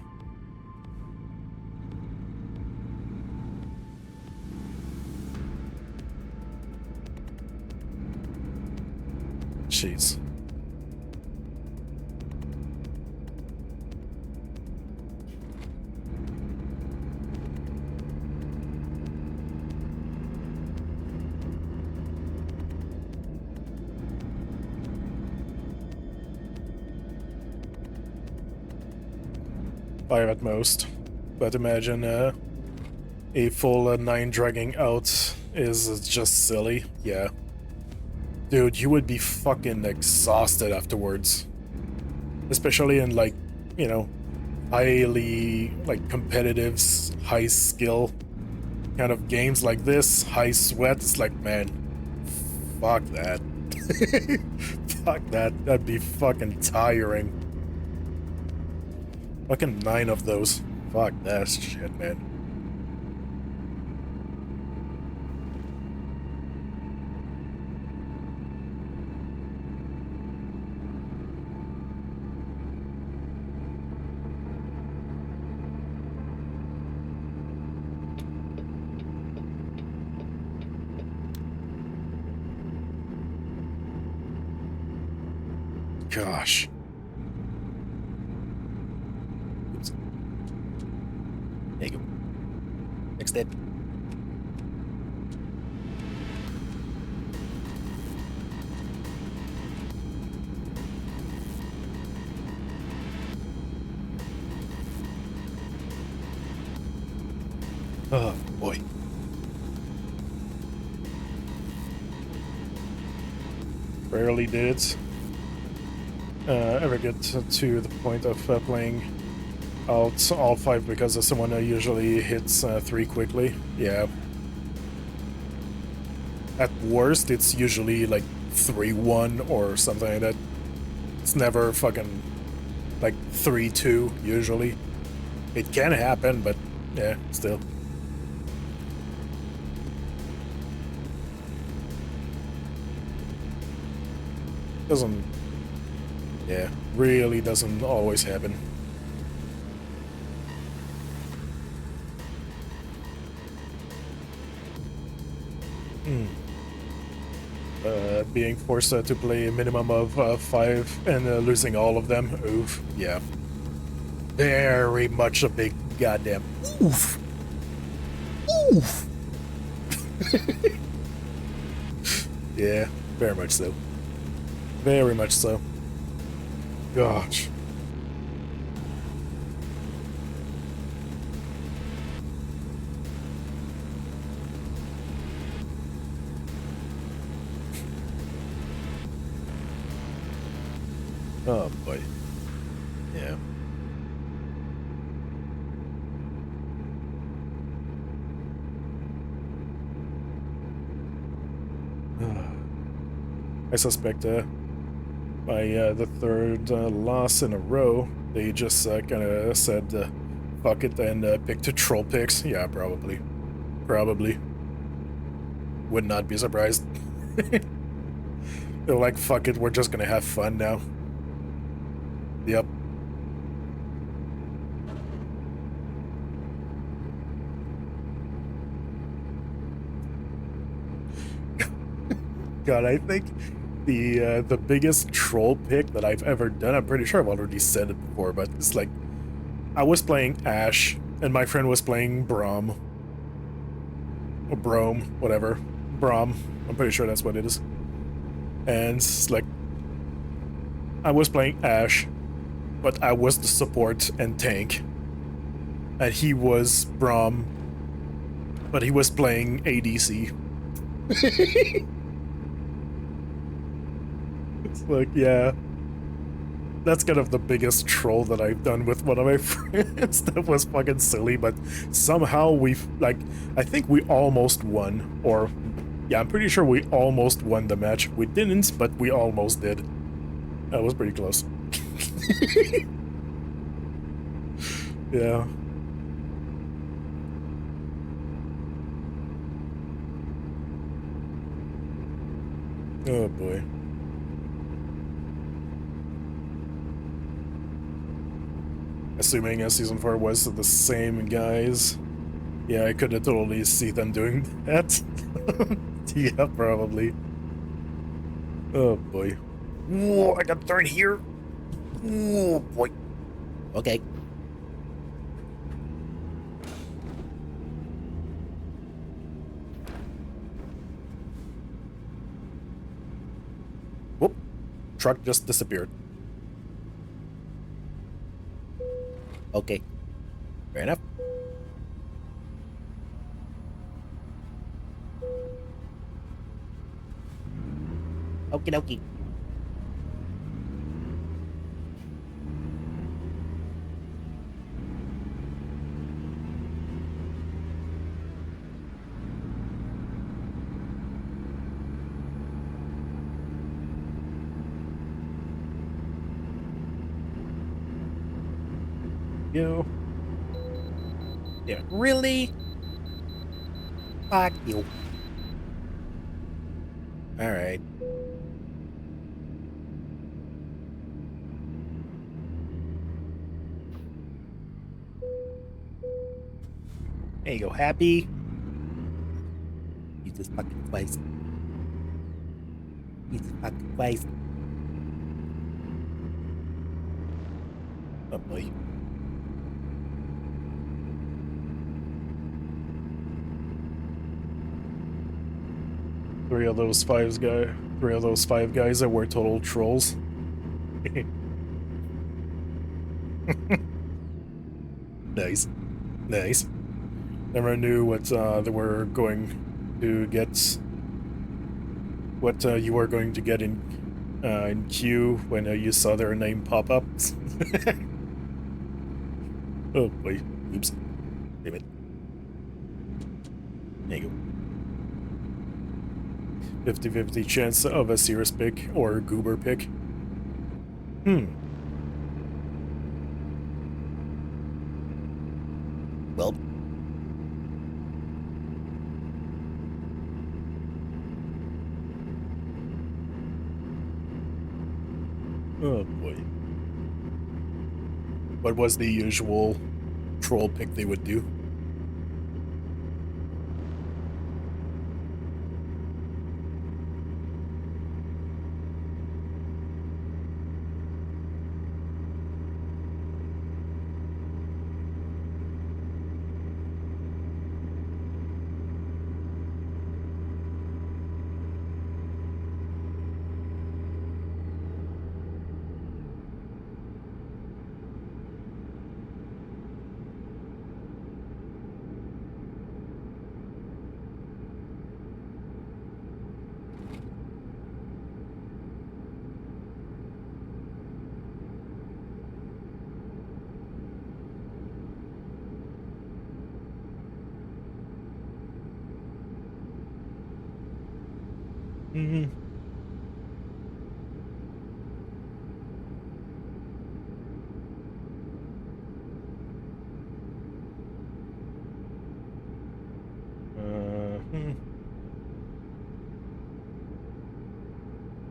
Jeez. Five at most. But imagine a full 9 dragging out is just silly. Yeah. Dude, you would be fucking exhausted afterwards. Especially in, like, you know, highly, like, competitive, high skill kind of games like this. High sweat. It's like, man, fuck that. Fuck that. That'd be fucking tiring. Fucking 9 of those. Fuck that shit, man. Gosh. Oops. There you go. Next step. Oh, boy. Rarely did ever get to the point of playing out all 5 because someone usually hits 3 quickly. Yeah. At worst, it's usually like 3-1 or something like that. It's never fucking like 3-2 usually. It can happen, but yeah, still. Doesn't, yeah, really doesn't always happen. Being forced to play a minimum of 5 and losing all of them, oof, yeah. Very much a big goddamn oof. Oof. Yeah, very much so. Very much so. Gosh. Oh boy. Yeah. I suspect by the 3rd loss in a row, they just kind of said, fuck it, and picked the troll picks. Yeah, probably. Probably. Would not be surprised. They're like, fuck it, we're just gonna have fun now. Yep. God, I think the biggest troll pick that I've ever done, I'm pretty sure I've already said it before, but it's like, I was playing Ashe, and my friend was playing Braum. Or Brome, whatever. Braum. I'm pretty sure that's what it is. And it's like, I was playing Ashe, but I was the support and tank. And he was Braum, but he was playing ADC. It's like, yeah. that's kind of the biggest troll that I've done with one of my friends. That was fucking silly, but somehow we've, like, I think we almost won, or, yeah, I'm pretty sure we almost won the match. We didn't, but we almost did. That was pretty close. Yeah. Oh boy. Assuming season 4 was the same guys. Yeah, I could totally see them doing that. Yeah, probably. Oh boy. Whoa, I got turned here. Oh boy. Okay. Whoop. Truck just disappeared. Okay. Fair enough. Okie dokie. You. Yeah, really? Fuck you. Alright. There you go, happy. Jesus fucking Christ. Jesus fucking Christ. Oh boy. Three of those five guys that were total trolls. Nice. Nice. Never knew what they were going to get. What you were going to get in queue when you saw their name pop up. Oh boy. Oops. Damn it. There you go. 50-50 chance of a Cirrus pick or Goober pick. Well. Oh boy. What was the usual troll pick they would do?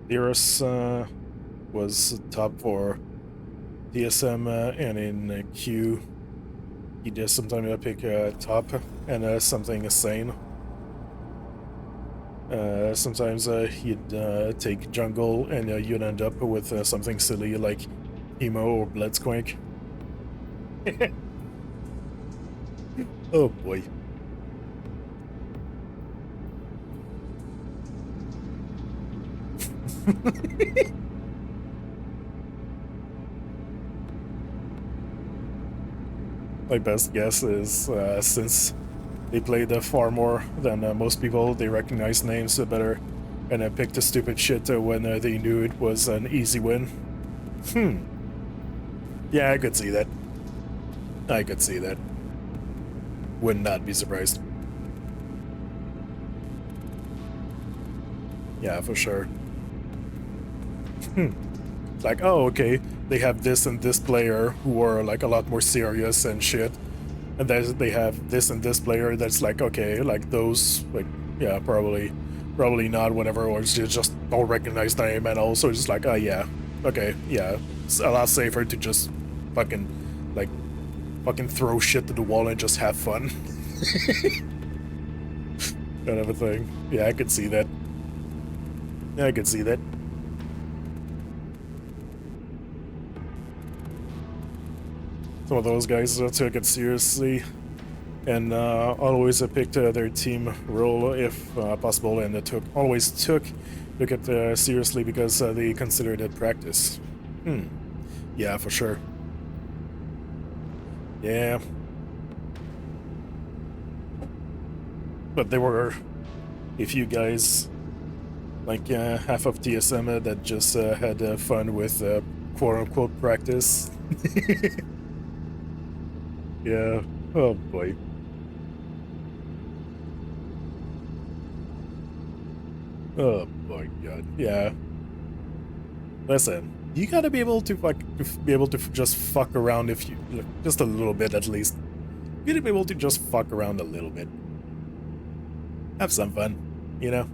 Cirrus was top for TSM and in Q he does sometimes pick top and something sane. Sometimes he'd take jungle and you'd end up with something silly like Emo or Blitzcrank. Oh boy. My best guess is since they played far more than most people, they recognize names better, and picked the stupid shit when they knew it was an easy win. Yeah, I could see that. I could see that. Would not be surprised. Yeah, for sure. It's like, oh, okay, they have this and this player who are like a lot more serious and shit. And then they have this and this player that's like, okay, like those, like, yeah, probably not, whatever, or just don't recognize the name, and also just like, oh, yeah, okay, yeah, it's a lot safer to just fucking, like, fucking throw shit to the wall and just have fun. Kind of a thing. Yeah, I could see that. Yeah, I could see that. Some of those guys took it seriously and always picked their team role if possible, and always took it seriously because they considered it practice. Yeah, for sure. Yeah. But there were a few guys, like half of TSM, that just had fun with quote-unquote practice. Yeah. Oh boy. Oh my god. Yeah. Listen, you gotta be able to just fuck around if you just a little bit at least. You gotta be able to just fuck around a little bit. Have some fun, you know.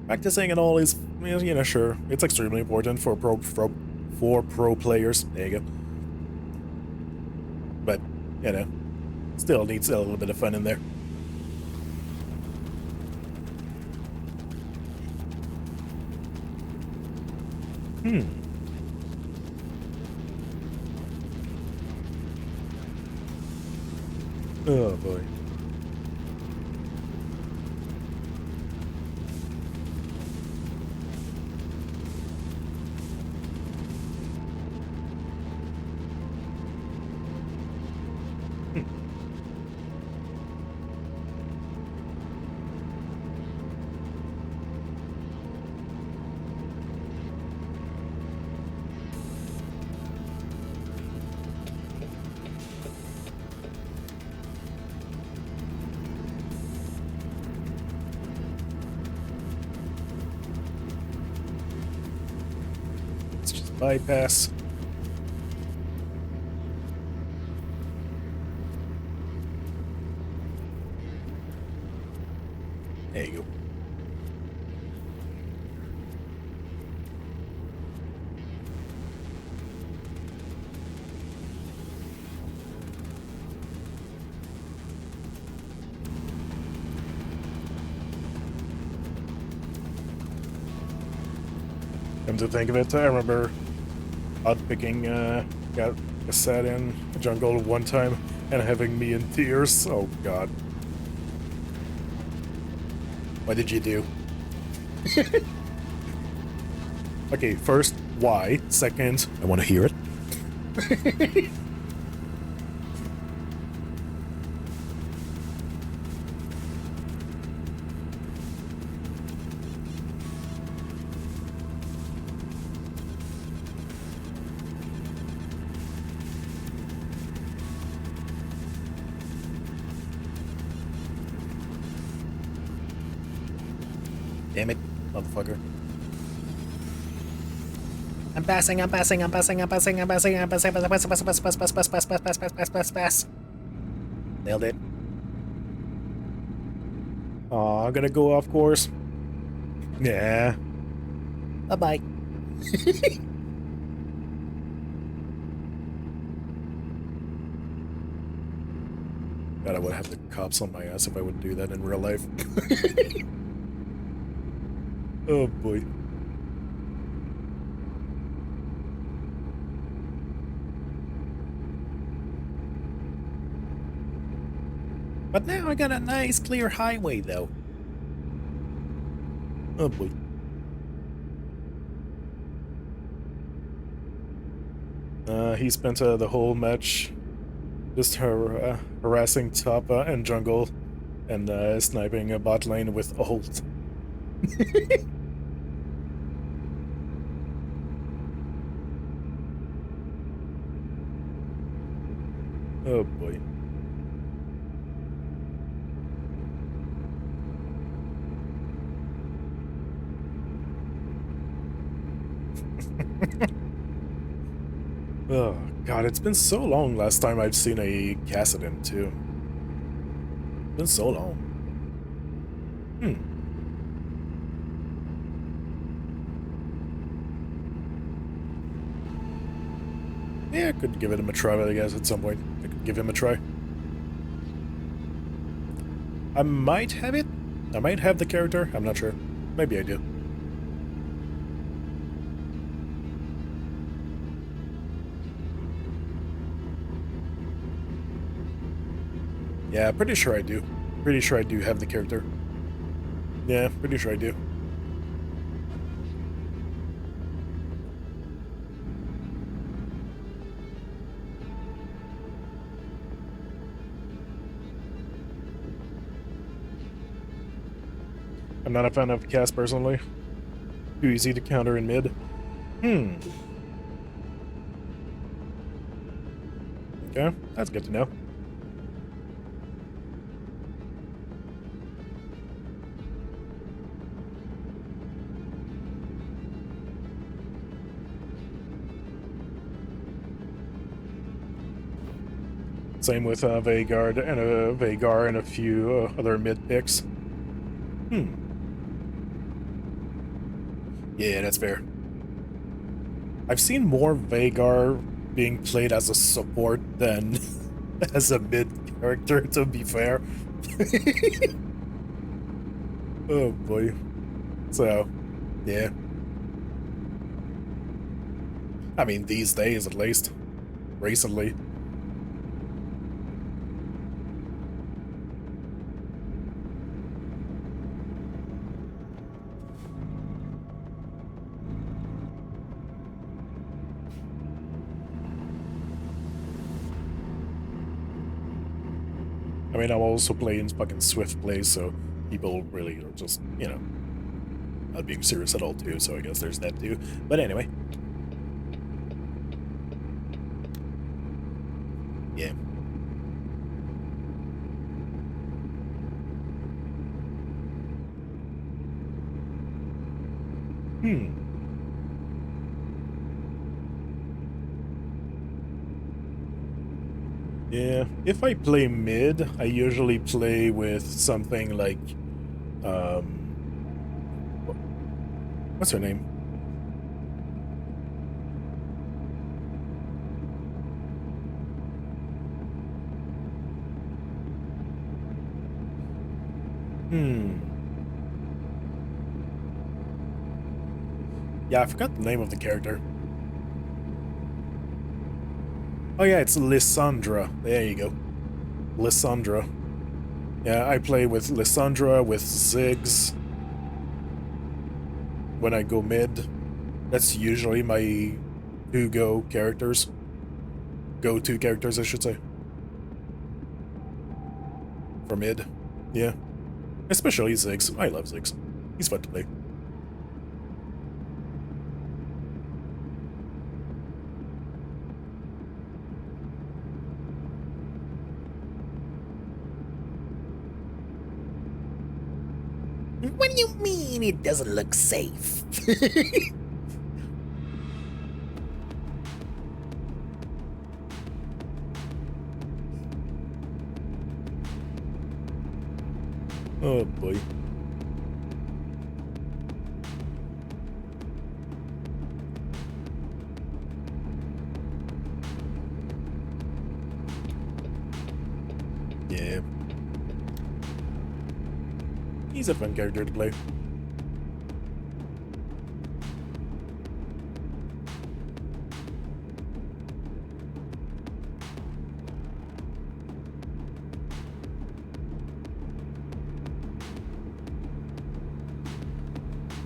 Practicing and all is, you know, sure, it's extremely important for pro players. There you go. But you know, still needs a little bit of fun in there. Oh boy. Let's just bypass. There you go. Come to think of it, I remember outpicking got sat in jungle one time and having me in tears. Oh god. What did you do? Okay, first, why? Second, I want to hear it. Damn it, motherfucker. I'm passing. Nailed it. Aw, I'm gonna go off course. Yeah. Bye-bye. God, I would have the cops on my ass if I would do that in real life. Oh boy. But now I got a nice clear highway though. Oh boy. He spent the whole match just harassing top and jungle and sniping a bot lane with ult. Oh boy. Oh god, it's been so long last time I've seen a Kassadin too. It's been so long. Yeah, I could give him a try, I guess, at some point. I could give him a try. I might have it. I might have the character. I'm not sure. Maybe I do. Yeah, pretty sure I do. Pretty sure I do have the character. Yeah, pretty sure I do. I'm not a fan of Cass personally. Too easy to counter in mid. Okay, that's good to know. Same with Vagar and a few other mid picks. Yeah, that's fair. I've seen more Vagar being played as a support than as a mid character, to be fair. Oh boy. So, yeah. I mean, these days at least. Recently. I mean, I'm also playing fucking Swift plays, so people really are just, you know, not being serious at all too, so I guess there's that too. But anyway. Yeah. Yeah, if I play mid, I usually play with something like, what's her name? Yeah, I forgot the name of the character. Oh yeah, it's Lissandra. There you go. Lissandra. Yeah, I play with Lissandra, with Ziggs. When I go mid, that's usually my two-go characters. Go-to characters, I should say. For mid. Yeah. Especially Ziggs. I love Ziggs. He's fun to play. What do you mean it doesn't look safe? Oh boy. Yeah. He's a fun character to play.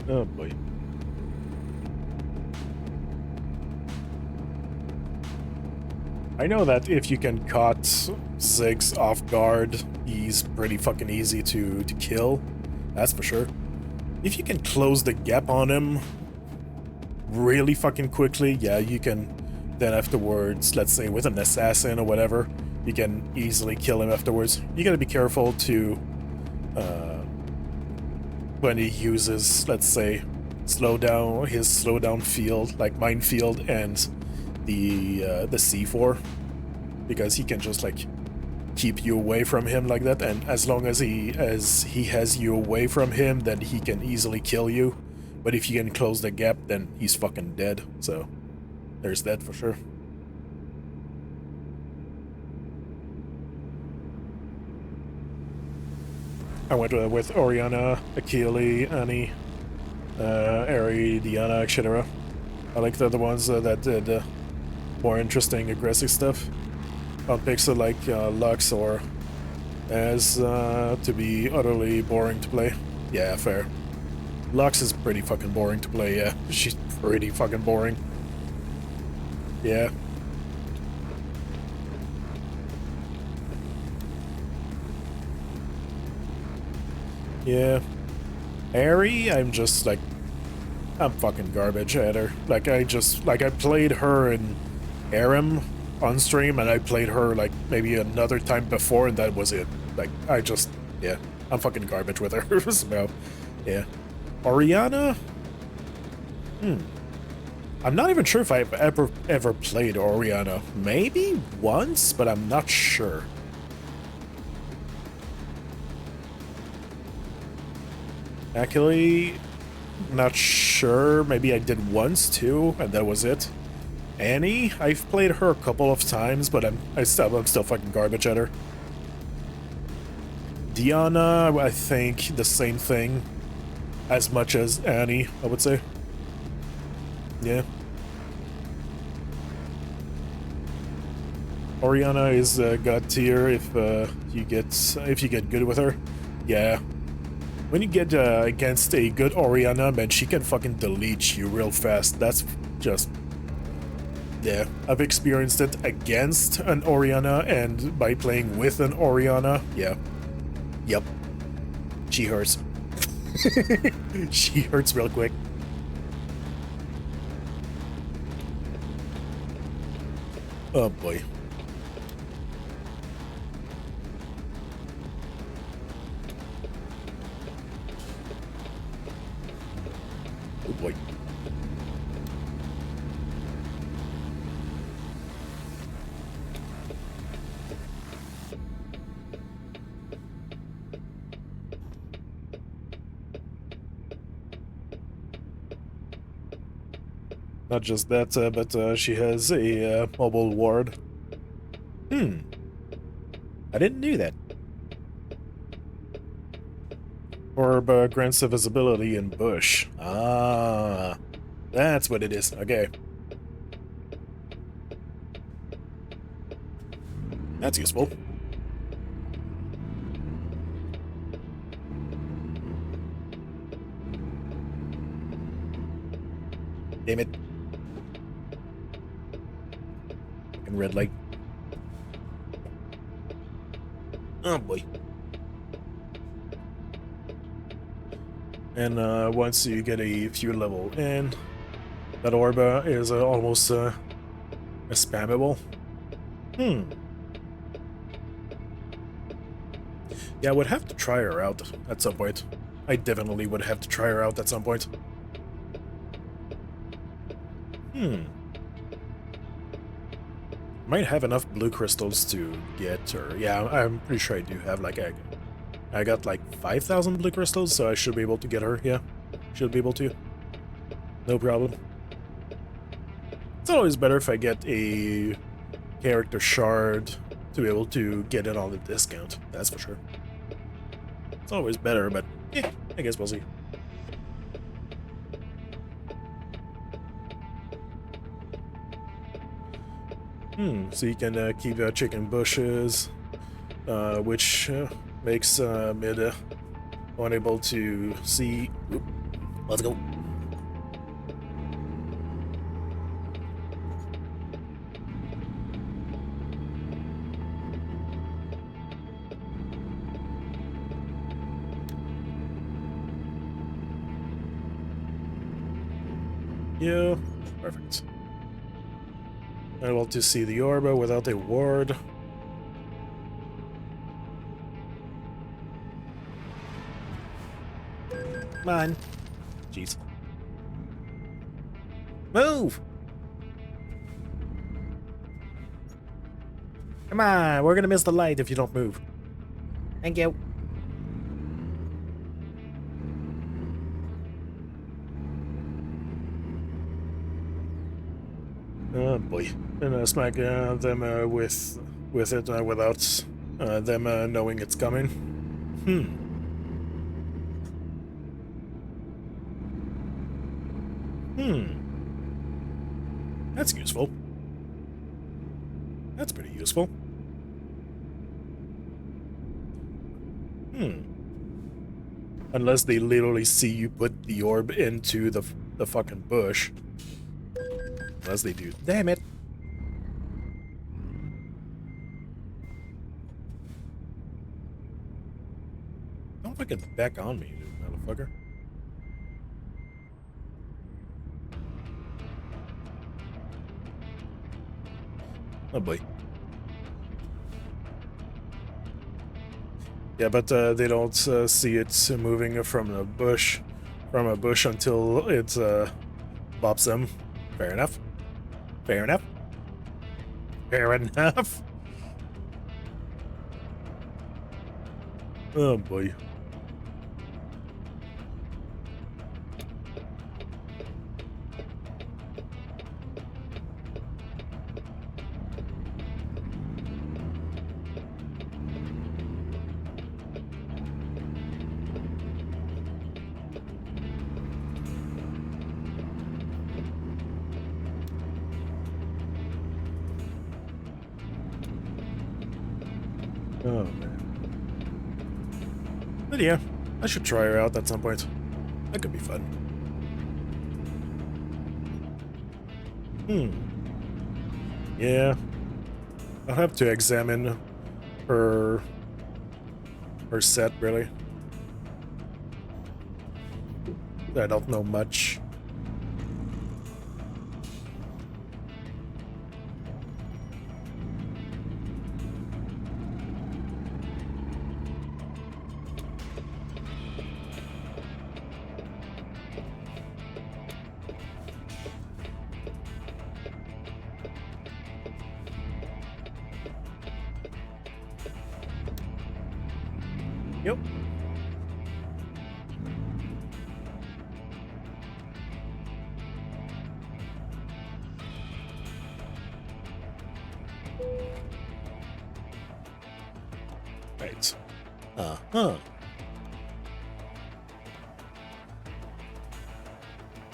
Oh boy. I know that if you can caught Ziggs off guard, he's pretty fucking easy to kill. That's for sure. If you can close the gap on him really fucking quickly, yeah, you can then afterwards, let's say with an assassin or whatever, you can easily kill him afterwards. You gotta be careful to when he uses, let's say, his slowdown field, like minefield, and the C4, because he can just like keep you away from him like that, and as long as he has you away from him, then he can easily kill you. But if you can close the gap, then he's fucking dead. So there's that for sure. I went with Orianna, Achille, Annie, Aerie, Diana, etc. I like the other ones that did more interesting, aggressive stuff. On picks like Lux or as to be utterly boring to play. Yeah, fair. Lux is pretty fucking boring to play, yeah. She's pretty fucking boring. Yeah. Yeah. Aerie, I'm just like, I'm fucking garbage at her. Like I played her in Aram on stream, and I played her like maybe another time before, and that was it. Like yeah, I'm fucking garbage with her. So, yeah. Orianna? I'm not even sure if I've ever played Orianna. Maybe once, but I'm not sure. Achille, not sure. Maybe I did once too, and that was it. Annie, I've played her a couple of times, but I'm still fucking garbage at her. Diana, I think the same thing, as much as Annie, I would say. Yeah. Orianna is god tier if you get good with her. Yeah. When you get against a good Orianna, man, she can fucking delete you real fast. That's just... Yeah, I've experienced it against an Orianna and by playing with an Orianna. Yeah. Yep. She hurts. She hurts real quick. Oh boy. Oh boy. Not just that, but she has a mobile ward. I didn't know that. Orb grants visibility in bush. Ah, that's what it is. Okay. That's useful. Damn it. Fucking red light. Oh boy. And once you get a few level in, that orb is almost spammable. Yeah, I would have to try her out at some point. I definitely would have to try her out at some point. Might have enough blue crystals to get her. Yeah, I'm pretty sure I do have like I got like 5,000 blue crystals, so I should be able to get her. Yeah, should be able to. No problem. It's always better if I get a character shard to be able to get it on the discount. That's for sure. It's always better, but yeah, I guess we'll see. So you can keep chicken bushes, which makes mid unable to see. Oop, let's go. Yeah, perfect. Able to see the orb without a ward. Come on. Jeez. Move! Come on, we're gonna miss the light if you don't move. Thank you. Oh boy. And smack them with it without them knowing it's coming. That's useful. That's pretty useful. Unless they literally see you put the orb into the fucking bush. Unless they do. Damn it. Don't fucking back on me, you motherfucker. Oh boy. Yeah, but they don't see it moving from a bush until it bops them. Fair enough. Fair enough. Fair enough. Oh boy. Oh man. But yeah, I should try her out at some point. That could be fun. Yeah. I'll have to examine her set really. I don't know much. Yep. Right. Uh-huh.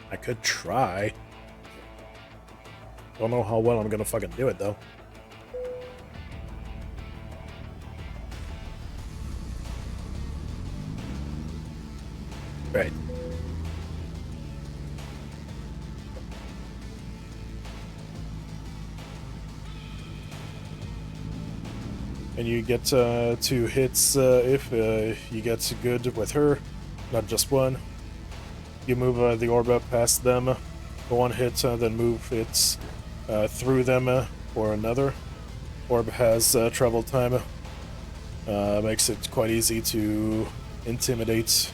I could try. Don't know how well I'm gonna fucking do it, though. Right. And you get 2 hits if you get good with her, not just one. You move the orb up past them for 1 hit, then move it through them for another. Orb has travel time, makes it quite easy to intimidate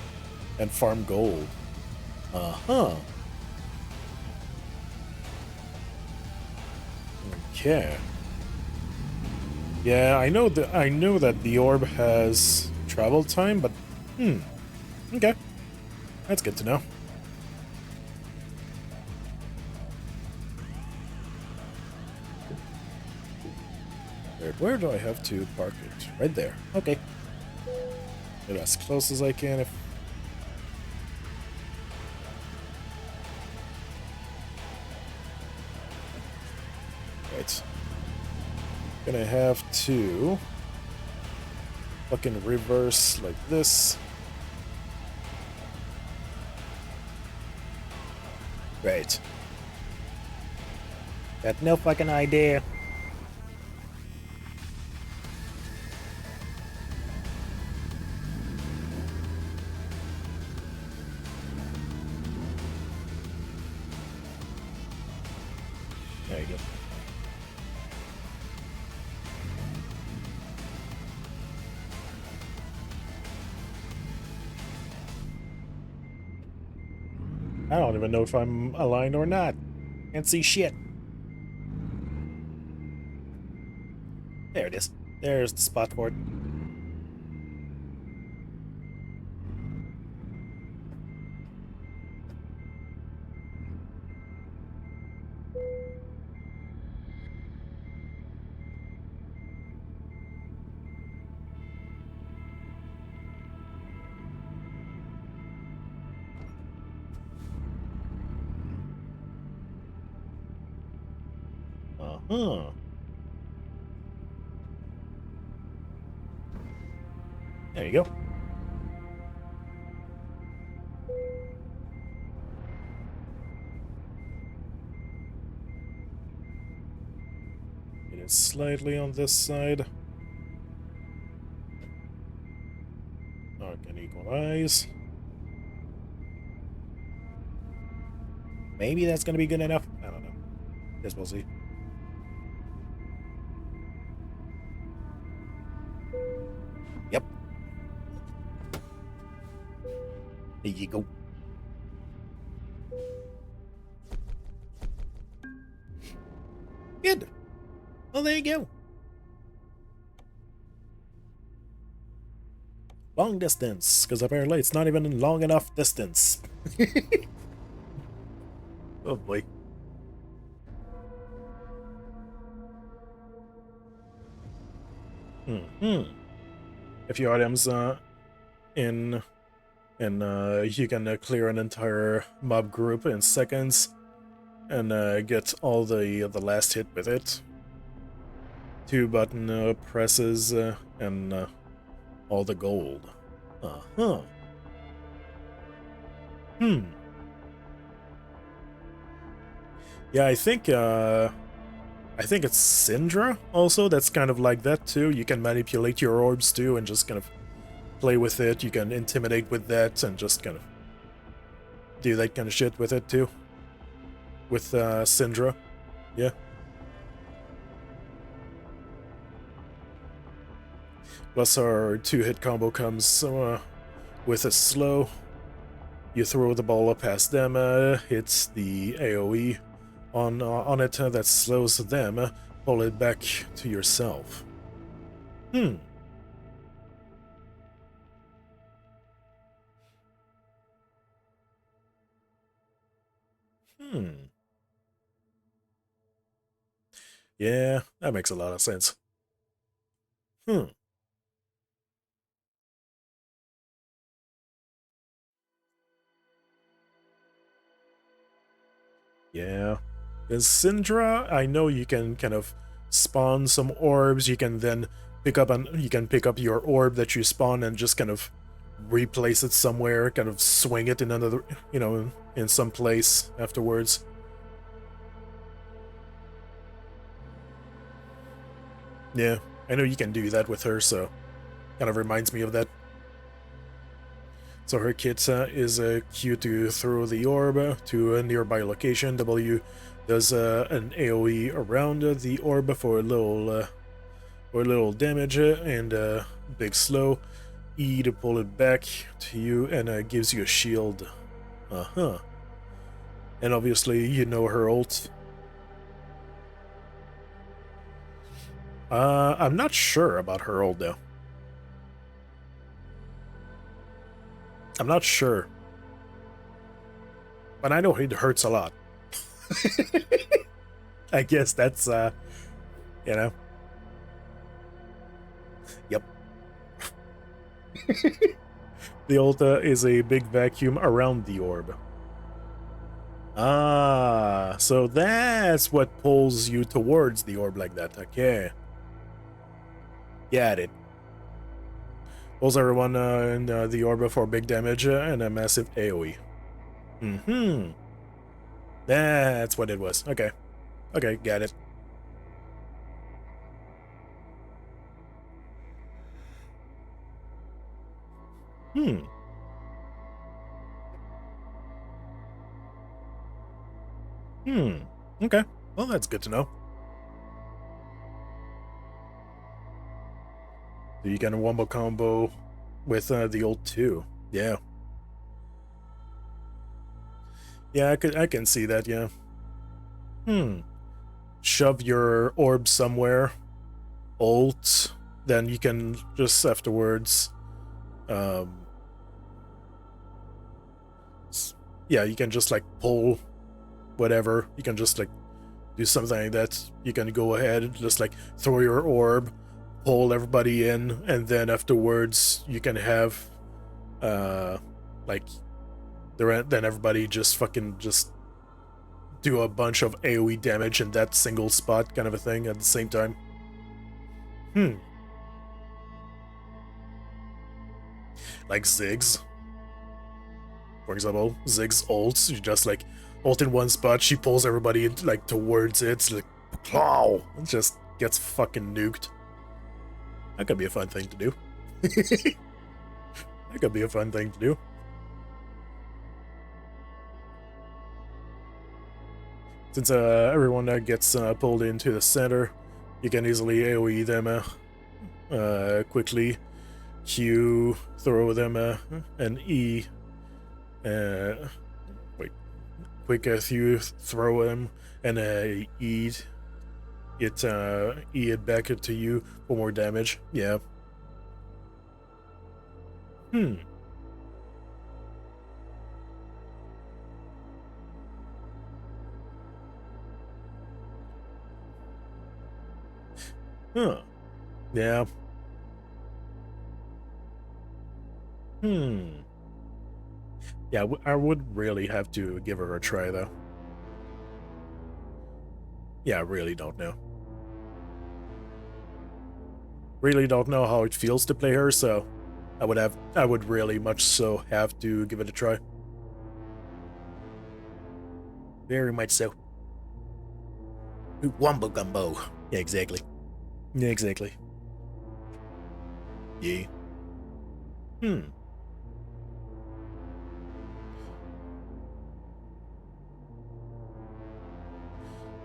and farm gold. Uh-huh. Okay. Yeah, I know that the orb has travel time, but okay. That's good to know. Where do I have to park it? Right there. Okay. Get as close as I can if right. Gonna have to fucking reverse like this. Right. Got no fucking idea. There you go. I don't even know if I'm aligned or not. Can't see shit. There it is. There's the spot for it. Uh-huh. There you go. It is slightly on this side. I can equalize. Maybe that's gonna be good enough. I don't know. Guess we'll see. Yep. There you go. Good. Well, there you go. Long distance, because apparently it's not even long enough distance. Oh boy. A few items in and you can clear an entire mob group in seconds and get all the last hit with it. 2 button presses and all the gold. Uh-huh. Yeah, I think it's Syndra also that's kind of like that too. You can manipulate your orbs too and just kind of play with it. You can intimidate with that and just kind of do that kind of shit with it too. With Syndra. Yeah. Plus our 2-hit combo comes with a slow. You throw the ball up past them, hits the AoE on it that slows them, pull it back to yourself. Yeah, that makes a lot of sense. Yeah. Because Syndra, I know you can kind of spawn some orbs, you can then pick up your orb that you spawn and just kind of replace it somewhere, kind of swing it in another, in some place afterwards. Yeah, I know you can do that with her, so kind of reminds me of that. So her kit is Q to throw the orb to a nearby location. W does an AoE around the orb for a little damage and big slow. E to pull it back to you and gives you a shield. Uh-huh. And obviously you know her ult. I'm not sure about her ult though. I'm not sure. But I know it hurts a lot. I guess that's, you know. Yep. The ult is a big vacuum around the orb. Ah, so that's what pulls you towards the orb like that. Okay. Got it. Pulls everyone in the orb for big damage and a massive AoE. That's what it was. Okay. Okay, got it. Okay. Well, that's good to know. So you got a wombo combo with the ult too. Yeah. Yeah, I can see that, yeah. Shove your orb somewhere. Alt. Then you can just afterwards yeah, you can just like pull whatever. You can just like do something like that. You can go ahead and just like throw your orb, pull everybody in, and then afterwards you can have like then everybody just fucking just do a bunch of AoE damage in that single spot kind of a thing at the same time. Like Ziggs. For example, Ziggs ults, you just like ult in one spot, she pulls everybody like towards it, like claw, it just gets fucking nuked. That could be a fun thing to do. That could be a fun thing to do. Since everyone gets pulled into the center, you can easily AoE them quickly. Q, throw them an E. Wait. Quick Q, throw them, and E it back to you for more damage. Yeah. Huh. Yeah. Yeah, I would really have to give her a try, though. Yeah, I really don't know. Really don't know how it feels to play her, so I would really much so have to give it a try. Very much so. Wumbo gumbo. Yeah, exactly. Yeah, exactly. Yeah.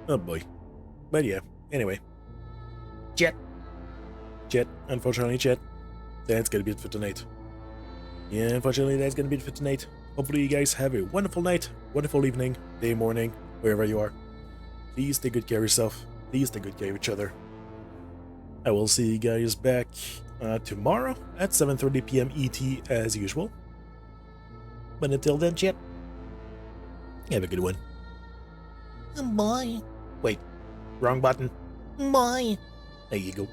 Oh boy. But yeah, anyway. Jet. Unfortunately, Jet. That's gonna be it for tonight. Yeah, unfortunately, that's gonna be it for tonight. Hopefully you guys have a wonderful night, wonderful evening, day, morning, wherever you are. Please take good care of yourself. Please take good care of each other. I will see you guys back tomorrow at 7:30 p.m. ET as usual. But until then, Jet, have a good one. Bye. Wait, wrong button. Bye. There you go.